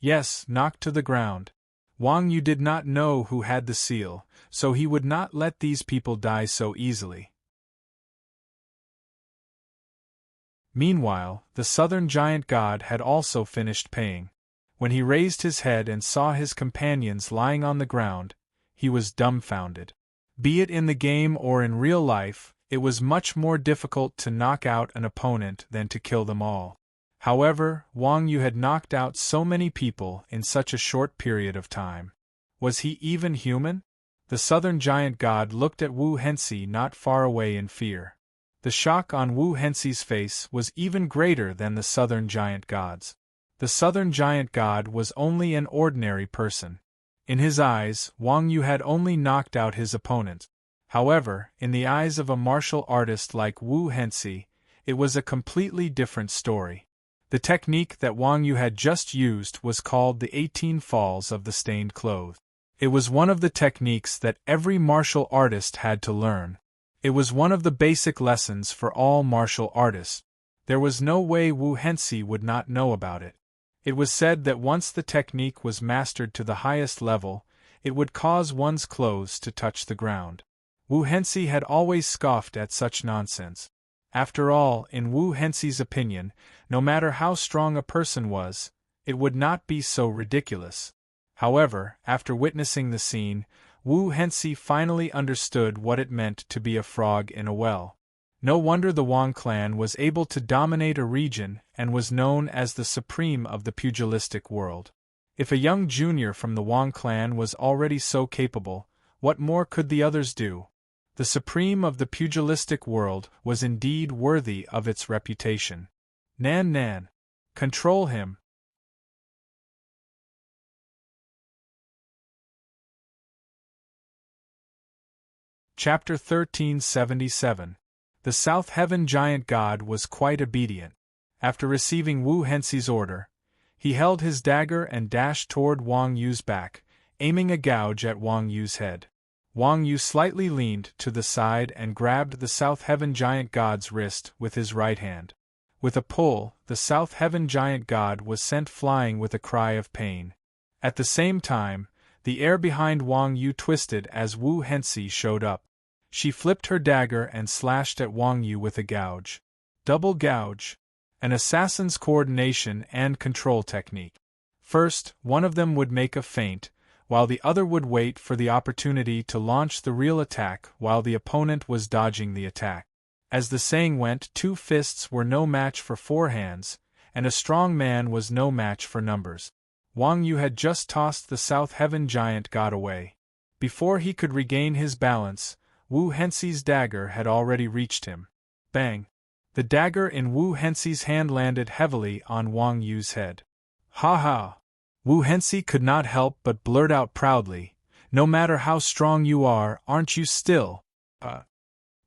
Yes, knocked to the ground. Wang Yu did not know who had the seal, so he would not let these people die so easily. Meanwhile, the Southern Giant God had also finished paying. When he raised his head and saw his companions lying on the ground, he was dumbfounded. Be it in the game or in real life, It was much more difficult to knock out an opponent than to kill them all. However, Wang Yu had knocked out so many people in such a short period of time. Was he even human? The southern giant god looked at Wu Hensei not far away in fear. The shock on Wu Hensei's face was even greater than the southern giant god's. The southern giant god was only an ordinary person. In his eyes, Wang Yu had only knocked out his opponent. However, in the eyes of a martial artist like Wu Hensei, it was a completely different story. The technique that Wang Yu had just used was called the 18 Falls of the Stained Cloth. It was one of the techniques that every martial artist had to learn. It was one of the basic lessons for all martial artists. There was no way Wu Hensei would not know about it. It was said that once the technique was mastered to the highest level, it would cause one's clothes to touch the ground. Wu Hensei had always scoffed at such nonsense. After all, in Wu Hensei's opinion, no matter how strong a person was, it would not be so ridiculous. However, after witnessing the scene, Wu Hensei finally understood what it meant to be a frog in a well. No wonder the Wang clan was able to dominate a region and was known as the supreme of the pugilistic world. If a young junior from the Wang clan was already so capable, what more could the others do? The supreme of the pugilistic world was indeed worthy of its reputation. Nan Nan. Control him. Chapter 1377. The South Heaven Giant God was quite obedient. After receiving Wu Hensei's order, he held his dagger and dashed toward Wang Yu's back, aiming a gouge at Wang Yu's head. Wang Yu slightly leaned to the side and grabbed the South Heaven Giant God's wrist with his right hand. With a pull, the South Heaven Giant God was sent flying with a cry of pain. At the same time, the air behind Wang Yu twisted as Wu Hensei showed up. She flipped her dagger and slashed at Wang Yu with a gouge. Double gouge. An assassin's coordination and control technique. First, one of them would make a feint, while the other would wait for the opportunity to launch the real attack while the opponent was dodging the attack. As the saying went, 2 fists were no match for 4 hands, and a strong man was no match for numbers. Wang Yu had just tossed the South Heaven Giant God away. Before he could regain his balance, Wu Hensei's dagger had already reached him. Bang! The dagger in Wu Hensei's hand landed heavily on Wang Yu's head. Ha ha! Wu Hensei could not help but blurt out proudly, "No matter how strong you are, aren't you still?"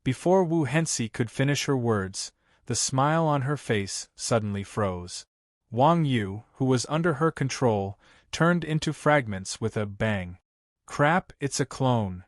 Before Wu Hensei could finish her words, the smile on her face suddenly froze. Wang Yu, who was under her control, turned into fragments with a bang. Crap, it's a clone.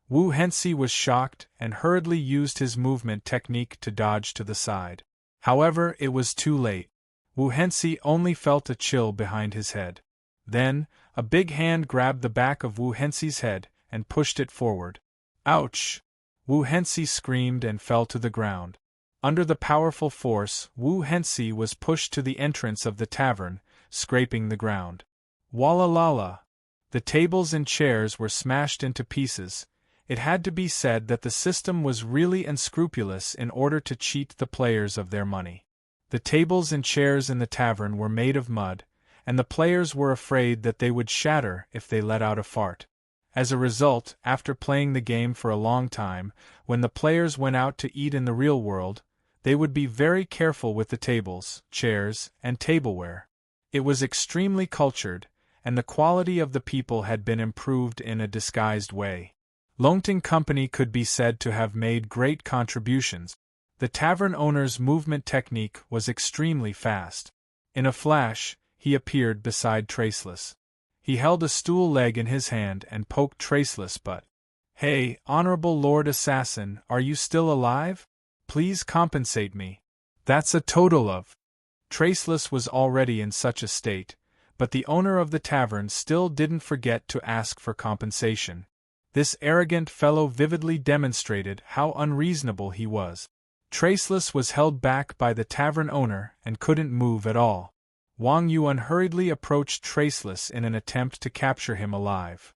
Wu Hensei was shocked and hurriedly used his movement technique to dodge to the side. However, it was too late. Wu Hensei only felt a chill behind his head. Then, a big hand grabbed the back of Wu Hensei's head and pushed it forward. Ouch! Wu Hensei screamed and fell to the ground. Under the powerful force, Wu Hensei was pushed to the entrance of the tavern, scraping the ground. Walla lala! The tables and chairs were smashed into pieces. It had to be said that the system was really unscrupulous in order to cheat the players of their money. The tables and chairs in the tavern were made of mud, and the players were afraid that they would shatter if they let out a fart. As a result, after playing the game for a long time, when the players went out to eat in the real world, they would be very careful with the tables, chairs, and tableware. It was extremely cultured, and the quality of the people had been improved in a disguised way. Longting Company could be said to have made great contributions. The tavern owner's movement technique was extremely fast. In a flash, he appeared beside Traceless. He held a stool leg in his hand and poked Traceless but, "Hey, Honorable Lord Assassin, are you still alive? Please compensate me." "That's a total of..." Traceless was already in such a state, but the owner of the tavern still didn't forget to ask for compensation. This arrogant fellow vividly demonstrated how unreasonable he was. Traceless was held back by the tavern owner and couldn't move at all. Wang Yu unhurriedly approached Traceless in an attempt to capture him alive.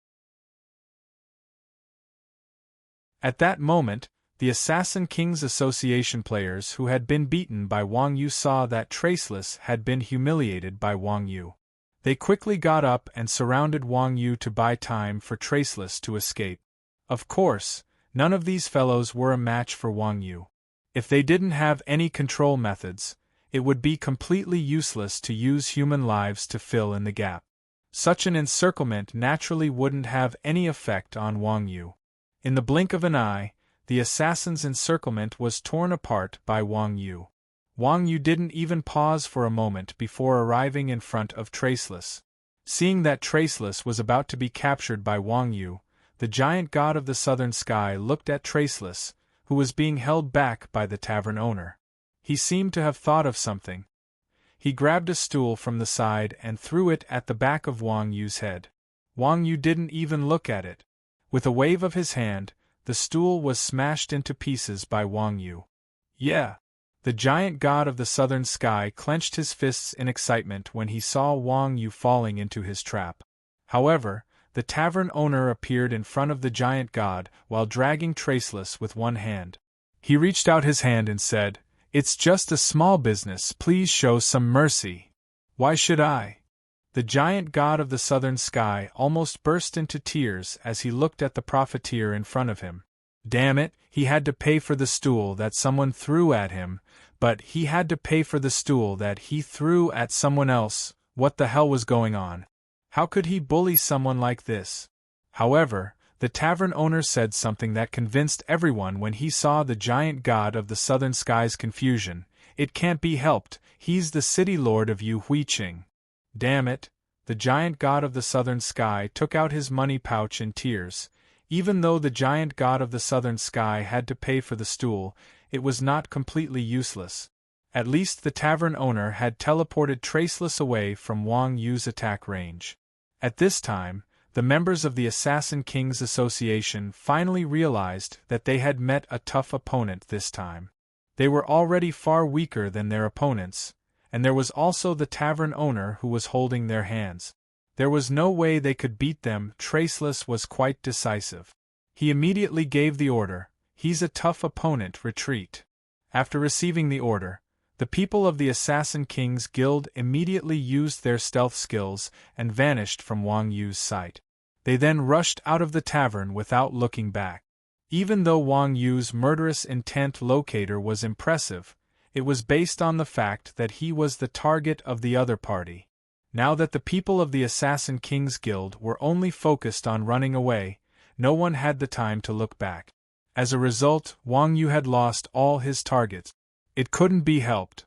At that moment, The Assassin Kings Association players who had been beaten by Wang Yu saw that Traceless had been humiliated by Wang Yu. They quickly got up and surrounded Wang Yu to buy time for Traceless to escape. Of course, none of these fellows were a match for Wang Yu. If they didn't have any control methods, it would be completely useless to use human lives to fill in the gap. Such an encirclement naturally wouldn't have any effect on Wang Yu. In the blink of an eye, the assassin's encirclement was torn apart by Wang Yu. Wang Yu didn't even pause for a moment before arriving in front of Traceless. Seeing that Traceless was about to be captured by Wang Yu, the giant god of the southern sky looked at Traceless, who was being held back by the tavern owner. He seemed to have thought of something. He grabbed a stool from the side and threw it at the back of Wang Yu's head. Wang Yu didn't even look at it. With a wave of his hand, the stool was smashed into pieces by Wang Yu. Yeah! The giant god of the southern sky clenched his fists in excitement when he saw Wang Yu falling into his trap. However, the tavern owner appeared in front of the giant god while dragging Traceless with one hand. He reached out his hand and said, "It's just a small business, please show some mercy." "Why should I?" The giant god of the southern sky almost burst into tears as he looked at the profiteer in front of him. Damn it, he had to pay for the stool that someone threw at him, but he had to pay for the stool that he threw at someone else. What the hell was going on? How could he bully someone like this? However, the tavern owner said something that convinced everyone when he saw the giant god of the southern sky's confusion. "It can't be helped, he's the city lord of Yu Huiqing." Damn it, the giant god of the southern sky took out his money pouch in tears. Even though the giant god of the southern sky had to pay for the stool, it was not completely useless. At least the tavern owner had teleported Traceless away from Wang Yu's attack range. At this time, the members of the Assassin Kings Association finally realized that they had met a tough opponent this time. They were already far weaker than their opponents, and there was also the tavern owner who was holding their hands. There was no way they could beat them. Traceless was quite decisive. He immediately gave the order, "He's a tough opponent, retreat." After receiving the order, the people of the Assassin Kings Guild immediately used their stealth skills and vanished from Wang Yu's sight. They then rushed out of the tavern without looking back. Even though Wang Yu's murderous intent locator was impressive, it was based on the fact that he was the target of the other party. Now that the people of the Assassin Kings Guild were only focused on running away, no one had the time to look back. As a result, Wang Yu had lost all his targets. It couldn't be helped.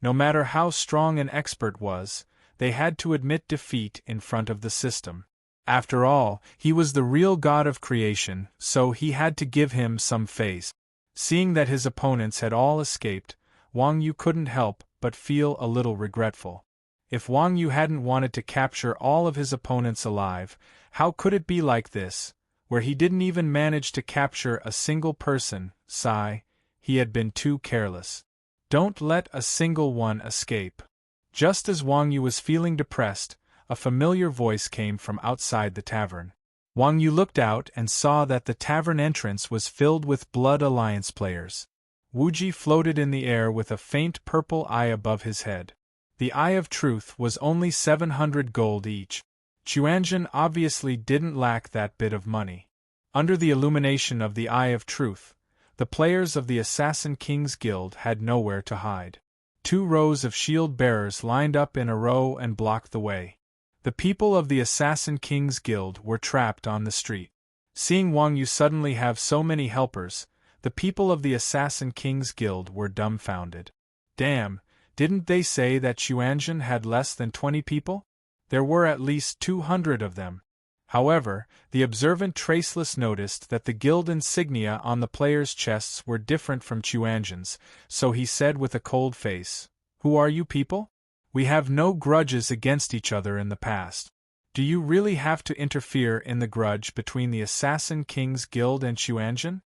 No matter how strong an expert was, they had to admit defeat in front of the system. After all, he was the real god of creation, so he had to give him some face. Seeing that his opponents had all escaped, Wang Yu couldn't help but feel a little regretful. If Wang Yu hadn't wanted to capture all of his opponents alive, how could it be like this, where he didn't even manage to capture a single person? Sigh, he had been too careless. Don't let a single one escape. Just as Wang Yu was feeling depressed, a familiar voice came from outside the tavern. Wang Yu looked out and saw that the tavern entrance was filled with Blood Alliance players. Wuji floated in the air with a faint purple eye above his head. The Eye of Truth was only 700 gold each. Chuanjin obviously didn't lack that bit of money. Under the illumination of the Eye of Truth, the players of the Assassin Kings Guild had nowhere to hide. 2 rows of shield bearers lined up in a row and blocked the way. The people of the Assassin Kings Guild were trapped on the street. Seeing Wang Yu suddenly have so many helpers, the people of the Assassin Kings Guild were dumbfounded. Damn, didn't they say that Xuanzhen had less than 20 people? There were at least 200 of them. However, the observant Traceless noticed that the guild insignia on the players' chests were different from Xuanzhen's, so he said with a cold face, "Who are you people? We have no grudges against each other in the past. Do you really have to interfere in the grudge between the Assassin Kings Guild and Xuanzhen?"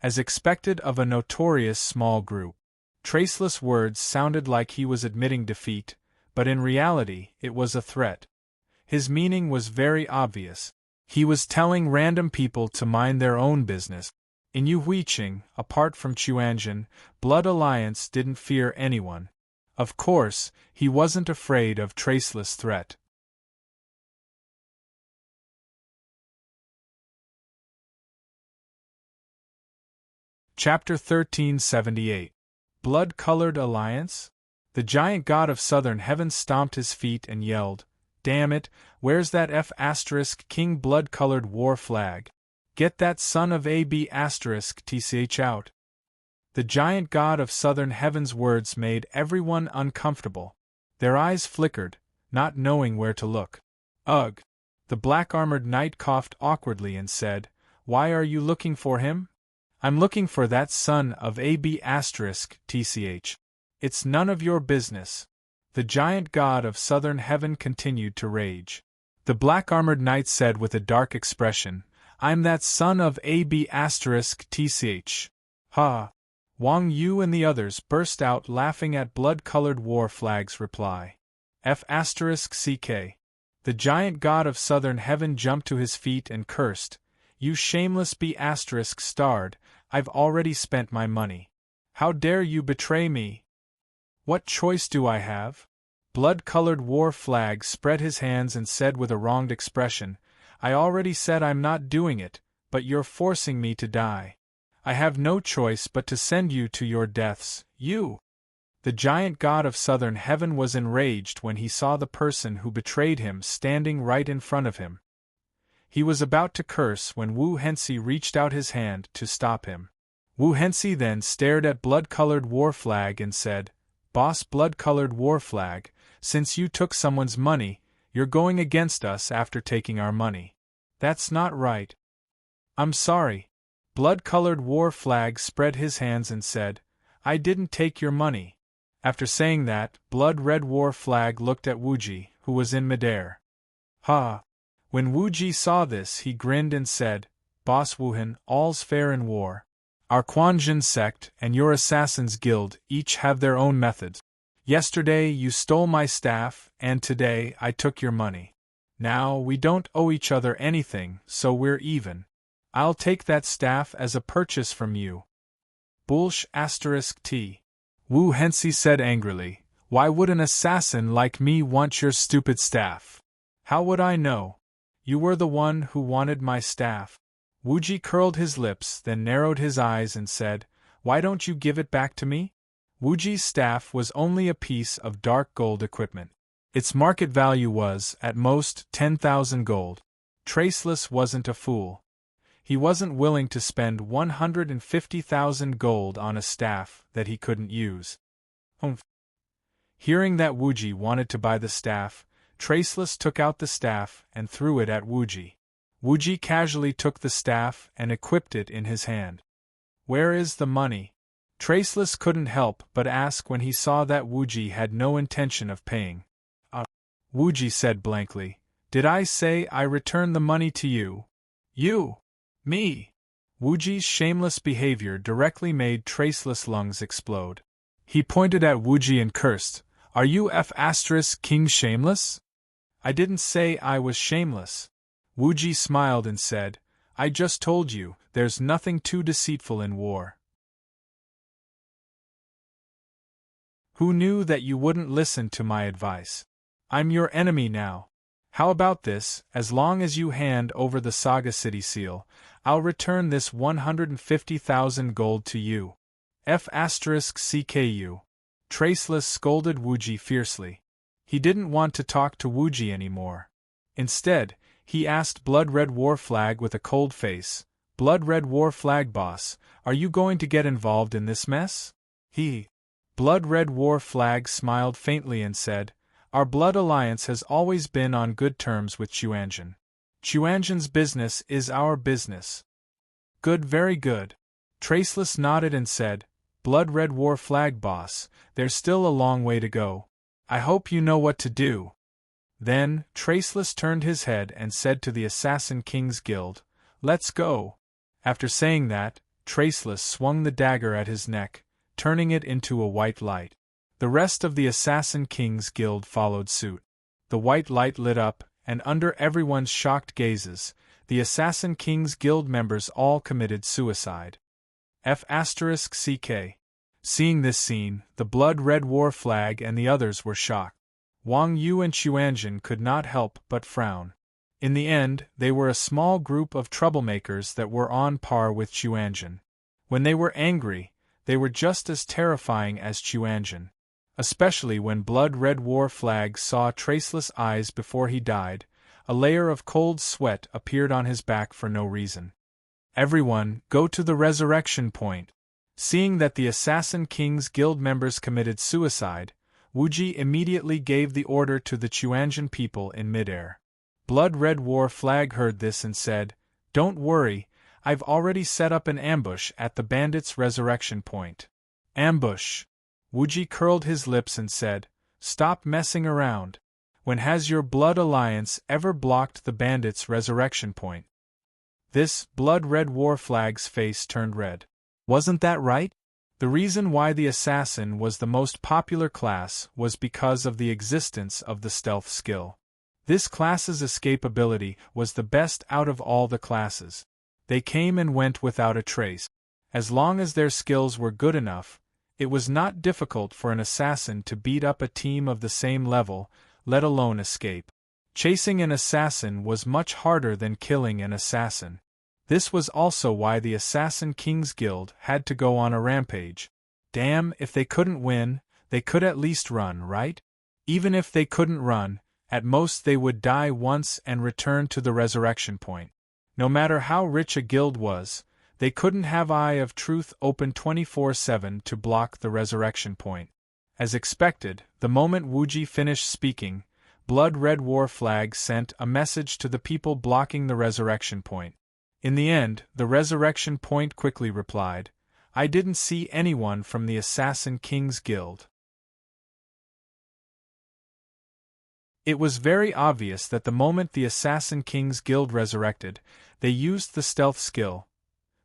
As expected of a notorious small group, Traceless words sounded like he was admitting defeat, but in reality it was a threat. His meaning was very obvious. He was telling random people to mind their own business. In Yu Huiqing, apart from Chuanjin, Blood Alliance didn't fear anyone. Of course, he wasn't afraid of Traceless' threat. Chapter 1378. Blood-Colored Alliance? The giant god of southern heaven stomped his feet and yelled, "Damn it, where's that F***King blood-colored war flag? Get that son of a B***tch out." The giant god of southern heaven's words made everyone uncomfortable. Their eyes flickered, not knowing where to look. "Ugh!" The black-armored knight coughed awkwardly and said, "Why are you looking for him?" "I'm looking for that son of a B***tch. It's none of your business." The giant god of southern heaven continued to rage. The black-armored knight said with a dark expression, "I'm that son of a B***tch. Ha!" Wang Yu and the others burst out laughing at blood-colored war flag's reply. F***ck. The giant god of southern heaven jumped to his feet and cursed, "You shameless B***starred, I've already spent my money. How dare you betray me? What choice do I have?" Blood-colored war flag spread his hands and said with a wronged expression, "I already said I'm not doing it, but you're forcing me to die. I have no choice but to send you to your deaths, you." The giant god of southern heaven was enraged when he saw the person who betrayed him standing right in front of him. He was about to curse when Wu Hensei reached out his hand to stop him. Wu Hensei then stared at blood-colored war flag and said, "Boss blood-colored war flag, since you took someone's money, you're going against us after taking our money. That's not right." "I'm sorry." Blood-colored war flag spread his hands and said, "I didn't take your money." After saying that, blood-red war flag looked at Wuji, who was in midair. "Ha!" When Wuji saw this he grinned and said, "Boss Wuhan, all's fair in war. Our Quanjin sect and your Assassin's Guild each have their own methods. Yesterday you stole my staff, and today I took your money. Now we don't owe each other anything, so we're even. I'll take that staff as a purchase from you." Bullsh**t. Wu Hensei said angrily, "Why would an assassin like me want your stupid staff?" "How would I know? You were the one who wanted my staff." Wuji curled his lips, then narrowed his eyes and said, "Why don't you give it back to me?" Wuji's staff was only a piece of dark gold equipment. Its market value was, at most, 10,000 gold. Traceless wasn't a fool. He wasn't willing to spend 150,000 gold on a staff that he couldn't use. Hearing that Wuji wanted to buy the staff, Traceless took out the staff and threw it at Wuji. Wuji casually took the staff and equipped it in his hand. "Where is the money?" Traceless couldn't help but ask when he saw that Wuji had no intention of paying. Wuji said blankly, "Did I say I return the money to you? You? Me?" Wuji's shameless behavior directly made Traceless' lungs explode. He pointed at Wuji and cursed, "Are you F***king shameless?" "I didn't say I was shameless." Wuji smiled and said, "I just told you, there's nothing too deceitful in war. Who knew that you wouldn't listen to my advice? I'm your enemy now. How about this, as long as you hand over the Saga City seal, I'll return this 150,000 gold to you. F***CKU. Traceless scolded Wuji fiercely. He didn't want to talk to Wuji anymore. Instead, he asked Blood Red War Flag with a cold face, "Blood Red War Flag boss, are you going to get involved in this mess?" Blood Red War Flag smiled faintly and said, "Our Blood Alliance has always been on good terms with Chuanjin. Chuanjin's business is our business." "Good, very good." Traceless nodded and said, "Blood Red War Flag boss, there's still a long way to go. I hope you know what to do." Then, Traceless turned his head and said to the Assassin King's Guild, "Let's go." After saying that, Traceless swung the dagger at his neck, turning it into a white light. The rest of the Assassin King's Guild followed suit. The white light lit up, and under everyone's shocked gazes, the Assassin King's Guild members all committed suicide. F***ck. Seeing this scene, the blood-red war flag and the others were shocked. Wang Yu and Xuanzhen could not help but frown. In the end, they were a small group of troublemakers that were on par with Xuanzhen. When they were angry, they were just as terrifying as Xuanzhen. Especially when blood-red war flag saw traceless eyes before he died, a layer of cold sweat appeared on his back for no reason. Everyone, go to the resurrection point. Seeing that the Assassin King's Guild members committed suicide, Wuji immediately gave the order to the Xuanzhen people in midair. Blood-red war flag heard this and said, "Don't worry, I've already set up an ambush at the bandits' resurrection point." Ambush. Wuji curled his lips and said, "Stop messing around. When has your blood alliance ever blocked the bandits' resurrection point?" This blood-red war flag's face turned red. Wasn't that right? The reason why the assassin was the most popular class was because of the existence of the stealth skill. This class's escapability was the best out of all the classes. They came and went without a trace. As long as their skills were good enough, it was not difficult for an assassin to beat up a team of the same level, let alone escape. Chasing an assassin was much harder than killing an assassin. This was also why the Assassin King's Guild had to go on a rampage. Damn, if they couldn't win, they could at least run, right? Even if they couldn't run, at most they would die once and return to the resurrection point. No matter how rich a guild was, they couldn't have Eye of Truth open 24/7 to block the resurrection point. As expected, the moment Wuji finished speaking, blood-red war flag sent a message to the people blocking the resurrection point. In the end, the resurrection point quickly replied, "I didn't see anyone from the Assassin King's Guild." It was very obvious that the moment the Assassin King's Guild resurrected, they used the stealth skill.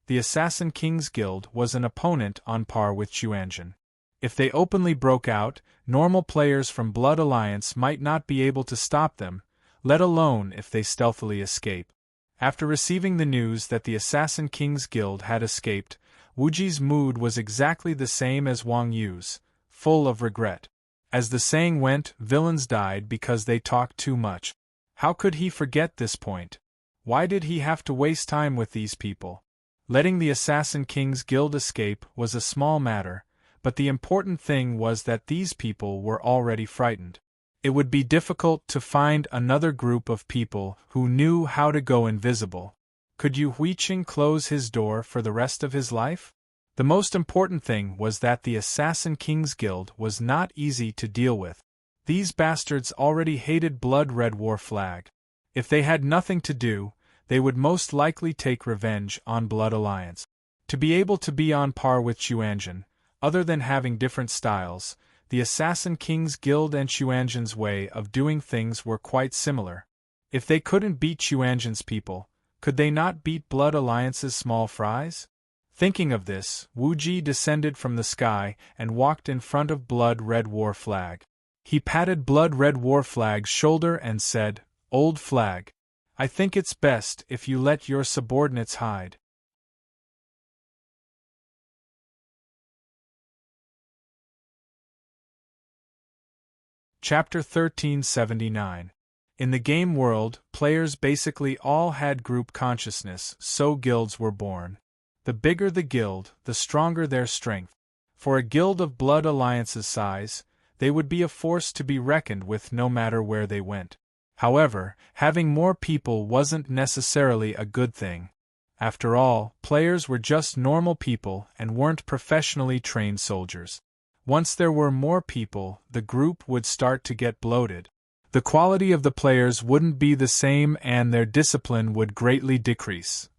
The Assassin King's Guild was an opponent on par with Xuanzhen. If they openly broke out, normal players from Blood Alliance might not be able to stop them, let alone if they stealthily escape. After receiving the news that the Assassin King's Guild had escaped, Wuji's mood was exactly the same as Wang Yu's, full of regret. As the saying went, villains died because they talked too much. How could he forget this point? Why did he have to waste time with these people? Letting the Assassin King's Guild escape was a small matter, but the important thing was that these people were already frightened. It would be difficult to find another group of people who knew how to go invisible. Could Yu Huiqing close his door for the rest of his life? The most important thing was that the Assassin King's Guild was not easy to deal with. These bastards already hated blood-red war flag. If they had nothing to do, they would most likely take revenge on Blood Alliance. To be able to be on par with Xuanzhen, other than having different styles, the Assassin King's Guild and Xuanzhen's way of doing things were quite similar. If they couldn't beat Xuanzhen's people, could they not beat Blood Alliance's small fries? Thinking of this, Wuji descended from the sky and walked in front of blood-red war flag. He patted blood-red war flag's shoulder and said, "Old flag, I think it's best if you let your subordinates hide." Chapter 1379. In the game world, players basically all had group consciousness, so guilds were born. The bigger the guild, the stronger their strength. For a guild of Blood Alliance's size, they would be a force to be reckoned with no matter where they went. However, having more people wasn't necessarily a good thing. After all, players were just normal people and weren't professionally trained soldiers. Once there were more people, the group would start to get bloated. The quality of the players wouldn't be the same and their discipline would greatly decrease.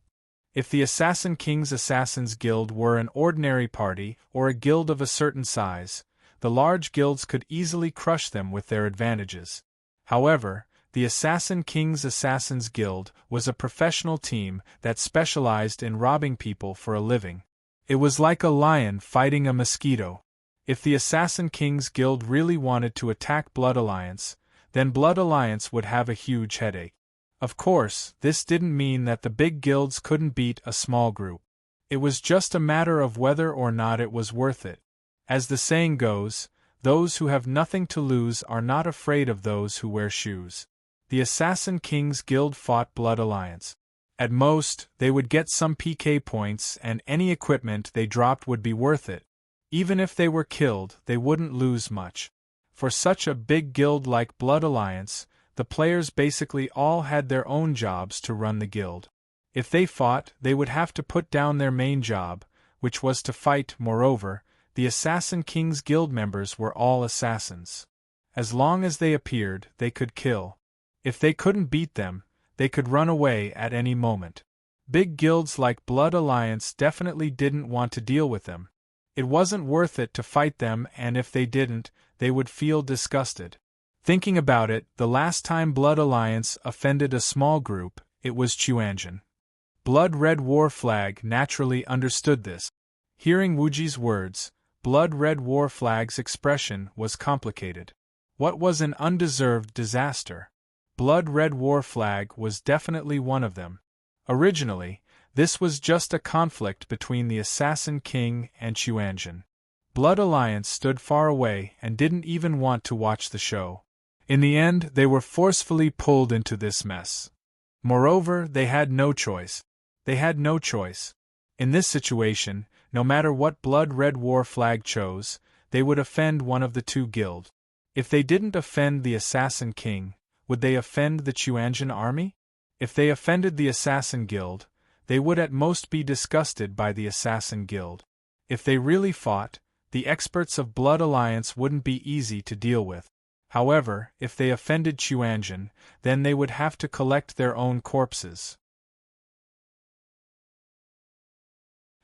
If the Assassin King's Assassin's Guild were an ordinary party or a guild of a certain size, the large guilds could easily crush them with their advantages. However, the Assassin King's Assassin's Guild was a professional team that specialized in robbing people for a living. It was like a lion fighting a mosquito. If the Assassin King's Guild really wanted to attack Blood Alliance, then Blood Alliance would have a huge headache. Of course, this didn't mean that the big guilds couldn't beat a small group. It was just a matter of whether or not it was worth it. As the saying goes, those who have nothing to lose are not afraid of those who wear shoes. The Assassin Kings Guild fought Blood Alliance. At most, they would get some PK points and any equipment they dropped would be worth it. Even if they were killed, they wouldn't lose much. For such a big guild like Blood Alliance, the players basically all had their own jobs to run the guild. If they fought, they would have to put down their main job, which was to fight. Moreover, the Assassin Kings Guild members were all assassins. As long as they appeared, they could kill. If they couldn't beat them, they could run away at any moment. Big guilds like Blood Alliance definitely didn't want to deal with them. It wasn't worth it to fight them, and if they didn't, they would feel disgusted. Thinking about it, the last time Blood Alliance offended a small group, it was Chuanjin. Blood Red War Flag naturally understood this. Hearing Wuji's words, Blood Red War Flag's expression was complicated. What was an undeserved disaster? Blood Red War Flag was definitely one of them. Originally, this was just a conflict between the Assassin King and Chuanjin. Blood Alliance stood far away and didn't even want to watch the show. In the end, they were forcefully pulled into this mess. Moreover, they had no choice. In this situation, no matter what Blood Red War Flag chose, they would offend one of the two guilds. If they didn't offend the Assassin King, would they offend the Chuanjin army? If they offended the Assassin Guild, they would at most be disgusted by the Assassin Guild. If they really fought, the experts of Blood Alliance wouldn't be easy to deal with. However, if they offended Chuanjin, then they would have to collect their own corpses.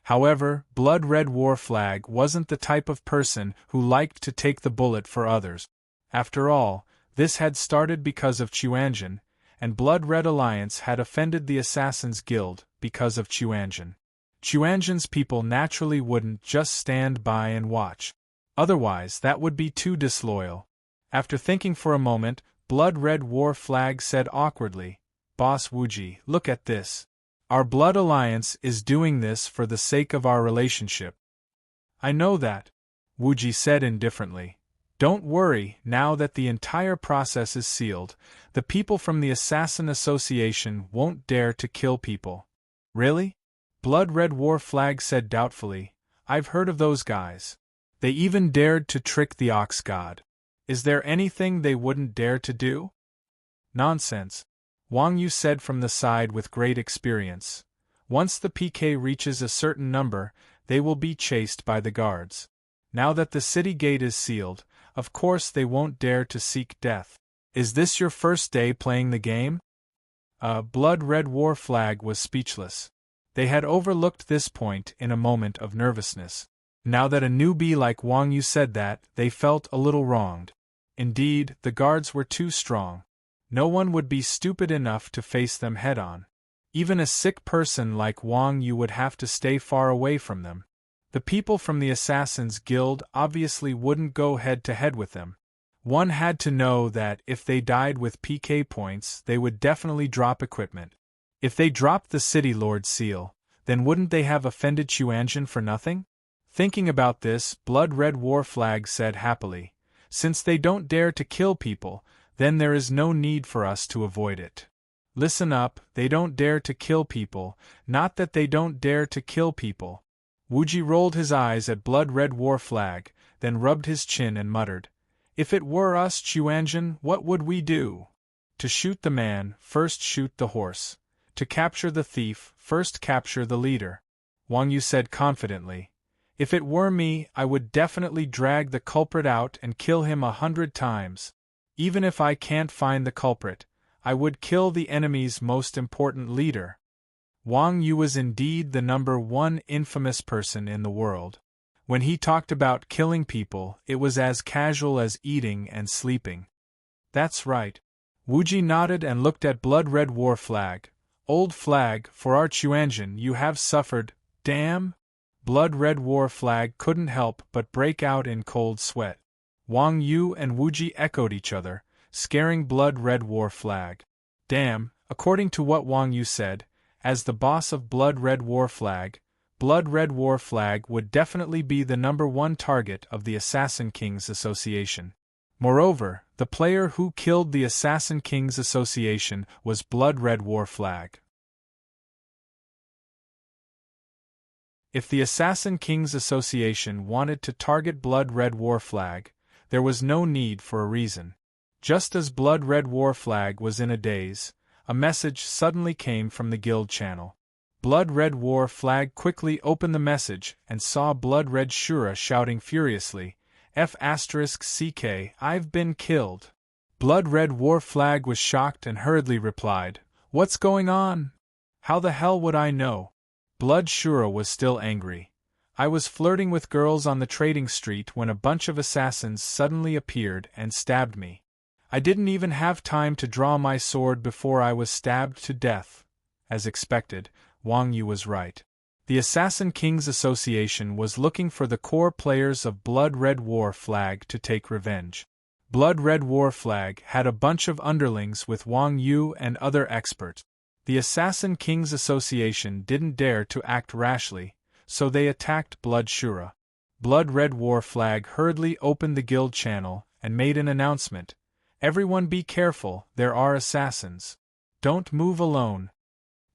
However, Blood Red War Flag wasn't the type of person who liked to take the bullet for others. After all, this had started because of Chuanjin, and Blood Red Alliance had offended the Assassins Guild because of Chuanjin. Chuanjin's people naturally wouldn't just stand by and watch. Otherwise, that would be too disloyal. After thinking for a moment, Blood Red War Flag said awkwardly, "Boss Wuji, look at this. Our Blood Alliance is doing this for the sake of our relationship." "I know that," Wuji said indifferently. "Don't worry, now that the entire process is sealed, the people from the Assassin Association won't dare to kill people." "Really?" Blood Red War Flag said doubtfully. "I've heard of those guys. They even dared to trick the Ox God. Is there anything they wouldn't dare to do?" "Nonsense," Wang Yu said from the side with great experience. "Once the PK reaches a certain number, they will be chased by the guards. Now that the city gate is sealed, of course they won't dare to seek death. Is this your first day playing the game?" Blood Red War Flag was speechless. They had overlooked this point in a moment of nervousness. Now that a newbie like Wang Yu said that, they felt a little wronged. Indeed, the guards were too strong. No one would be stupid enough to face them head-on. Even a sick person like Wang Yu would have to stay far away from them. The people from the Assassins Guild obviously wouldn't go head-to-head with them. One had to know that if they died with PK points, they would definitely drop equipment. If they dropped the City Lord seal, then wouldn't they have offended Chuanjin for nothing? Thinking about this, Blood Red War Flag said happily, "Since they don't dare to kill people, then there is no need for us to avoid it. Listen up, they don't dare to kill people, not that they don't dare to kill people." Wuji rolled his eyes at Blood Red War Flag, then rubbed his chin and muttered, "If it were us, Chuanjin, what would we do? To shoot the man, first shoot the horse. To capture the thief, first capture the leader." Wang Yu said confidently, "If it were me, I would definitely drag the culprit out and kill him 100 times. Even if I can't find the culprit, I would kill the enemy's most important leader." Wang Yu was indeed the #1 infamous person in the world. When he talked about killing people, it was as casual as eating and sleeping. "That's right." Wuji nodded and looked at Blood Red War Flag. "Old Flag, for our Chuanjin you have suffered, damn!" Blood Red War Flag couldn't help but break out in cold sweat. Wang Yu and Wuji echoed each other, scaring Blood Red War Flag. "Damn, According to what Wang Yu said, as the boss of Blood Red War Flag would definitely be the #1 target of the Assassin Kings Association. Moreover, the player who killed the Assassin Kings Association was Blood Red War Flag. If the Assassin Kings Association wanted to target Blood Red War Flag, there was no need for a reason. Just as Blood Red War Flag was in a daze, a message suddenly came from the guild channel. Blood Red War Flag quickly opened the message and saw Blood Red Shura shouting furiously, F***CK, I've been killed. Blood Red War Flag was shocked and hurriedly replied, What's going on? How the hell would I know? Blood Shura was still angry. I was flirting with girls on the trading street when a bunch of assassins suddenly appeared and stabbed me. I didn't even have time to draw my sword before I was stabbed to death. As expected, Wang Yu was right. The Assassin Kings Association was looking for the core players of Blood Red War Flag to take revenge. Blood Red War Flag had a bunch of underlings with Wang Yu and other experts. The Assassin Kings Association didn't dare to act rashly, so they attacked Blood Shura. Blood Red War Flag hurriedly opened the guild channel and made an announcement. Everyone be careful, there are assassins. Don't move alone.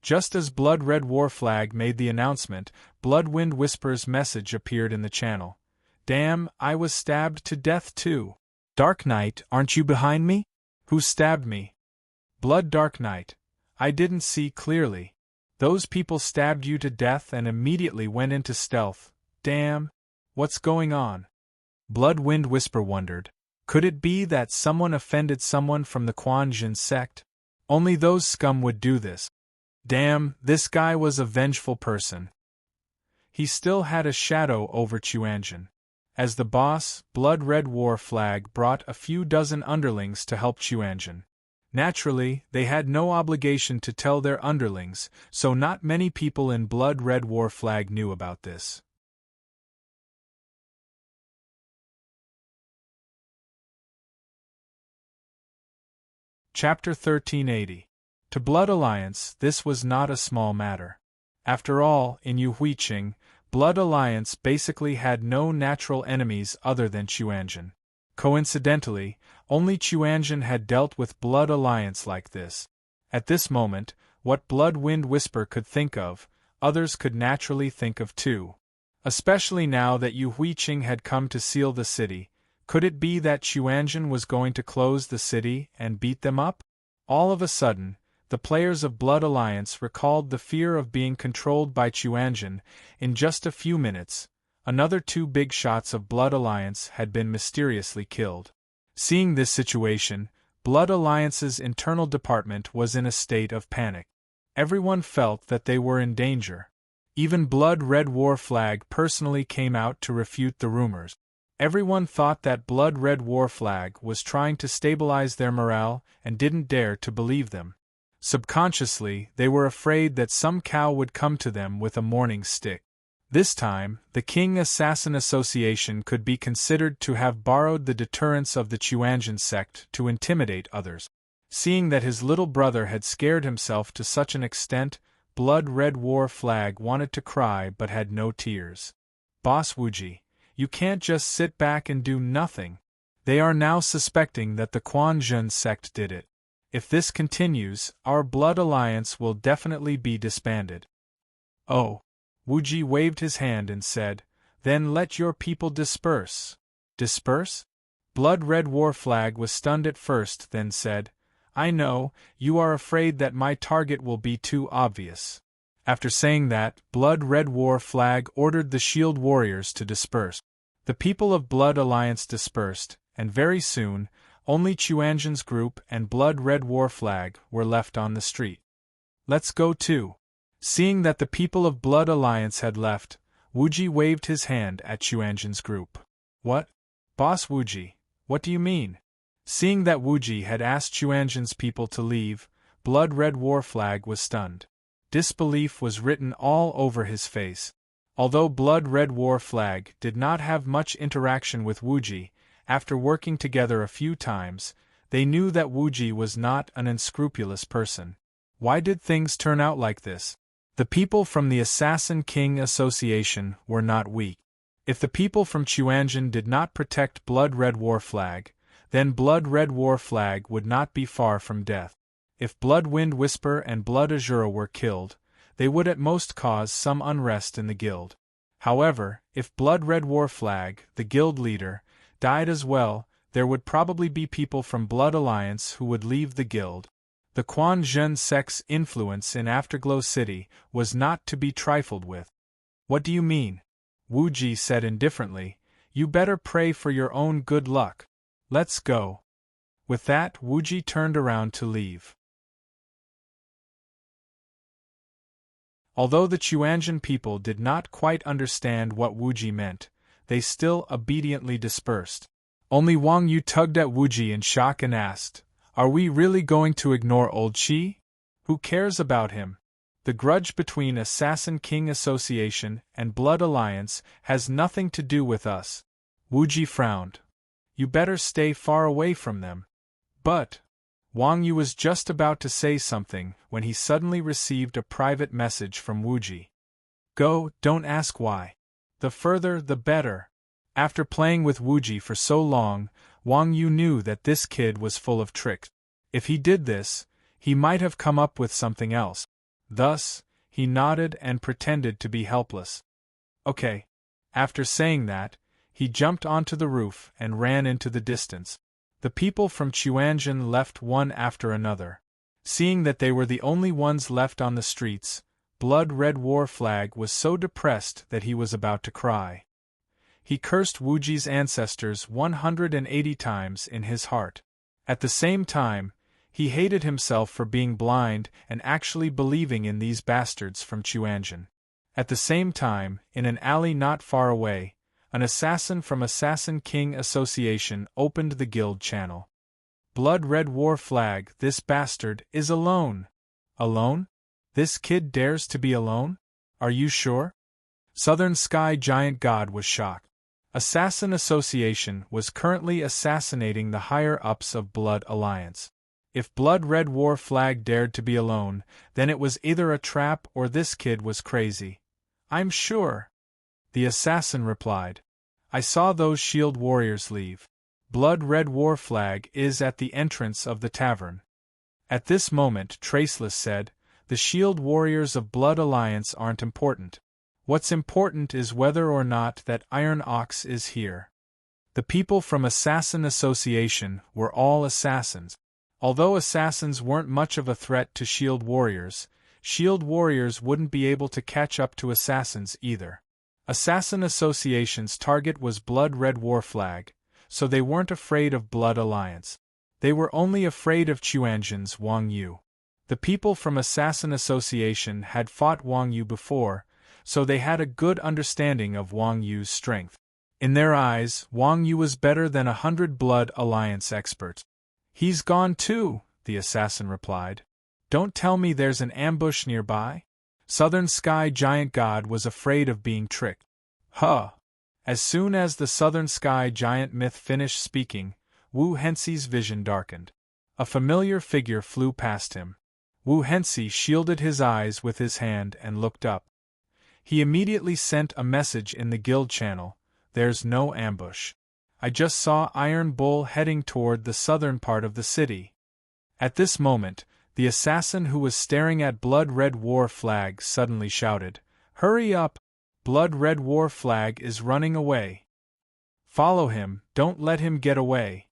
Just as Blood Red War Flag made the announcement, Bloodwind Whisper's message appeared in the channel. Damn, I was stabbed to death too. Dark Knight, aren't you behind me? Who stabbed me? Blood Dark Knight. I didn't see clearly. Those people stabbed you to death and immediately went into stealth. Damn. What's going on? Bloodwind Whisper wondered. Could it be that someone offended someone from the Quan Jin sect? Only those scum would do this. Damn, this guy was a vengeful person. He still had a shadow over Chuanjin. As the boss, Blood Red War Flag brought a few dozen underlings to help Chuanjin. Naturally, they had no obligation to tell their underlings, so not many people in Blood Red War Flag knew about this. Chapter 1380. To Blood Alliance, this was not a small matter. After all, in Yuhuiqing, Blood Alliance basically had no natural enemies other than Chuanjin. Coincidentally, only Chuanjin had dealt with Blood Alliance like this. At this moment, what Bloodwind Whisper could think of, others could naturally think of too. Especially now that Yuhuiqing had come to seal the city, could it be that Chuanjin was going to close the city and beat them up? All of a sudden, the players of Blood Alliance recalled the fear of being controlled by Chuanjin. In just a few minutes, another 2 big shots of Blood Alliance had been mysteriously killed. Seeing this situation, Blood Alliance's internal department was in a state of panic. Everyone felt that they were in danger. Even Blood Red War Flag personally came out to refute the rumors. Everyone thought that Blood Red War Flag was trying to stabilize their morale and didn't dare to believe them. Subconsciously, they were afraid that some cow would come to them with a mourning stick. This time, the King Assassin Association could be considered to have borrowed the deterrence of the Chuanjin sect to intimidate others. Seeing that his little brother had scared himself to such an extent, Blood Red War Flag wanted to cry but had no tears. Boss Wuji, you can't just sit back and do nothing. They are now suspecting that the Quan Jin sect did it. If this continues, our Blood Alliance will definitely be disbanded. Oh. Wuji waved his hand and said, Then let your people disperse. Disperse? Blood Red War Flag was stunned at first, then said, I know, you are afraid that my target will be too obvious. After saying that, Blood Red War Flag ordered the Shield Warriors to disperse. The people of Blood Alliance dispersed, and very soon, only Chuanjin's group and Blood Red War Flag were left on the street. Let's go too. Seeing that the people of Blood Alliance had left, Wuji waved his hand at Chuanjin's group. What? Boss Wuji, what do you mean? Seeing that Wuji had asked Chuanjin's people to leave, Blood Red War Flag was stunned. Disbelief was written all over his face. Although Blood Red War Flag did not have much interaction with Wuji, after working together a few times, they knew that Wuji was not an unscrupulous person. Why did things turn out like this? The people from the Assassin King Association were not weak. If the people from Chuanjin did not protect Blood Red War Flag, then Blood Red War Flag would not be far from death. If Blood Wind Whisper and Blood Azura were killed, they would at most cause some unrest in the guild. However, if Blood Red War Flag, the guild leader, died as well, there would probably be people from Blood Alliance who would leave the guild. The Quan Zhen sect's influence in Afterglow City was not to be trifled with. What do you mean? Wu Ji said indifferently. You better pray for your own good luck. Let's go. With that, Wu Ji turned around to leave. Although the Chuanjin people did not quite understand what Wu Ji meant, they still obediently dispersed. Only Wang Yu tugged at Wu Ji in shock and asked, "Are we really going to ignore old Qi? Who cares about him? The grudge between Assassin King Association and Blood Alliance has nothing to do with us." Wu Ji frowned. "You better stay far away from them." But Wang Yu was just about to say something when he suddenly received a private message from Wu Ji. "Go, don't ask why. The further, the better." After playing with Wu Ji for so long, Wang Yu knew that this kid was full of tricks. If he did this, he might have come up with something else. Thus, he nodded and pretended to be helpless. "Okay." After saying that, he jumped onto the roof and ran into the distance. The people from Chuanjin left one after another. Seeing that they were the only ones left on the streets, Blood Red War Flag was so depressed that he was about to cry. He cursed Wu Ji's ancestors 180 times in his heart. At the same time, he hated himself for being blind and actually believing in these bastards from Chuanjin. At the same time, in an alley not far away, an assassin from Assassin King Association opened the guild channel. "Blood Red War Flag, this bastard is alone." "Alone? This kid dares to be alone? Are you sure?" Southern Sky Giant God was shocked. Assassin Association was currently assassinating the higher-ups of Blood Alliance. If Blood Red War Flag dared to be alone, then it was either a trap or this kid was crazy. "I'm sure," the assassin replied. "I saw those shield warriors leave. Blood Red War Flag is at the entrance of the tavern." At this moment Traceless said, "The shield warriors of Blood Alliance aren't important. What's important is whether or not that Iron Ox is here." The people from Assassin Association were all assassins. Although assassins weren't much of a threat to shield warriors wouldn't be able to catch up to assassins either. Assassin Association's target was Blood Red War Flag, so they weren't afraid of Blood Alliance. They were only afraid of Chuanjin's Wang Yu. The people from Assassin Association had fought Wang Yu before, so they had a good understanding of Wang Yu's strength. In their eyes, Wang Yu was better than 100 Blood Alliance experts. "He's gone too," the assassin replied. "Don't tell me there's an ambush nearby?" Southern Sky Giant God was afraid of being tricked. Huh! As soon as the Southern Sky Giant myth finished speaking, Wu Hensei's vision darkened. A familiar figure flew past him. Wu Hensei shielded his eyes with his hand and looked up. He immediately sent a message in the guild channel. "There's no ambush. I just saw Iron Bull heading toward the southern part of the city." At this moment, the assassin who was staring at Blood Red War Flag suddenly shouted, "Hurry up! Blood Red War Flag is running away. Follow him, don't let him get away."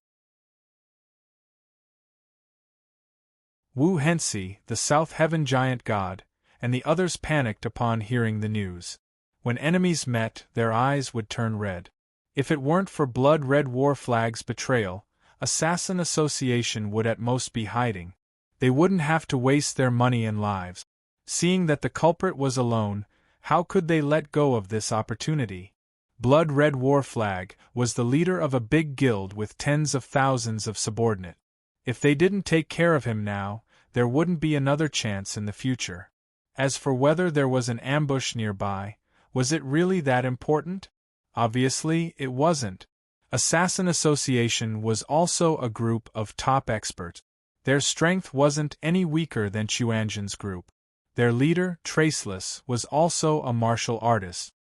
Wu Hensei, the South Heaven Giant God, and the others panicked upon hearing the news. When enemies met, their eyes would turn red. If it weren't for Blood Red War Flag's betrayal, Assassin Association would at most be hiding. They wouldn't have to waste their money and lives. Seeing that the culprit was alone, how could they let go of this opportunity? Blood Red War Flag was the leader of a big guild with tens of thousands of subordinates. If they didn't take care of him now, there wouldn't be another chance in the future. As for whether there was an ambush nearby, was it really that important? Obviously, it wasn't. Assassin Association was also a group of top experts. Their strength wasn't any weaker than Chuanjin's group. Their leader, Traceless, was also a martial artist.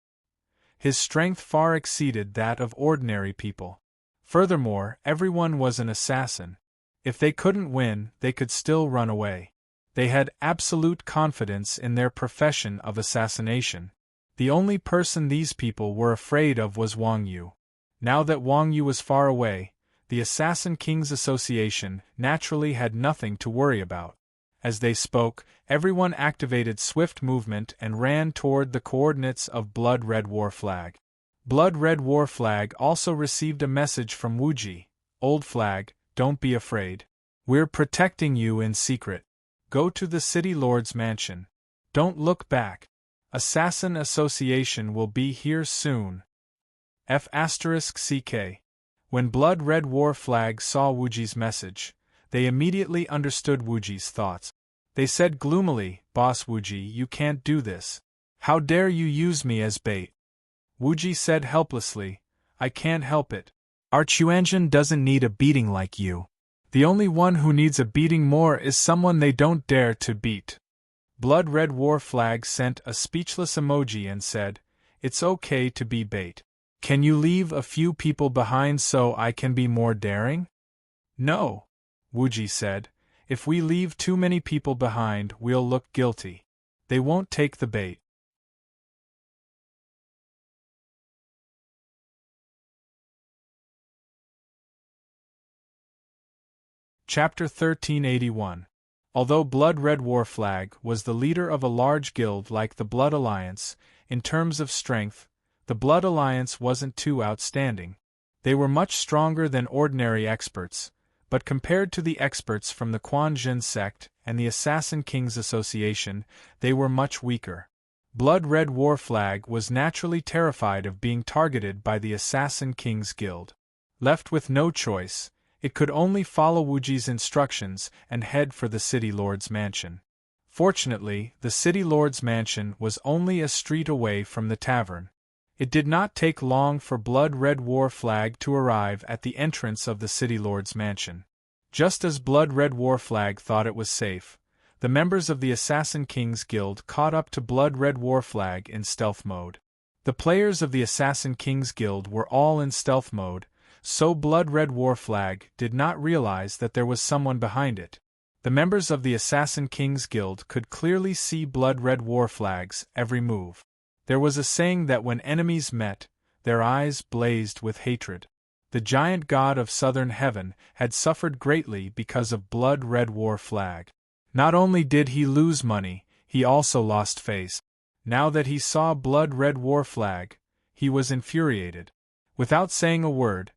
His strength far exceeded that of ordinary people. Furthermore, everyone was an assassin. If they couldn't win, they could still run away. They had absolute confidence in their profession of assassination. The only person these people were afraid of was Wang Yu. Now that Wang Yu was far away, the Assassin Kings Association naturally had nothing to worry about. As they spoke, everyone activated swift movement and ran toward the coordinates of Blood Red War Flag. Blood Red War Flag also received a message from Wuji. Old Flag, don't be afraid. We're protecting you in secret. Go to the City Lord's mansion. Don't look back. Assassin Association will be here soon. F***CK. When Blood Red War Flag saw Wuji's message, they immediately understood Wuji's thoughts. They said gloomily, Boss Wuji, you can't do this. How dare you use me as bait? Wuji said helplessly, I can't help it. Our Chuanjin doesn't need a beating like you. The only one who needs a beating more is someone they don't dare to beat. Blood Red War Flag sent a speechless emoji and said, It's okay to be bait. Can you leave a few people behind so I can be more daring? No, Wuji said. If we leave too many people behind, we'll look guilty. They won't take the bait. Chapter 1381. Although Blood Red War Flag was the leader of a large guild like the Blood Alliance, in terms of strength, the Blood Alliance wasn't too outstanding. They were much stronger than ordinary experts, but compared to the experts from the Quan Jin sect and the Assassin Kings Association, they were much weaker. Blood Red War Flag was naturally terrified of being targeted by the Assassin Kings Guild. Left with no choice, it could only follow Wuji's instructions and head for the City Lord's mansion. Fortunately, the City Lord's mansion was only a street away from the tavern. It did not take long for Blood Red War Flag to arrive at the entrance of the City Lord's mansion. Just as Blood Red War Flag thought it was safe, the members of the Assassin Kings Guild caught up to Blood Red War Flag in stealth mode. The players of the Assassin Kings Guild were all in stealth mode, so Blood Red War Flag did not realize that there was someone behind it. The members of the Assassin Kings Guild could clearly see Blood Red War Flag's every move. There was a saying that when enemies met, their eyes blazed with hatred. The giant god of southern heaven had suffered greatly because of Blood Red War Flag. Not only did he lose money, he also lost face. Now that he saw Blood Red War Flag, he was infuriated. Without saying a word,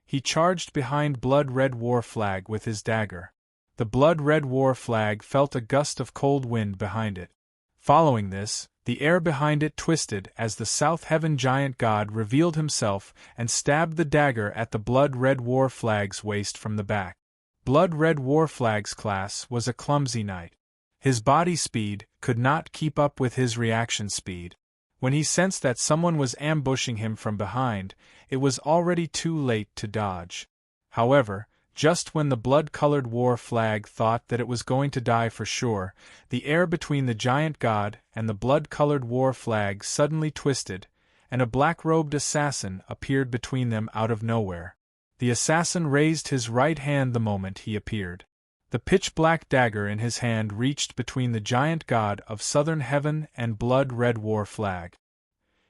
he charged behind Blood Red War Flag with his dagger. The Blood Red War Flag felt a gust of cold wind behind it. Following this, the air behind it twisted as the South Heaven giant god revealed himself and stabbed the dagger at the Blood Red War Flag's waist from the back. Blood Red War Flag's class was a clumsy knight. His body speed could not keep up with his reaction speed. When he sensed that someone was ambushing him from behind, it was already too late to dodge. However, just when the blood-colored war flag thought that it was going to die for sure, the air between the giant god and the blood-colored war flag suddenly twisted, and a black-robed assassin appeared between them out of nowhere. The assassin raised his right hand the moment he appeared. The pitch-black dagger in his hand reached between the giant god of southern heaven and Blood Red War Flag.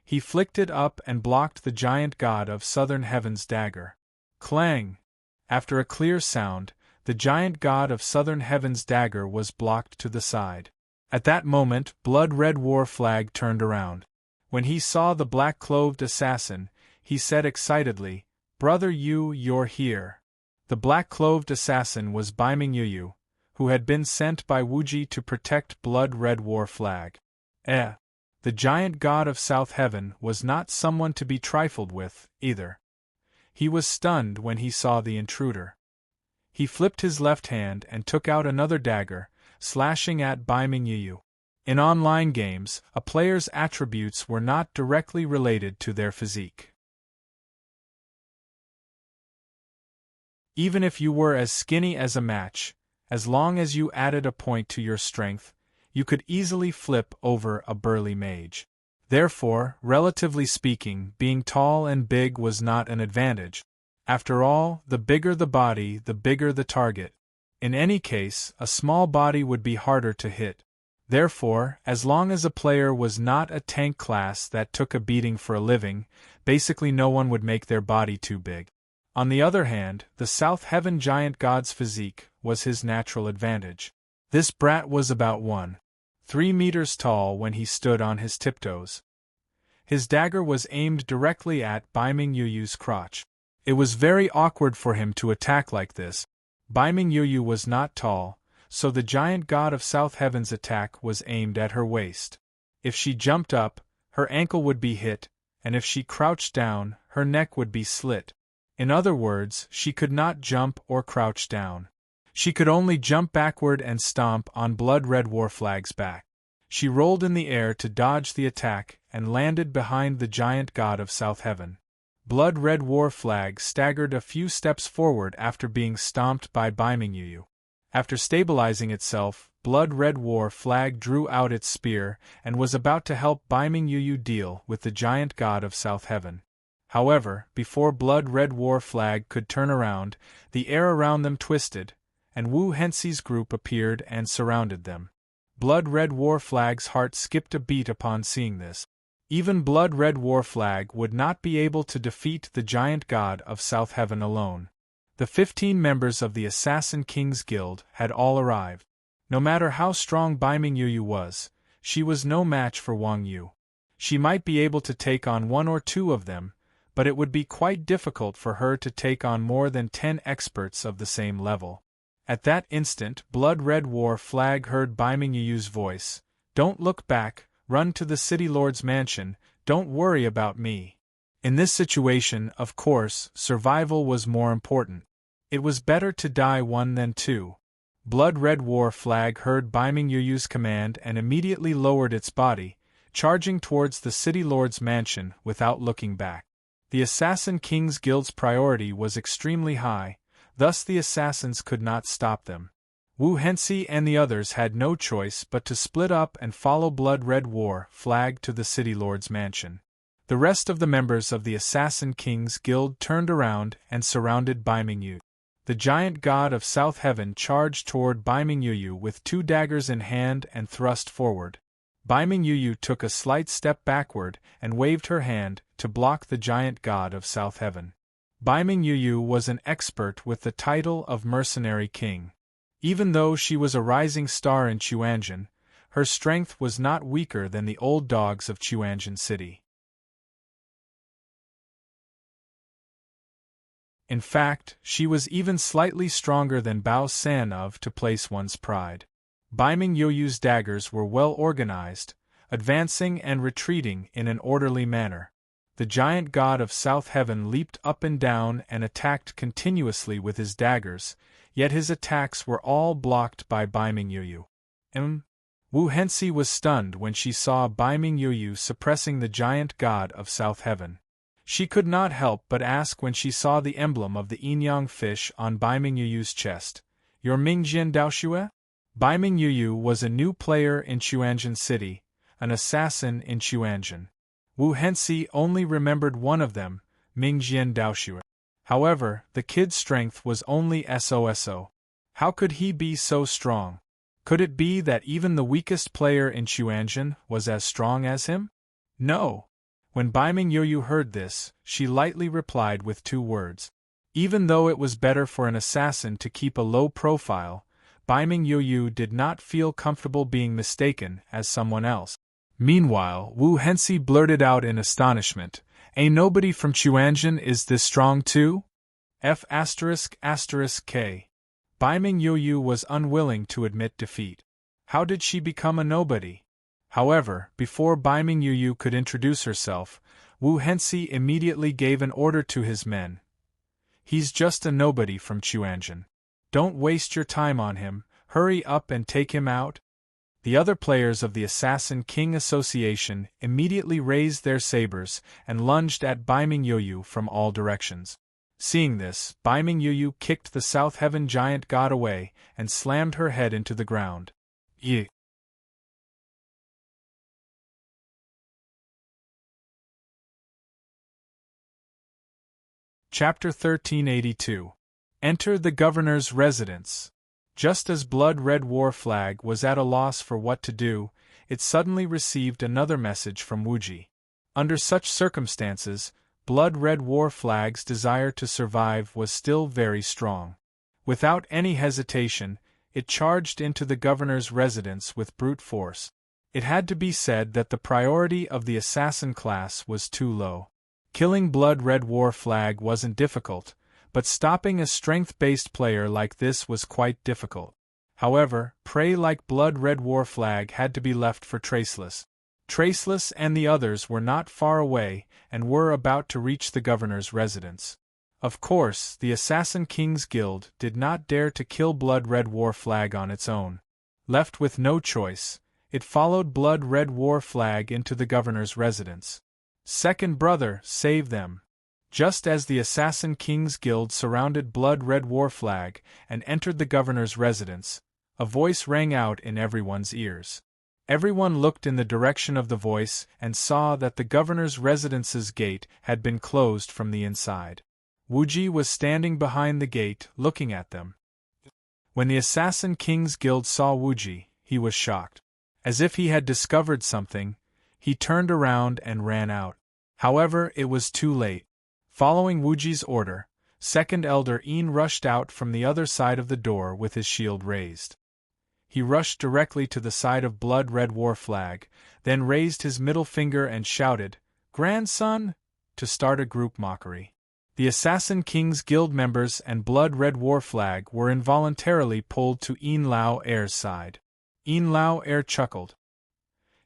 He flicked it up and blocked the giant god of southern heaven's dagger. Clang! After a clear sound, the giant god of southern heaven's dagger was blocked to the side. At that moment, Blood Red War Flag turned around. When he saw the black-clothed assassin, he said excitedly, "Brother Yu, you're here." The black-clothed assassin was Baiming Yu, who had been sent by Wuji to protect Blood Red War Flag. The giant god of South Heaven was not someone to be trifled with, either. He was stunned when he saw the intruder. He flipped his left hand and took out another dagger, slashing at Baiming Yu. In online games, a player's attributes were not directly related to their physique. Even if you were as skinny as a match, As long as you added a point to your strength, you could easily flip over a burly mage. Therefore, relatively speaking, being tall and big was not an advantage. After all, the bigger the body, the bigger the target. In any case, a small body would be harder to hit. Therefore, as long as a player was not a tank class that took a beating for a living, basically no one would make their body too big. On the other hand, the South Heaven giant god's physique was his natural advantage. This brat was about 1.3 meters tall when he stood on his tiptoes. His dagger was aimed directly at Baiming Yuyu's crotch. It was very awkward for him to attack like this. Baiming Yuyu was not tall, so the giant god of South Heaven's attack was aimed at her waist. If she jumped up, her ankle would be hit, and if she crouched down, her neck would be slit. In other words, she could not jump or crouch down. She could only jump backward and stomp on Blood Red Warflag's back. She rolled in the air to dodge the attack and landed behind the giant god of South Heaven. Blood Red Warflag staggered a few steps forward after being stomped by Baiming Yuyu. After stabilizing itself, Blood Red Warflag drew out its spear and was about to help Baiming Yuyu deal with the giant god of South Heaven. However, before Blood Red Warflag could turn around, the air around them twisted, and Wu Hensei's group appeared and surrounded them. Blood Red Warflag's heart skipped a beat upon seeing this. Even Blood Red Warflag would not be able to defeat the giant god of South Heaven alone. The 15 members of the Assassin King's Guild had all arrived. No matter how strong Baiming Yuyu was, she was no match for Wang Yu. She might be able to take on 1 or 2 of them, but it would be quite difficult for her to take on more than 10 experts of the same level. At that instant, Blood Red Warflag heard Baiming Yuyu's voice. "Don't look back, run to the City Lord's mansion, don't worry about me." In this situation, of course, survival was more important. It was better to die 1 than 2. Blood Red Warflag heard Baiming Yuyu's command and immediately lowered its body, charging towards the City Lord's mansion without looking back. The Assassin King's Guild's priority was extremely high, thus the assassins could not stop them. Wu Hensei and the others had no choice but to split up and follow Blood Red Warflag to the City Lord's mansion. The rest of the members of the Assassin King's Guild turned around and surrounded Baiming Yuyu. The giant god of South Heaven charged toward Baiming Yuyu with 2 daggers in hand and thrust forward. Baiming Yuyu took a slight step backward and waved her hand to block the giant god of South Heaven. Baiming Yuyu was an expert with the title of Mercenary King. Even though she was a rising star in Chuanjin, her strength was not weaker than the old dogs of Chuanjin City. In fact, she was even slightly stronger than Bao San of to place one's pride. Baiming Yuyu's daggers were well organized, advancing and retreating in an orderly manner. The giant god of South Heaven leaped up and down and attacked continuously with his daggers, yet his attacks were all blocked by Baiming Yuyu. Wu Hensei was stunned when she saw Baiming Yuyu suppressing the giant god of South Heaven. She could not help but ask when she saw the emblem of the yin-yang fish on Baiming Yuyu's chest, "You're Mingjian Daoxue?" Baiming Yuyu was a new player in Chuanjin City, an assassin in Chuanjin. Wu Hensei only remembered one of them, Mingjian Daoxue. However, the kid's strength was only SOSO. How could he be so strong? Could it be that even the weakest player in Chuanjin was as strong as him? No. When Baiming Yuyu heard this, she lightly replied with 2 words. Even though it was better for an assassin to keep a low profile, Baiming Yuyu did not feel comfortable being mistaken as someone else. Meanwhile, Wu Hensei blurted out in astonishment, "Ain't nobody from Chuanjin is this strong too?" F***K. Baiming Yuyu was unwilling to admit defeat. How did she become a nobody? However, before Baiming Yuyu could introduce herself, Wu Hensei immediately gave an order to his men. "He's just a nobody from Chuanjin. Don't waste your time on him, hurry up and take him out." The other players of the Assassin King Association immediately raised their sabers and lunged at Baiming Yuyu from all directions. Seeing this, Baiming Yuyu kicked the South Heaven giant god away and slammed her head into the ground. Yi. Chapter 1382. Enter the governor's residence. Just as Blood Red War Flag was at a loss for what to do, it suddenly received another message from Wuji. Under such circumstances, Blood Red War Flag's desire to survive was still very strong. Without any hesitation, it charged into the governor's residence with brute force. It had to be said that the priority of the assassin class was too low. Killing Blood Red War Flag wasn't difficult, but stopping a strength-based player like this was quite difficult. However, prey like Blood Red War Flag had to be left for Traceless. Traceless and the others were not far away and were about to reach the governor's residence. Of course, the Assassin Kings Guild did not dare to kill Blood Red War Flag on its own. Left with no choice, it followed Blood Red War Flag into the governor's residence. Second brother, save them. Just as the Assassin Kings Guild surrounded Blood Red War Flag and entered the governor's residence, a voice rang out in everyone's ears. Everyone looked in the direction of the voice and saw that the governor's residence's gate had been closed from the inside. Wuji was standing behind the gate, looking at them. When the Assassin Kings Guild saw Wuji, he was shocked. As if he had discovered something, he turned around and ran out. However, it was too late. Following Wuji's order, Second Elder Een rushed out from the other side of the door with his shield raised. He rushed directly to the side of Blood Red War Flag, then raised his middle finger and shouted, "Grandson!" to start a group mockery. The Assassin Kings Guild members and Blood Red War Flag were involuntarily pulled to Een Lao Air's side. Een Lao Air chuckled.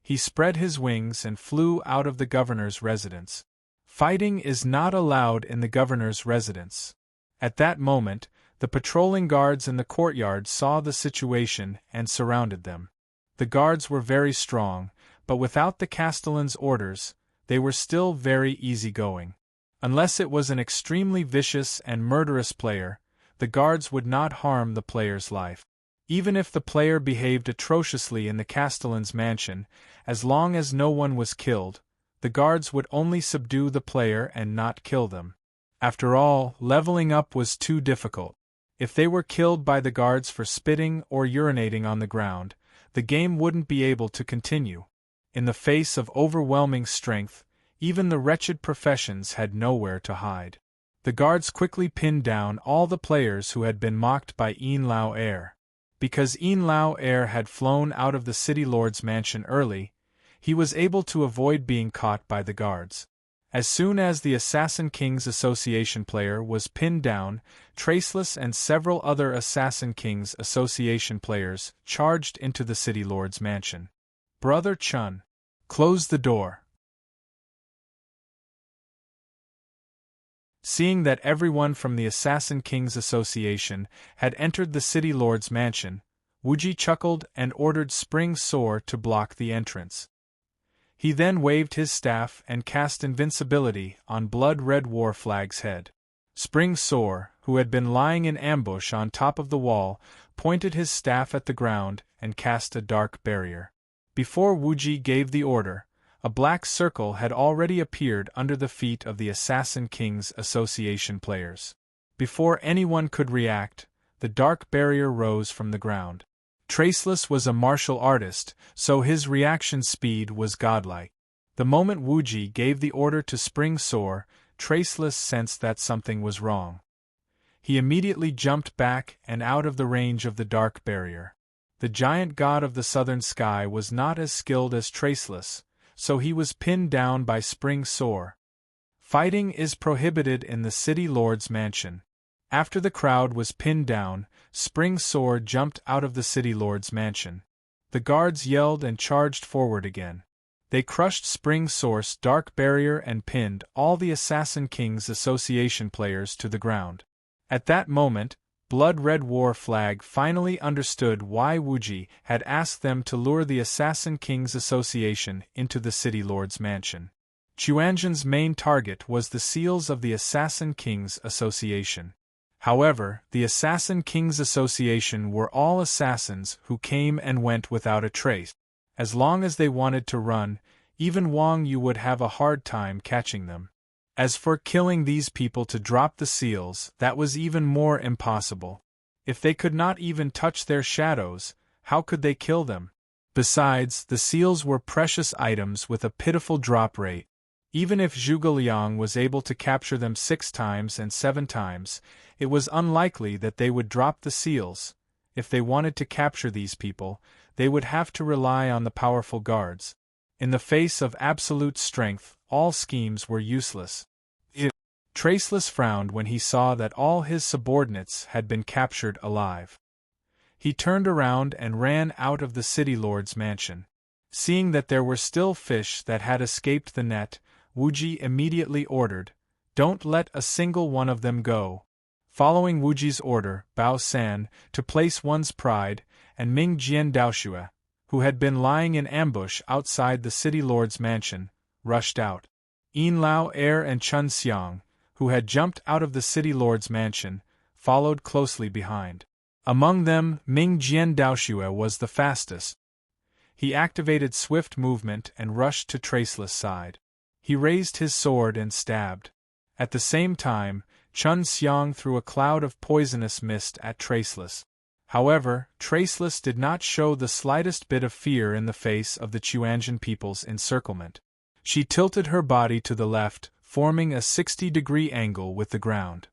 He spread his wings and flew out of the governor's residence. Fighting is not allowed in the governor's residence. At that moment, the patrolling guards in the courtyard saw the situation and surrounded them. The guards were very strong, but without the Castellan's orders, they were still very easygoing. Unless it was an extremely vicious and murderous player, the guards would not harm the player's life. Even if the player behaved atrociously in the Castellan's mansion, as long as no one was killed, the guards would only subdue the player and not kill them. After all, leveling up was too difficult. If they were killed by the guards for spitting or urinating on the ground, the game wouldn't be able to continue. In the face of overwhelming strength, even the wretched professions had nowhere to hide. The guards quickly pinned down all the players who had been mocked by Een Lao Air. Because Een Lao Air had flown out of the city lord's mansion early, he was able to avoid being caught by the guards. As soon as the Assassin Kings Association player was pinned down, Traceless and several other Assassin Kings Association players charged into the city lord's mansion. Brother Chun, close the door. Seeing that everyone from the Assassin Kings Association had entered the city lord's mansion, Wuji chuckled and ordered Spring Soar to block the entrance. He then waved his staff and cast invincibility on Blood Red War Flag's head. Spring Soar, who had been lying in ambush on top of the wall, pointed his staff at the ground and cast a dark barrier. Before Wuji gave the order, a black circle had already appeared under the feet of the Assassin Kings Association players. Before anyone could react, the dark barrier rose from the ground. Traceless was a martial artist, so his reaction speed was godlike. The moment Wuji gave the order to Spring Soar, Traceless sensed that something was wrong. He immediately jumped back and out of the range of the dark barrier. The giant god of the southern sky was not as skilled as Traceless, so he was pinned down by Spring Soar. Fighting is prohibited in the city lord's mansion. After the crowd was pinned down, Spring Soar jumped out of the city lord's mansion. The guards yelled and charged forward again. They crushed Spring Soar's dark barrier and pinned all the Assassin Kings Association players to the ground. At that moment, Blood Red War Flag finally understood why Wuji had asked them to lure the Assassin Kings Association into the city lord's mansion. Chuanzhen's main target was the seals of the Assassin Kings Association. However, the Assassin Kings Association were all assassins who came and went without a trace. As long as they wanted to run, even Wang Yu would have a hard time catching them. As for killing these people to drop the seals, that was even more impossible. If they could not even touch their shadows, how could they kill them? Besides, the seals were precious items with a pitiful drop rate. Even if Zhuge Liang was able to capture them 6 times and 7 times, it was unlikely that they would drop the seals. If they wanted to capture these people, they would have to rely on the powerful guards. In the face of absolute strength, all schemes were useless. Traceless frowned when he saw that all his subordinates had been captured alive. He turned around and ran out of the city lord's mansion. Seeing that there were still fish that had escaped the net, Wuji immediately ordered, "Don't let a single one of them go." Following Wuji's order, Bao San, to place one's pride, and Ming Jian Daoxue, who had been lying in ambush outside the city lord's mansion, rushed out. Yin Lao Er and Chun Xiang, who had jumped out of the city lord's mansion, followed closely behind. Among them, Ming Jian Daoxue was the fastest. He activated swift movement and rushed to Traceless' side. He raised his sword and stabbed. At the same time, Chun Xiang threw a cloud of poisonous mist at Traceless. However, Traceless did not show the slightest bit of fear in the face of the Chuanzhen people's encirclement. She tilted her body to the left, forming a 60-degree angle with the ground.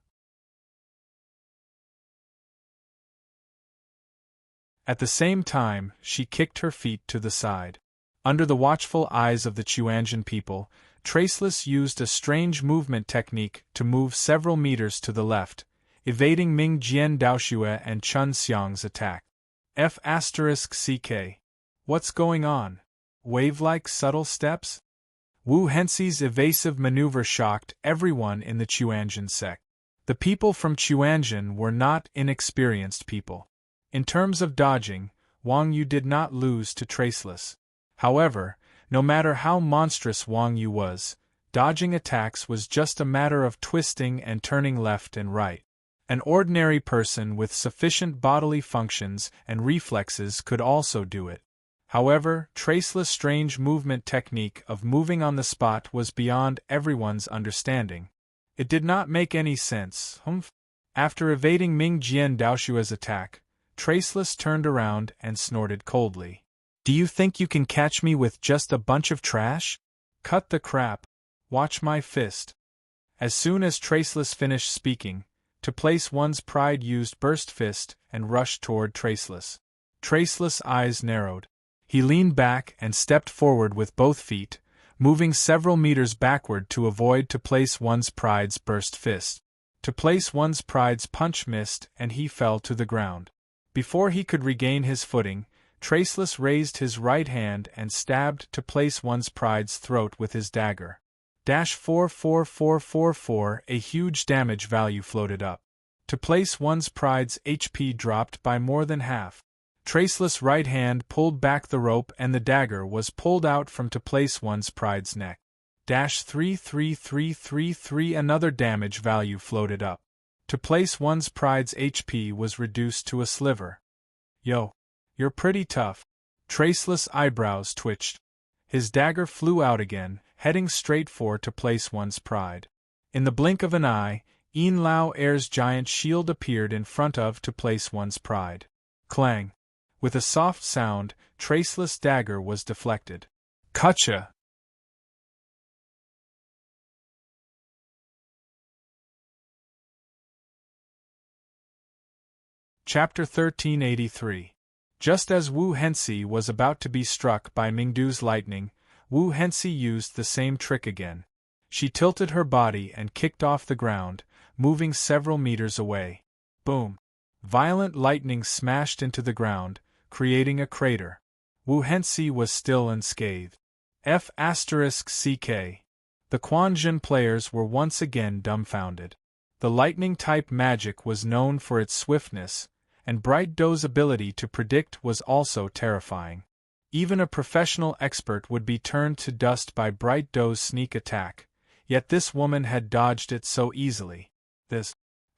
At the same time, she kicked her feet to the side. Under the watchful eyes of the Chuanzhen people, Traceless used a strange movement technique to move several meters to the left, evading Ming Jian Daoxue and Chun Xiang's attack. F***CK. What's going on? Wave-like subtle steps? Wu Hensei's evasive maneuver shocked everyone in the Chuanzhen sect. The people from Chuanzhen were not inexperienced people. In terms of dodging, Wang Yu did not lose to Traceless. However, no matter how monstrous Wang Yu was, dodging attacks was just a matter of twisting and turning left and right. An ordinary person with sufficient bodily functions and reflexes could also do it. However, Traceless' strange movement technique of moving on the spot was beyond everyone's understanding. It did not make any sense. After evading Ming Jian Daoxue's attack, Traceless turned around and snorted coldly. "Do you think you can catch me with just a bunch of trash? Cut the crap. Watch my fist." As soon as Traceless finished speaking, To Place One's Pride used Burst Fist and rushed toward Traceless. Traceless' eyes narrowed. He leaned back and stepped forward with both feet, moving several meters backward to avoid To Place One's Pride's Burst Fist. To Place One's Pride's punch missed and he fell to the ground. Before he could regain his footing, Traceless raised his right hand and stabbed To Place One's Pride's throat with his dagger. 44444, a huge damage value floated up. To Place One's Pride's HP dropped by more than half. Traceless' right hand pulled back the rope and the dagger was pulled out from To Place One's Pride's neck. 33333, another damage value floated up. To Place One's Pride's HP was reduced to a sliver. Yo, you're pretty tough. Traceless' eyebrows twitched. His dagger flew out again, heading straight for To Place One's Pride. In the blink of an eye, Yin Lao Er's giant shield appeared in front of To Place One's Pride. Clang! With a soft sound, Traceless' dagger was deflected. Gotcha! Chapter 1383. Just as Wu Hensei was about to be struck by Mingdu's lightning, Wu Hensei used the same trick again. She tilted her body and kicked off the ground, moving several meters away. Boom! Violent lightning smashed into the ground, creating a crater. Wu Hensei was still unscathed. F***CK. The Quanzhen players were once again dumbfounded. The lightning-type magic was known for its swiftness, and Bright Dou's ability to predict was also terrifying. Even a professional expert would be turned to dust by Bright Dou's sneak attack, yet this woman had dodged it so easily.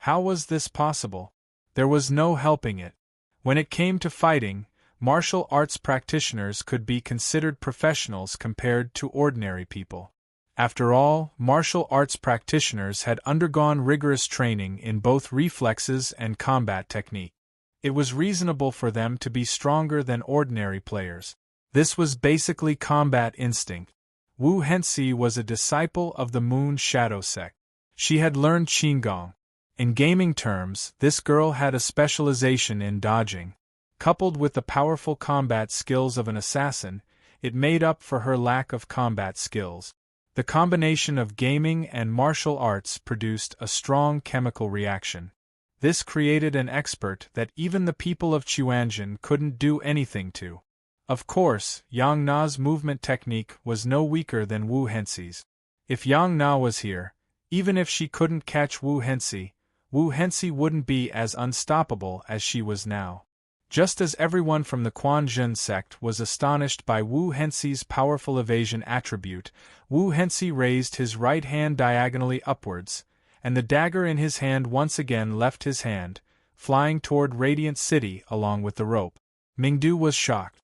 How was this possible? There was no helping it. When it came to fighting, martial arts practitioners could be considered professionals compared to ordinary people. After all, martial arts practitioners had undergone rigorous training in both reflexes and combat technique. It was reasonable for them to be stronger than ordinary players. This was basically combat instinct. Wu Hengxi was a disciple of the Moon Shadow sect. She had learned Qigong. In gaming terms, this girl had a specialization in dodging. Coupled with the powerful combat skills of an assassin, it made up for her lack of combat skills. The combination of gaming and martial arts produced a strong chemical reaction. This created an expert that even the people of Chuanjin couldn't do anything to. Of course, Yang Na's movement technique was no weaker than Wu Hengxi's. If Yang Na was here, even if she couldn't catch Wu Hengxi wouldn't be as unstoppable as she was now. Just as everyone from the Quanzhen sect was astonished by Wu Hengxi's powerful evasion attribute, Wu Hengxi raised his right hand diagonally upwards, and the dagger in his hand once again left his hand, flying toward Radiant City along with the rope. Mingdu was shocked.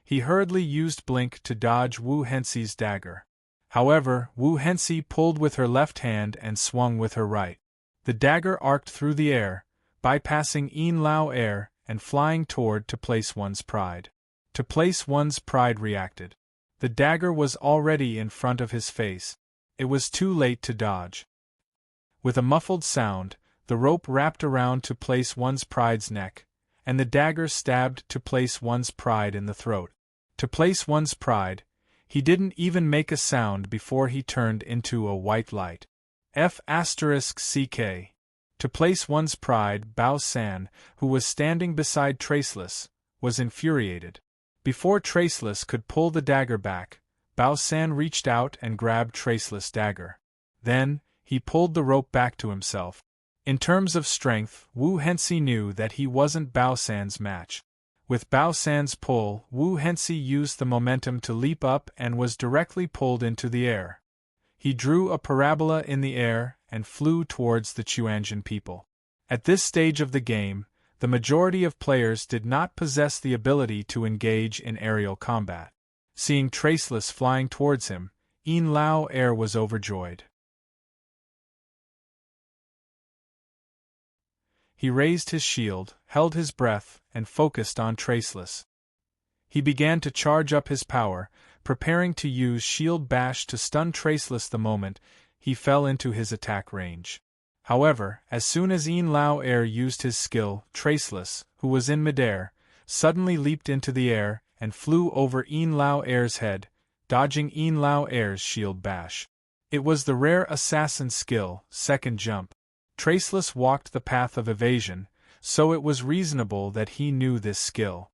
He hurriedly used Blink to dodge Wu Hengxi's dagger. However, Wu Hengxi pulled with her left hand and swung with her right. The dagger arced through the air, bypassing Yin Lao air and flying toward To Place One's Pride. To Place One's Pride reacted. The dagger was already in front of his face. It was too late to dodge. With a muffled sound, the rope wrapped around To Place One's Pride's neck, and the dagger stabbed To Place One's Pride in the throat. To Place One's Pride, he didn't even make a sound before he turned into a white light. F***CK. To Place One's Pride, Bao San, who was standing beside Traceless, was infuriated. Before Traceless could pull the dagger back, Bao San reached out and grabbed Traceless' dagger. Then, he pulled the rope back to himself. In terms of strength, Wu Hengxi knew that he wasn't Bao San's match. With Bao San's pull, Wu Hengxi used the momentum to leap up and was directly pulled into the air. He drew a parabola in the air and flew towards the Chuanjin people. At this stage of the game, the majority of players did not possess the ability to engage in aerial combat. Seeing Traceless flying towards him, Yin Lao Air was overjoyed. He raised his shield, held his breath, and focused on Traceless. He began to charge up his power, preparing to use Shield Bash to stun Traceless the moment he fell into his attack range. However, as soon as Yin Lao Air used his skill, Traceless, who was in midair, suddenly leaped into the air and flew over Yin Lao Air's head, dodging Yin Lao Air's Shield Bash. It was the rare assassin skill, Second Jump. Traceless walked the path of evasion, so it was reasonable that he knew this skill.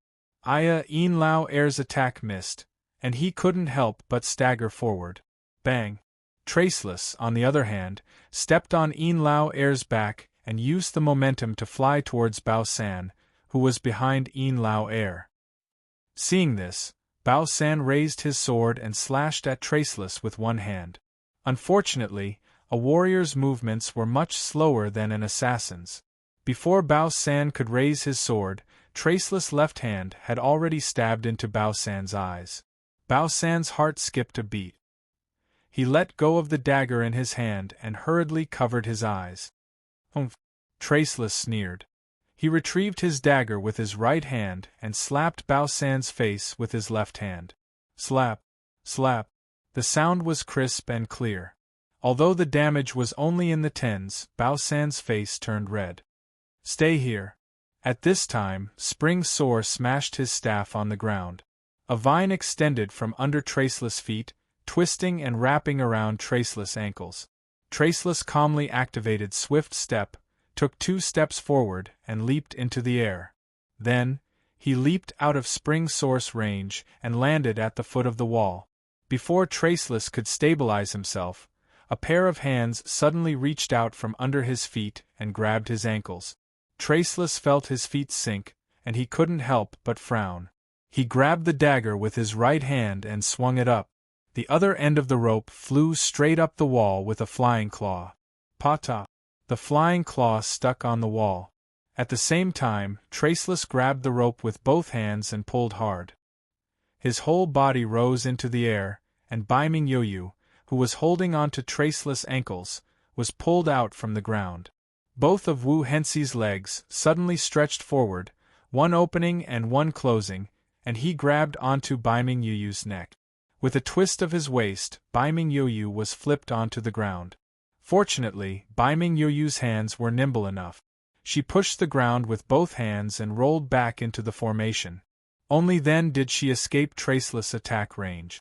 Yin Lao Air's attack missed, and he couldn't help but stagger forward. Bang! Traceless, on the other hand, stepped on Yin Lao Air's back and used the momentum to fly towards Bao San, who was behind Yin Lao Air. Seeing this, Bao San raised his sword and slashed at Traceless with one hand. Unfortunately, a warrior's movements were much slower than an assassin's. Before Bao San could raise his sword, Traceless' left hand had already stabbed into Bao San's eyes. Bao San's heart skipped a beat. He let go of the dagger in his hand and hurriedly covered his eyes. "Humph," Traceless sneered. He retrieved his dagger with his right hand and slapped Bao San's face with his left hand. Slap, slap. The sound was crisp and clear. Although the damage was only in the tens, Bao San's face turned red. "Stay here." At this time, Spring Soar smashed his staff on the ground. A vine extended from under Traceless' feet, twisting and wrapping around Traceless' ankles. Traceless calmly activated Swift Step, took 2 steps forward, and leaped into the air. Then, he leaped out of Spring Source range and landed at the foot of the wall. Before Traceless could stabilize himself, a pair of hands suddenly reached out from under his feet and grabbed his ankles. Traceless felt his feet sink, and he couldn't help but frown. He grabbed the dagger with his right hand and swung it up. The other end of the rope flew straight up the wall with a flying claw. Pata! The flying claw stuck on the wall. At the same time, Traceless grabbed the rope with both hands and pulled hard. His whole body rose into the air, and Baiming Yoyu, who was holding on to Traceless' ankles, was pulled out from the ground. Both of Wu Hensei's legs suddenly stretched forward, one opening and one closing, and he grabbed onto Baiming Yoyu's neck. With a twist of his waist, Baiming Yoyu was flipped onto the ground. Fortunately, Baiming Yoyu's hands were nimble enough. She pushed the ground with both hands and rolled back into the formation. Only then did she escape Traceless' attack range.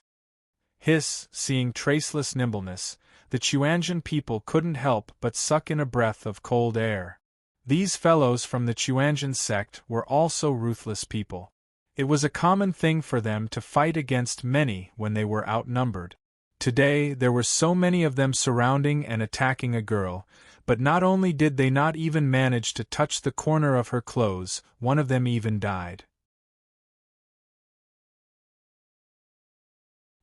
Hiss, seeing Traceless' nimbleness, the Chuanjian people couldn't help but suck in a breath of cold air. These fellows from the Chuanjian sect were also ruthless people. It was a common thing for them to fight against many when they were outnumbered. Today there were so many of them surrounding and attacking a girl, but not only did they not even manage to touch the corner of her clothes, one of them even died.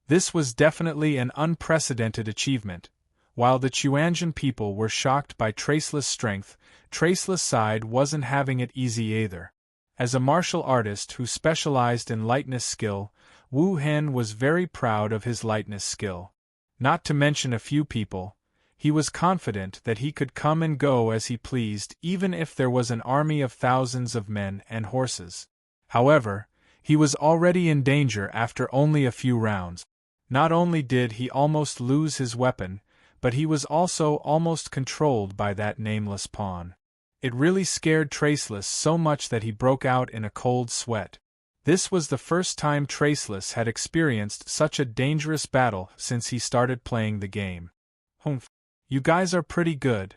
This was definitely an unprecedented achievement. While the Chuanjian people were shocked by Traceless' strength, Traceless' side wasn't having it easy either. As a martial artist who specialized in lightness skill, Wu Hen was very proud of his lightness skill. Not to mention a few people, he was confident that he could come and go as he pleased even if there was an army of thousands of men and horses. However, he was already in danger after only a few rounds. Not only did he almost lose his weapon, but he was also almost controlled by that nameless pawn. It really scared Traceless so much that he broke out in a cold sweat. This was the first time Traceless had experienced such a dangerous battle since he started playing the game. "Humph, you guys are pretty good."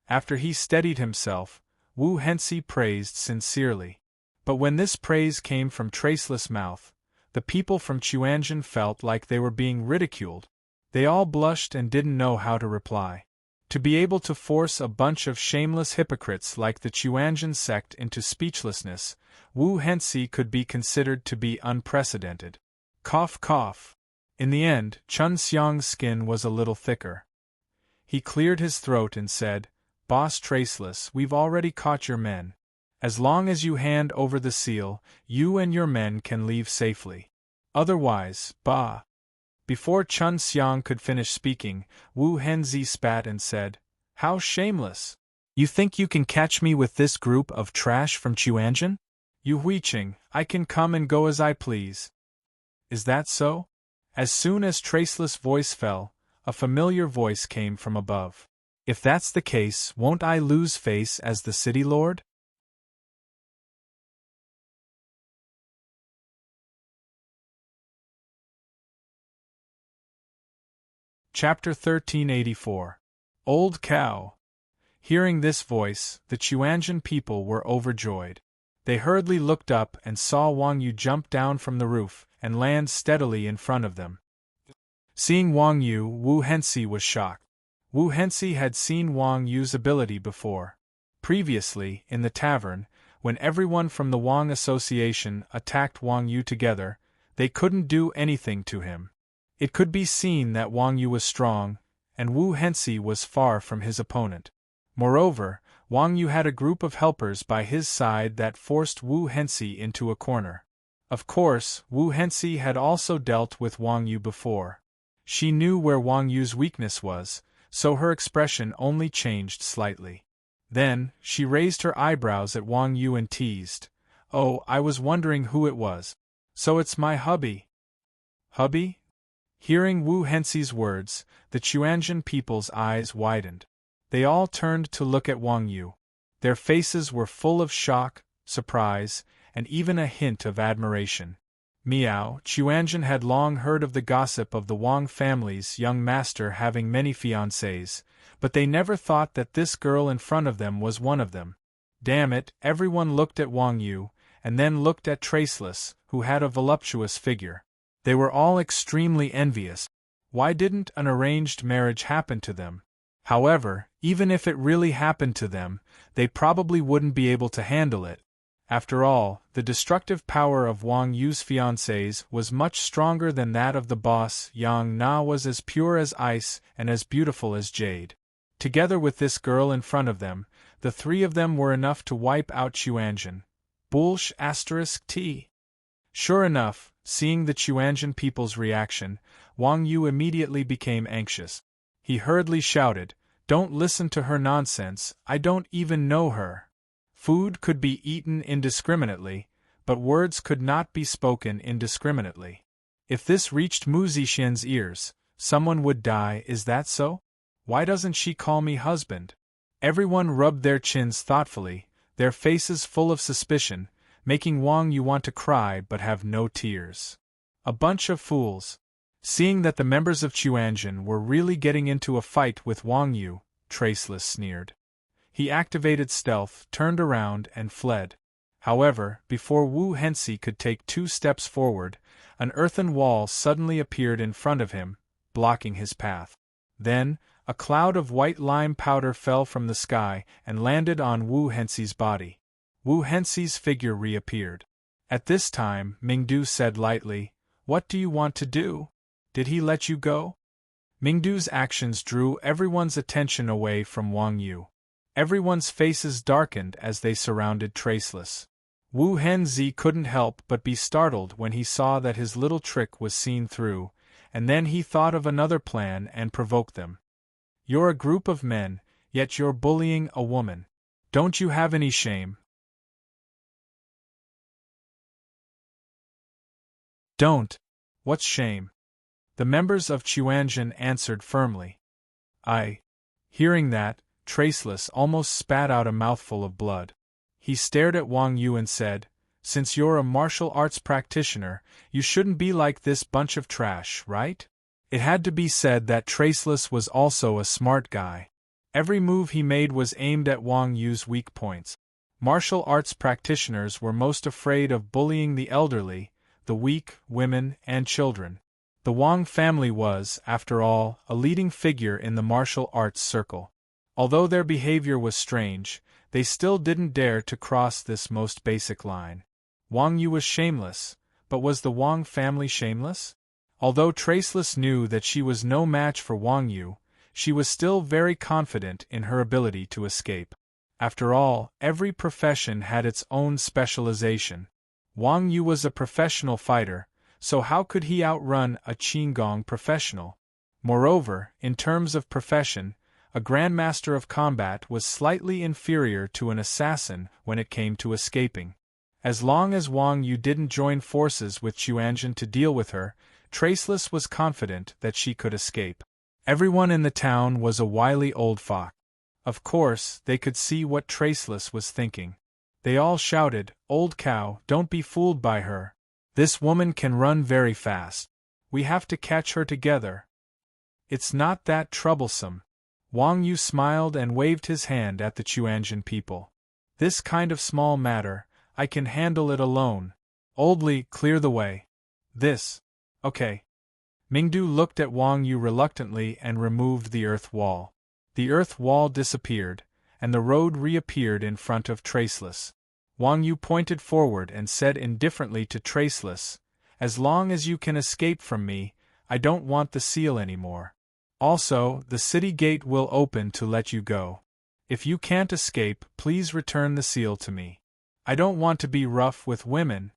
After he steadied himself, Wu Hensei praised sincerely. But when this praise came from Traceless' mouth, the people from Chuanjian felt like they were being ridiculed. They all blushed and didn't know how to reply. To be able to force a bunch of shameless hypocrites like the Chuanjian sect into speechlessness, Wu Hensei could be considered to be unprecedented. Cough cough. In the end, Chun Xiang's skin was a little thicker. He cleared his throat and said, "Boss Traceless, we've already caught your men. As long as you hand over the seal, you and your men can leave safely. Otherwise, bah." Before Chun Xiang could finish speaking, Wu Hensei spat and said, "How shameless! You think you can catch me with this group of trash from Chuanjian? You Huiqing, I can come and go as I please." "Is that so?" As soon as Traceless' voice fell, a familiar voice came from above. "If that's the case, won't I lose face as the city lord?" Chapter 1384. Old Cow. Hearing this voice, the Chuanjian people were overjoyed. They hurriedly looked up and saw Wang Yu jump down from the roof and land steadily in front of them. Seeing Wang Yu, Wu Hensei was shocked. Wu Hensei had seen Wang Yu's ability before. Previously, in the tavern, when everyone from the Wang Association attacked Wang Yu together, they couldn't do anything to him. It could be seen that Wang Yu was strong, and Wu Hensei was far from his opponent. Moreover, Wang Yu had a group of helpers by his side that forced Wu Hensei into a corner. Of course, Wu Hensei had also dealt with Wang Yu before. She knew where Wang Yu's weakness was, so her expression only changed slightly. Then, she raised her eyebrows at Wang Yu and teased, "Oh, I was wondering who it was. So it's my hubby." "Hubby?" Hearing Wu Hensei's words, the Chuanjian people's eyes widened. They all turned to look at Wang Yu. Their faces were full of shock, surprise, and even a hint of admiration. Miao Chuanjian had long heard of the gossip of the Wang family's young master having many fiancées, but they never thought that this girl in front of them was one of them. Damn it, everyone looked at Wang Yu, and then looked at Traceless, who had a voluptuous figure. They were all extremely envious. Why didn't an arranged marriage happen to them? However, even if it really happened to them, they probably wouldn't be able to handle it. After all, the destructive power of Wang Yu's fiancés was much stronger than that of the boss. Yang Na was as pure as ice and as beautiful as jade. Together with this girl in front of them, the three of them were enough to wipe out Chuanjin. T. Sure enough, seeing the Chuanjin people's reaction, Wang Yu immediately became anxious. He hurriedly shouted, "Don't listen to her nonsense, I don't even know her." Food could be eaten indiscriminately, but words could not be spoken indiscriminately. If this reached Mu Zixin's ears, someone would die. Is that so? Why doesn't she call me husband? Everyone rubbed their chins thoughtfully, their faces full of suspicion, making Wang Yu want to cry but have no tears. A bunch of fools. Seeing that the members of Chuanjin were really getting into a fight with Wang Yu, Traceless sneered. He activated stealth, turned around, and fled. However, before Wu Hengxi could take 2 steps forward, an earthen wall suddenly appeared in front of him, blocking his path. Then, a cloud of white lime powder fell from the sky and landed on Wu Hengxi's body. Wu Hengxi's figure reappeared. At this time, Mingdu said lightly, "What do you want to do? Did he let you go?" Mingdu's actions drew everyone's attention away from Wang Yu. Everyone's faces darkened as they surrounded Traceless. Wu Hengxi couldn't help but be startled when he saw that his little trick was seen through, and then he thought of another plan and provoked them. "You're a group of men, yet you're bullying a woman. Don't you have any shame?" "Don't. What's shame?" The members of Chuanjin answered firmly. Hearing that, Traceless almost spat out a mouthful of blood. He stared at Wang Yu and said, "Since you're a martial arts practitioner, you shouldn't be like this bunch of trash, right?" It had to be said that Traceless was also a smart guy. Every move he made was aimed at Wang Yu's weak points. Martial arts practitioners were most afraid of bullying the elderly, the weak, women, and children. The Wang family was, after all, a leading figure in the martial arts circle. Although their behavior was strange, they still didn't dare to cross this most basic line. Wang Yu was shameless, but was the Wang family shameless? Although Traceless knew that she was no match for Wang Yu, she was still very confident in her ability to escape. After all, every profession had its own specialization. Wang Yu was a professional fighter, so how could he outrun a Qigong professional? Moreover, in terms of profession, a Grandmaster of Combat was slightly inferior to an assassin when it came to escaping. As long as Wang Yu didn't join forces with Chuanjin to deal with her, Traceless was confident that she could escape. Everyone in the town was a wily old fox. Of course, they could see what Traceless was thinking. They all shouted, "Old cow, don't be fooled by her. This woman can run very fast. We have to catch her together. It's not that troublesome." Wang Yu smiled and waved his hand at the Chuanjin people. "This kind of small matter, I can handle it alone. Oldly, clear the way." "This. Okay." Mingdu looked at Wang Yu reluctantly and removed the earth wall. The earth wall disappeared, and the road reappeared in front of Traceless. Wang Yu pointed forward and said indifferently to Traceless, "As long as you can escape from me, I don't want the seal anymore. Also, the city gate will open to let you go. If you can't escape, please return the seal to me. I don't want to be rough with women."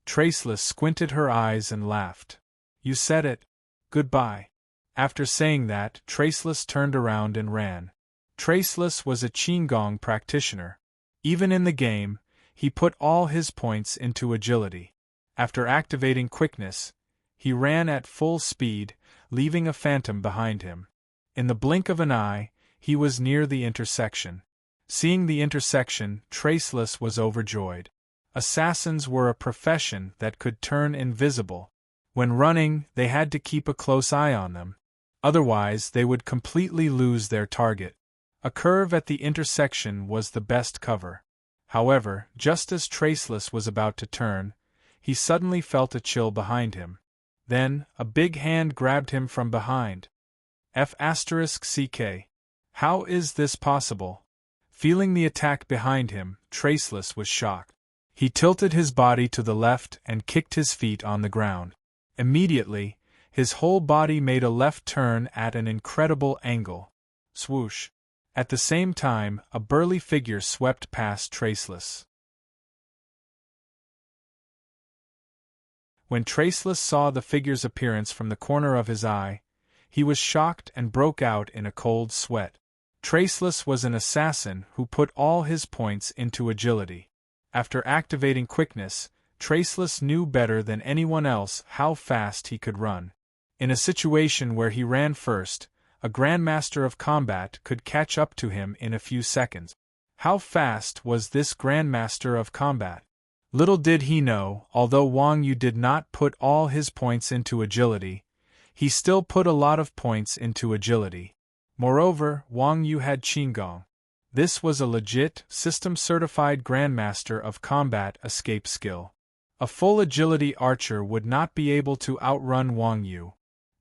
Traceless squinted her eyes and laughed. "You said it. Goodbye." After saying that, Traceless turned around and ran. Traceless was a Qigong practitioner. Even in the game, he put all his points into agility. After activating quickness, he ran at full speed, leaving a phantom behind him. In the blink of an eye, he was near the intersection. Seeing the intersection, Traceless was overjoyed. Assassins were a profession that could turn invisible. When running, they had to keep a close eye on them. Otherwise, they would completely lose their target. A curve at the intersection was the best cover. However, just as Traceless was about to turn, he suddenly felt a chill behind him. Then, a big hand grabbed him from behind. How is this possible? Feeling the attack behind him, Traceless was shocked. He tilted his body to the left and kicked his feet on the ground. Immediately, his whole body made a left turn at an incredible angle. Swoosh! At the same time, a burly figure swept past Traceless. When Traceless saw the figure's appearance from the corner of his eye, he was shocked and broke out in a cold sweat. Traceless was an assassin who put all his points into agility. After activating quickness, Traceless knew better than anyone else how fast he could run. In a situation where he ran first, a Grandmaster of Combat could catch up to him in a few seconds. How fast was this Grandmaster of Combat? Little did he know, although Wang Yu did not put all his points into agility, he still put a lot of points into agility. Moreover, Wang Yu had Qinggong. This was a legit, system-certified Grandmaster of Combat escape skill. A full agility archer would not be able to outrun Wang Yu.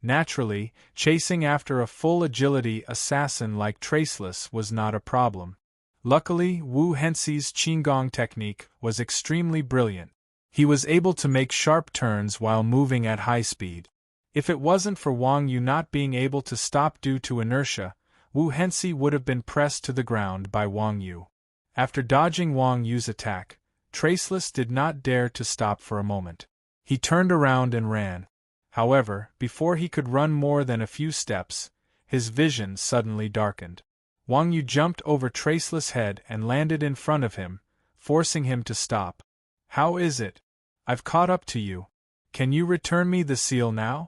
Naturally, chasing after a full agility assassin like Traceless was not a problem. Luckily, Wu Hengxi's Qinggong technique was extremely brilliant. He was able to make sharp turns while moving at high speed. If it wasn't for Wang Yu not being able to stop due to inertia, Wu Hengxi would have been pressed to the ground by Wang Yu. After dodging Wang Yu's attack, Traceless did not dare to stop for a moment. He turned around and ran. However, before he could run more than a few steps, his vision suddenly darkened. Wang Yu jumped over Traceless' head and landed in front of him, forcing him to stop. "How is it? I've caught up to you. Can you return me the seal now?"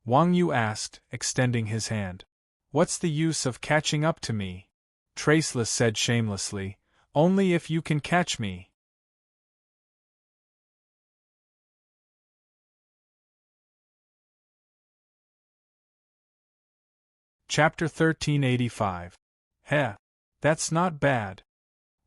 Wang Yu asked, extending his hand. "What's the use of catching up to me?" Traceless said shamelessly, "Only if you can catch me." Chapter 1385. Heh, that's not bad.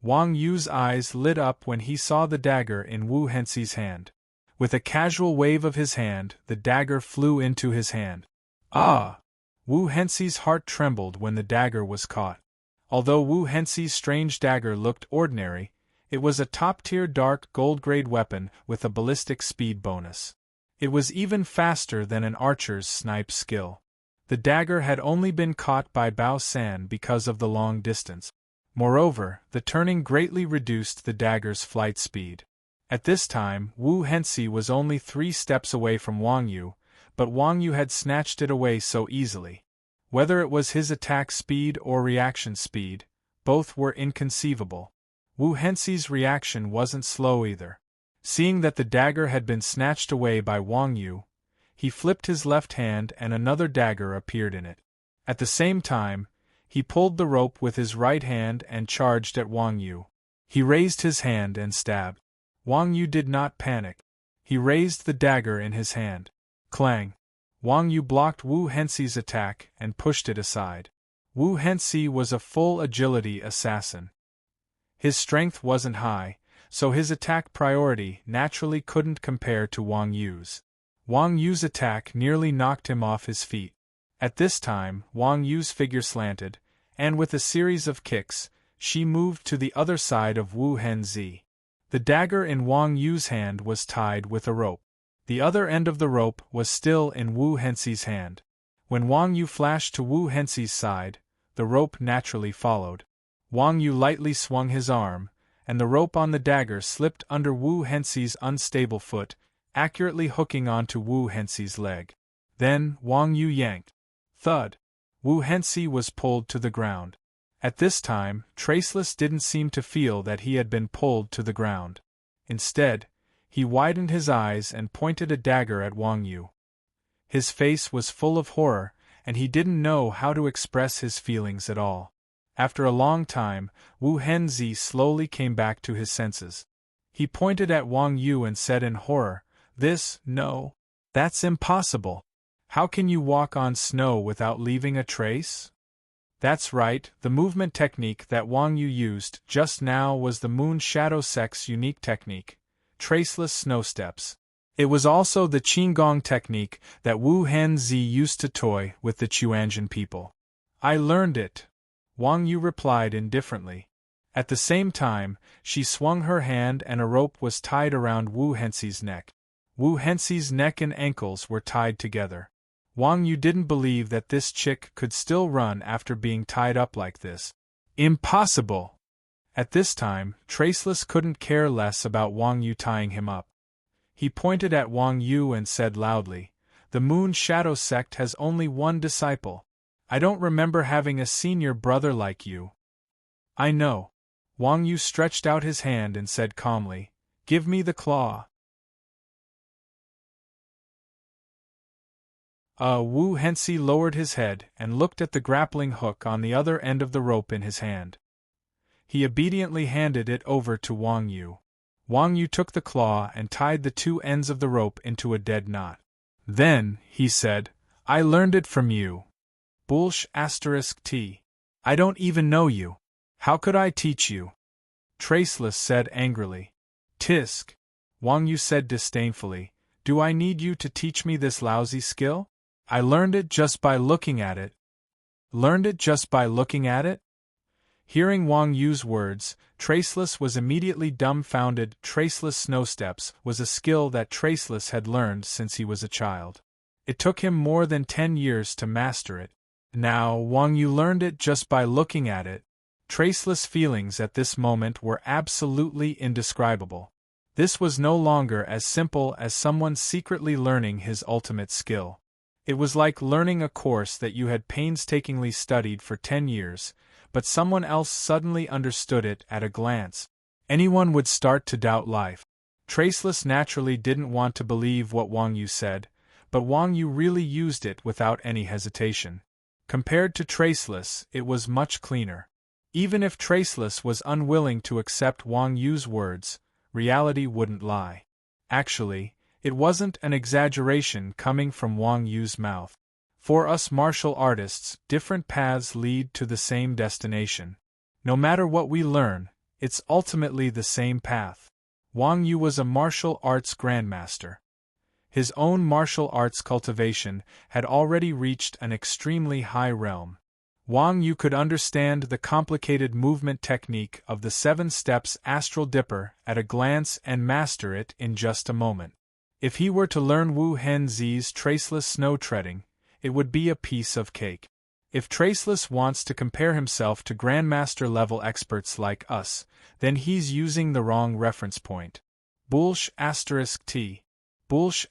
Wang Yu's eyes lit up when he saw the dagger in Wu Hengxi's hand. With a casual wave of his hand, the dagger flew into his hand. Ah! Wu Hengxi's heart trembled when the dagger was caught. Although Wu Hengxi's strange dagger looked ordinary, it was a top-tier dark gold-grade weapon with a ballistic speed bonus. It was even faster than an archer's snipe skill. The dagger had only been caught by Bao San because of the long distance. Moreover, the turning greatly reduced the dagger's flight speed. At this time, Wu Hengxi was only 3 steps away from Wang Yu, but Wang Yu had snatched it away so easily. Whether it was his attack speed or reaction speed, both were inconceivable. Wu Hengxi's reaction wasn't slow either. Seeing that the dagger had been snatched away by Wang Yu, he flipped his left hand and another dagger appeared in it. At the same time, he pulled the rope with his right hand and charged at Wang Yu. He raised his hand and stabbed. Wang Yu did not panic. He raised the dagger in his hand. Clang! Wang Yu blocked Wu Hengxi's attack and pushed it aside. Wu Hengxi was a full agility assassin. His strength wasn't high, so his attack priority naturally couldn't compare to Wang Yu's. Wang Yu's attack nearly knocked him off his feet. At this time, Wang Yu's figure slanted, and with a series of kicks, she moved to the other side of Wu Hengxi. The dagger in Wang Yu's hand was tied with a rope. The other end of the rope was still in Wu Hengxi's hand. When Wang Yu flashed to Wu Hengxi's side, the rope naturally followed. Wang Yu lightly swung his arm, and the rope on the dagger slipped under Wu Hengxi's unstable foot, accurately hooking onto Wu Hengxi's leg. Then, Wang Yu yanked. Thud! Wu Hengxi was pulled to the ground. At this time, Traceless didn't seem to feel that he had been pulled to the ground. Instead, he widened his eyes and pointed a dagger at Wang Yu. His face was full of horror, and he didn't know how to express his feelings at all. After a long time, Wu Hengxi slowly came back to his senses. He pointed at Wang Yu and said in horror, No, that's impossible. How can you walk on snow without leaving a trace?" That's right, the movement technique that Wang Yu used just now was the Moon Shadow Sect's unique technique, traceless snow steps. It was also the Qinggong technique that Wu Hengxi used to toy with the Chuanjian people. "I learned it," Wang Yu replied indifferently. At the same time, she swung her hand and a rope was tied around Wu Hensei's neck. Wu Hensei's neck and ankles were tied together. Wang Yu didn't believe that this chick could still run after being tied up like this. Impossible! At this time, Traceless couldn't care less about Wang Yu tying him up. He pointed at Wang Yu and said loudly, "The Moon Shadow Sect has only one disciple. I don't remember having a senior brother like you." "I know." Wang Yu stretched out his hand and said calmly, "Give me the claw." Wu Hensei lowered his head and looked at the grappling hook on the other end of the rope in his hand. He obediently handed it over to Wang Yu. Wang Yu took the claw and tied the two ends of the rope into a dead knot. "Then," he said, "I learned it from you. Bullsh**. I don't even know you. How could I teach you?" Traceless said angrily. "Tisk," Wang Yu said disdainfully, "do I need you to teach me this lousy skill? I learned it just by looking at it." "Learned it just by looking at it?" Hearing Wang Yu's words, Traceless was immediately dumbfounded. Traceless snow steps was a skill that Traceless had learned since he was a child. It took him more than 10 years to master it. Now, Wang Yu learned it just by looking at it. Traceless' feelings at this moment were absolutely indescribable. This was no longer as simple as someone secretly learning his ultimate skill. It was like learning a course that you had painstakingly studied for 10 years, but someone else suddenly understood it at a glance. Anyone would start to doubt life. Traceless naturally didn't want to believe what Wang Yu said, but Wang Yu really used it without any hesitation. Compared to Traceless, it was much cleaner. Even if Traceless was unwilling to accept Wang Yu's words, reality wouldn't lie. Actually, it wasn't an exaggeration coming from Wang Yu's mouth. For us martial artists, different paths lead to the same destination. No matter what we learn, it's ultimately the same path. Wang Yu was a martial arts grandmaster. His own martial arts cultivation had already reached an extremely high realm. Wang Yu could understand the complicated movement technique of the 7 steps astral dipper at a glance and master it in just a moment. If he were to learn Wu Hensei's Traceless snow treading, it would be a piece of cake. If Traceless wants to compare himself to Grandmaster level experts like us, then he's using the wrong reference point. Bullsh**. Bullsh**.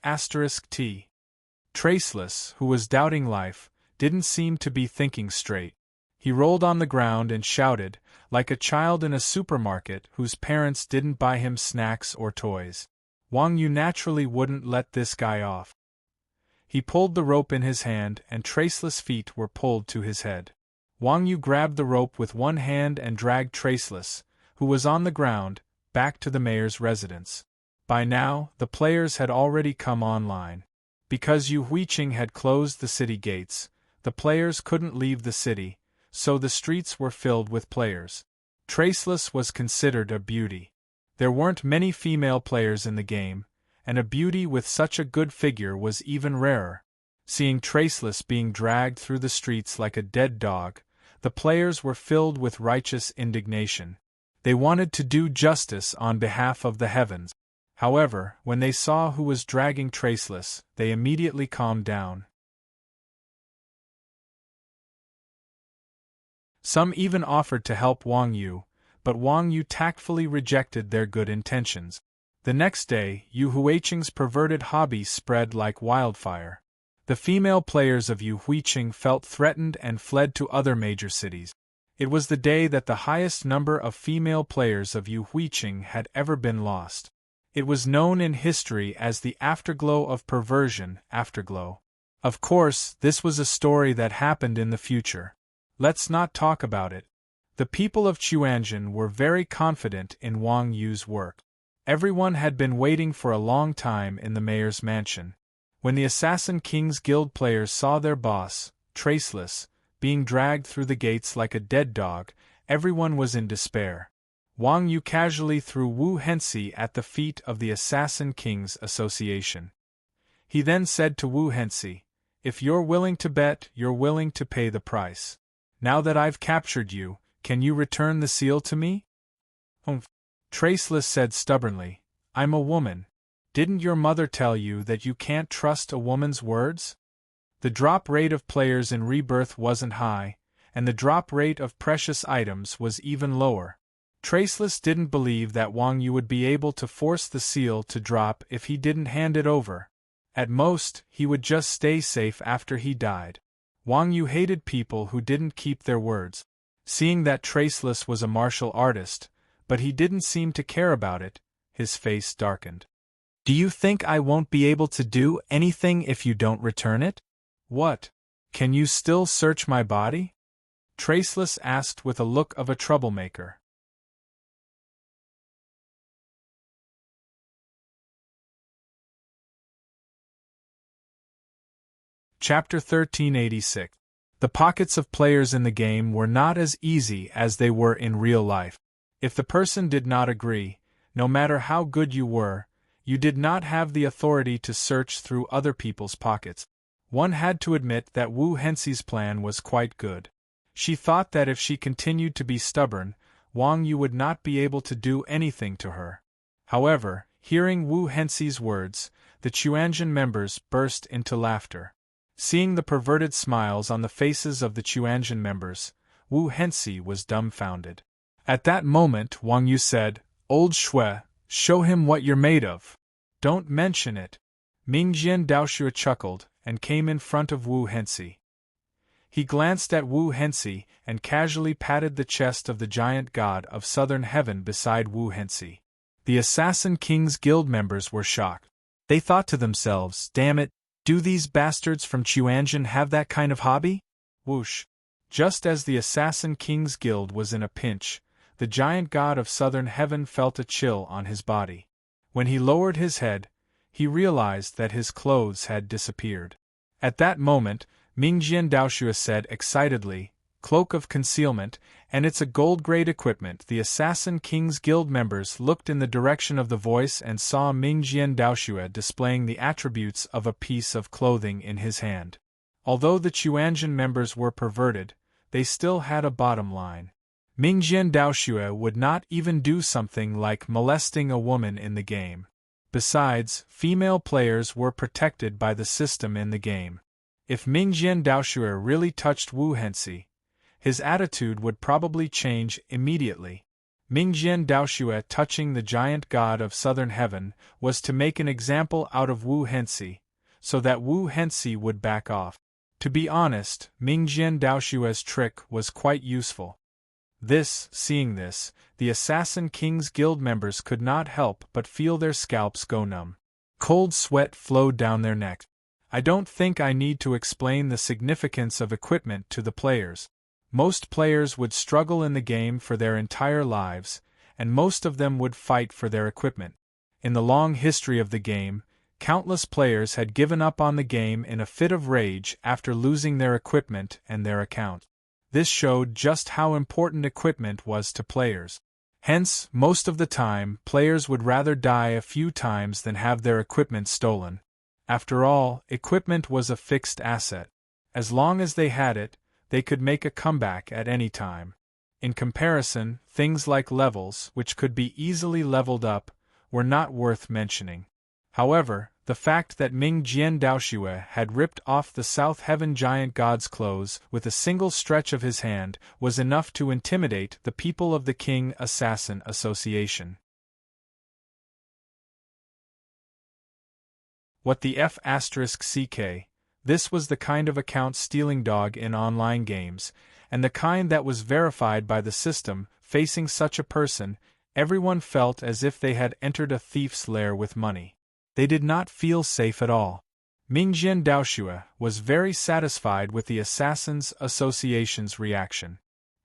Traceless, who was doubting life, didn't seem to be thinking straight. He rolled on the ground and shouted, like a child in a supermarket whose parents didn't buy him snacks or toys. Wang Yu naturally wouldn't let this guy off. He pulled the rope in his hand and Traceless' feet were pulled to his head. Wang Yu grabbed the rope with one hand and dragged Traceless, who was on the ground, back to the mayor's residence. By now, the players had already come online. Because Yu Huiqing had closed the city gates, the players couldn't leave the city, so the streets were filled with players. Traceless was considered a beauty. There weren't many female players in the game, and a beauty with such a good figure was even rarer. Seeing Traceless being dragged through the streets like a dead dog, the players were filled with righteous indignation. They wanted to do justice on behalf of the heavens. However, when they saw who was dragging Traceless, they immediately calmed down. Some even offered to help Wang Yu, but Wang Yu tactfully rejected their good intentions. The next day, Yu Huiqing's perverted hobby spread like wildfire. The female players of Yu Huiqing felt threatened and fled to other major cities. It was the day that the highest number of female players of Yu Huiqing had ever been lost. It was known in history as the afterglow of perversion, afterglow. Of course, this was a story that happened in the future. Let's not talk about it. The people of Chuanjin were very confident in Wang Yu's work. Everyone had been waiting for a long time in the mayor's mansion. When the Assassin King's Guild players saw their boss, Traceless, being dragged through the gates like a dead dog, everyone was in despair. Wang Yu casually threw Wu Hensei at the feet of the Assassin Kings Association. He then said to Wu Hensei, "If you're willing to bet, you're willing to pay the price. Now that I've captured you, can you return the seal to me?" "Humph," Traceless said stubbornly. "I'm a woman. Didn't your mother tell you that you can't trust a woman's words?" The drop rate of players in Rebirth wasn't high, and the drop rate of precious items was even lower. Traceless didn't believe that Wang Yu would be able to force the seal to drop if he didn't hand it over. At most, he would just stay safe after he died. Wang Yu hated people who didn't keep their words. Seeing that Traceless was a martial artist, but he didn't seem to care about it, his face darkened. "Do you think I won't be able to do anything if you don't return it?" "What? Can you still search my body?" Traceless asked with a look of a troublemaker. Chapter 1386. The pockets of players in the game were not as easy as they were in real life. If the person did not agree, no matter how good you were, you did not have the authority to search through other people's pockets. One had to admit that Wu Hensei's plan was quite good. She thought that if she continued to be stubborn, Wang Yu would not be able to do anything to her. However, hearing Wu Hensei's words, the Chuanjin members burst into laughter. Seeing the perverted smiles on the faces of the Chuanjin members, Wu Hensei was dumbfounded. At that moment Wang Yu said, "Old Shui, show him what you're made of." "Don't mention it." Mingjian Daoshua chuckled, and came in front of Wu Hensei. He glanced at Wu Hensei and casually patted the chest of the giant god of southern heaven beside Wu Hensei. The Assassin King's Guild members were shocked. They thought to themselves, "Damn it, do these bastards from Chuanjin have that kind of hobby?" Whoosh! Just as the Assassin King's Guild was in a pinch, the giant god of southern heaven felt a chill on his body. When he lowered his head, he realized that his clothes had disappeared. At that moment, Mingjian Daoshua said excitedly, "Cloak of Concealment, and it's a gold-grade equipment." The Assassin King's Guild members looked in the direction of the voice and saw Mingjian Daoshua displaying the attributes of a piece of clothing in his hand. Although the Chuanjin members were perverted, they still had a bottom line. Mingjian Daoshua would not even do something like molesting a woman in the game. Besides, female players were protected by the system in the game. If Mingjian Daoshua really touched Wu Hensei, his attitude would probably change immediately. Mingjian Daoshua touching the giant god of southern heaven was to make an example out of Wu Hensei, so that Wu Hensei would back off. To be honest, Mingjian Daoshua's trick was quite useful. Seeing this, the Assassin King's Guild members could not help but feel their scalps go numb. Cold sweat flowed down their neck. I don't think I need to explain the significance of equipment to the players. Most players would struggle in the game for their entire lives, and most of them would fight for their equipment. In the long history of the game, countless players had given up on the game in a fit of rage after losing their equipment and their account. This showed just how important equipment was to players. Hence, most of the time, players would rather die a few times than have their equipment stolen. After all, equipment was a fixed asset. As long as they had it, they could make a comeback at any time. In comparison, things like levels, which could be easily leveled up, were not worth mentioning. However, the fact that Mingjian Daoshua had ripped off the South Heaven giant god's clothes with a single stretch of his hand was enough to intimidate the people of the King Assassin Association. What the F***ck? This was the kind of account stealing dog in online games, and the kind that was verified by the system. Facing such a person, everyone felt as if they had entered a thief's lair with money. They did not feel safe at all. Mingjian Daoshua was very satisfied with the Assassins Association's reaction.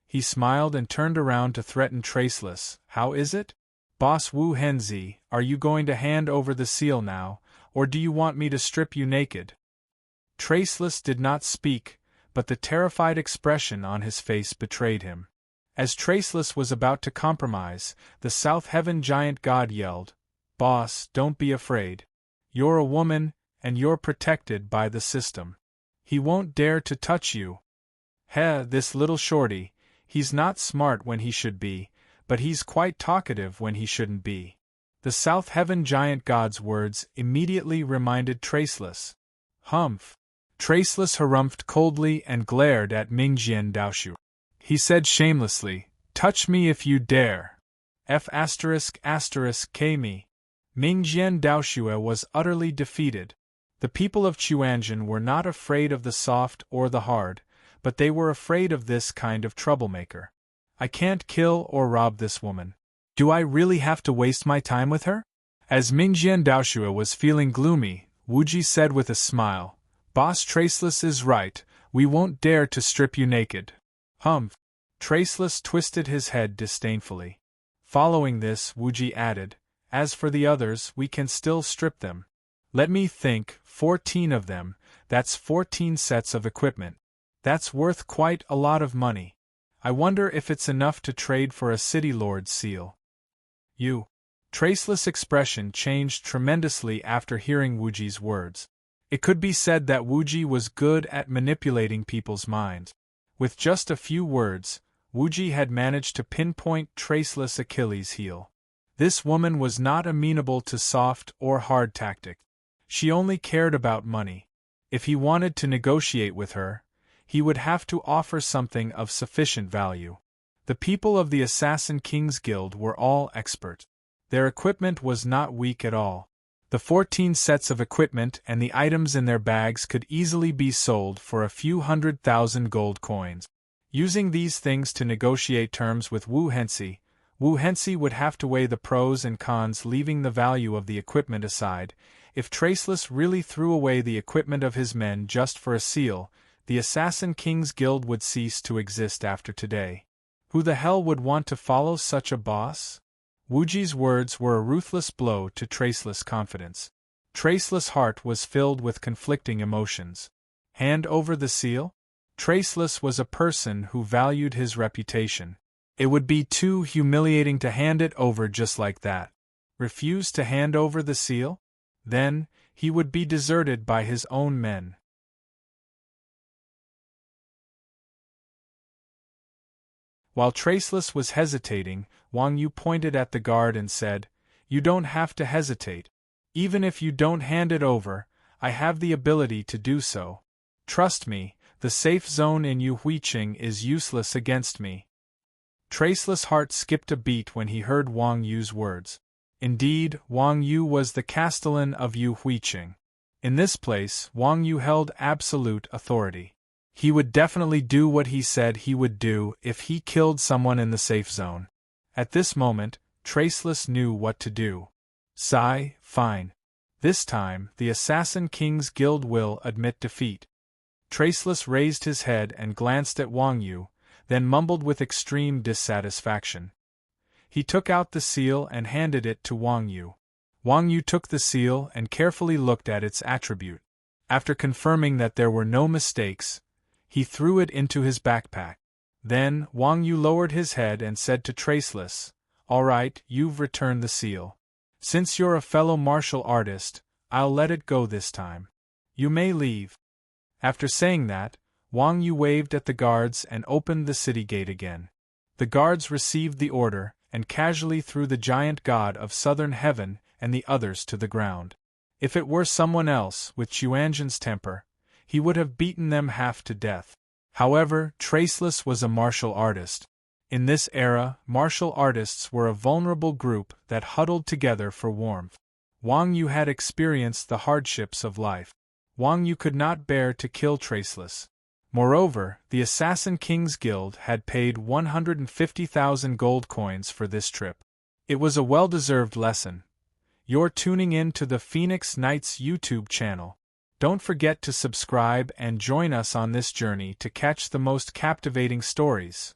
He smiled and turned around to threaten Traceless. "How is it? Boss Wu Hensei, are you going to hand over the seal now, or do you want me to strip you naked?" Traceless did not speak, but the terrified expression on his face betrayed him. As Traceless was about to compromise, the South Heaven giant god yelled, "Boss, don't be afraid. You're a woman, and you're protected by the system. He won't dare to touch you." This little shorty, he's not smart when he should be, but he's quite talkative when he shouldn't be. The South Heaven giant god's words immediately reminded Traceless. Humph. Traceless harumphed coldly and glared at Mingjian Daoshu. He said shamelessly, "Touch me if you dare. F***K me." Mingjian Daoshue was utterly defeated. The people of Chuanzhen were not afraid of the soft or the hard, but they were afraid of this kind of troublemaker. I can't kill or rob this woman. Do I really have to waste my time with her? As Mingjian Daoshue was feeling gloomy, Wuji said with a smile, "Boss Traceless is right, we won't dare to strip you naked." Humph. Traceless twisted his head disdainfully. Following this, Wuji added, "As for the others, we can still strip them. Let me think, 14 of them, that's 14 sets of equipment. That's worth quite a lot of money. I wonder if it's enough to trade for a city lord's seal." Traceless' expression changed tremendously after hearing Wuji's words. It could be said that Wuji was good at manipulating people's minds. With just a few words, Wuji had managed to pinpoint Traceless' Achilles' heel. This woman was not amenable to soft or hard tactics. She only cared about money. If he wanted to negotiate with her, he would have to offer something of sufficient value. The people of the Assassin King's Guild were all expert. Their equipment was not weak at all. The 14 sets of equipment and the items in their bags could easily be sold for a few 100,000 gold coins. Using these things to negotiate terms with Wu Hensei would have to weigh the pros and cons, leaving the value of the equipment aside. If Traceless really threw away the equipment of his men just for a seal, the Assassin King's Guild would cease to exist after today. Who the hell would want to follow such a boss? Wuji's words were a ruthless blow to Traceless' confidence. Traceless' heart was filled with conflicting emotions. Hand over the seal? Traceless was a person who valued his reputation. It would be too humiliating to hand it over just like that. Refuse to hand over the seal? Then, he would be deserted by his own men. While Traceless was hesitating, Wang Yu pointed at the guard and said, "You don't have to hesitate. Even if you don't hand it over, I have the ability to do so. Trust me, the safe zone in Yu Huiqing is useless against me." Traceless' heart skipped a beat when he heard Wang Yu's words. Indeed, Wang Yu was the castellan of Yu Huiqing. In this place, Wang Yu held absolute authority. He would definitely do what he said he would do if he killed someone in the safe zone. At this moment, Traceless knew what to do. Sigh, fine. This time, the Assassin King's Guild will admit defeat. Traceless raised his head and glanced at Wang Yu, then mumbled with extreme dissatisfaction. He took out the seal and handed it to Wang Yu. Wang Yu took the seal and carefully looked at its attribute. After confirming that there were no mistakes, he threw it into his backpack. Then, Wang Yu lowered his head and said to Traceless, "All right, you've returned the seal. Since you're a fellow martial artist, I'll let it go this time. You may leave." After saying that, Wang Yu waved at the guards and opened the city gate again. The guards received the order and casually threw the giant god of southern heaven and the others to the ground. If it were someone else with Chuanzhen's temper, he would have beaten them half to death. However, Traceless was a martial artist. In this era, martial artists were a vulnerable group that huddled together for warmth. Wang Yu had experienced the hardships of life. Wang Yu could not bear to kill Traceless. Moreover, the Assassin King's Guild had paid 150,000 gold coins for this trip. It was a well-deserved lesson. You're tuning in to the Phoenix Knights YouTube channel. Don't forget to subscribe and join us on this journey to catch the most captivating stories.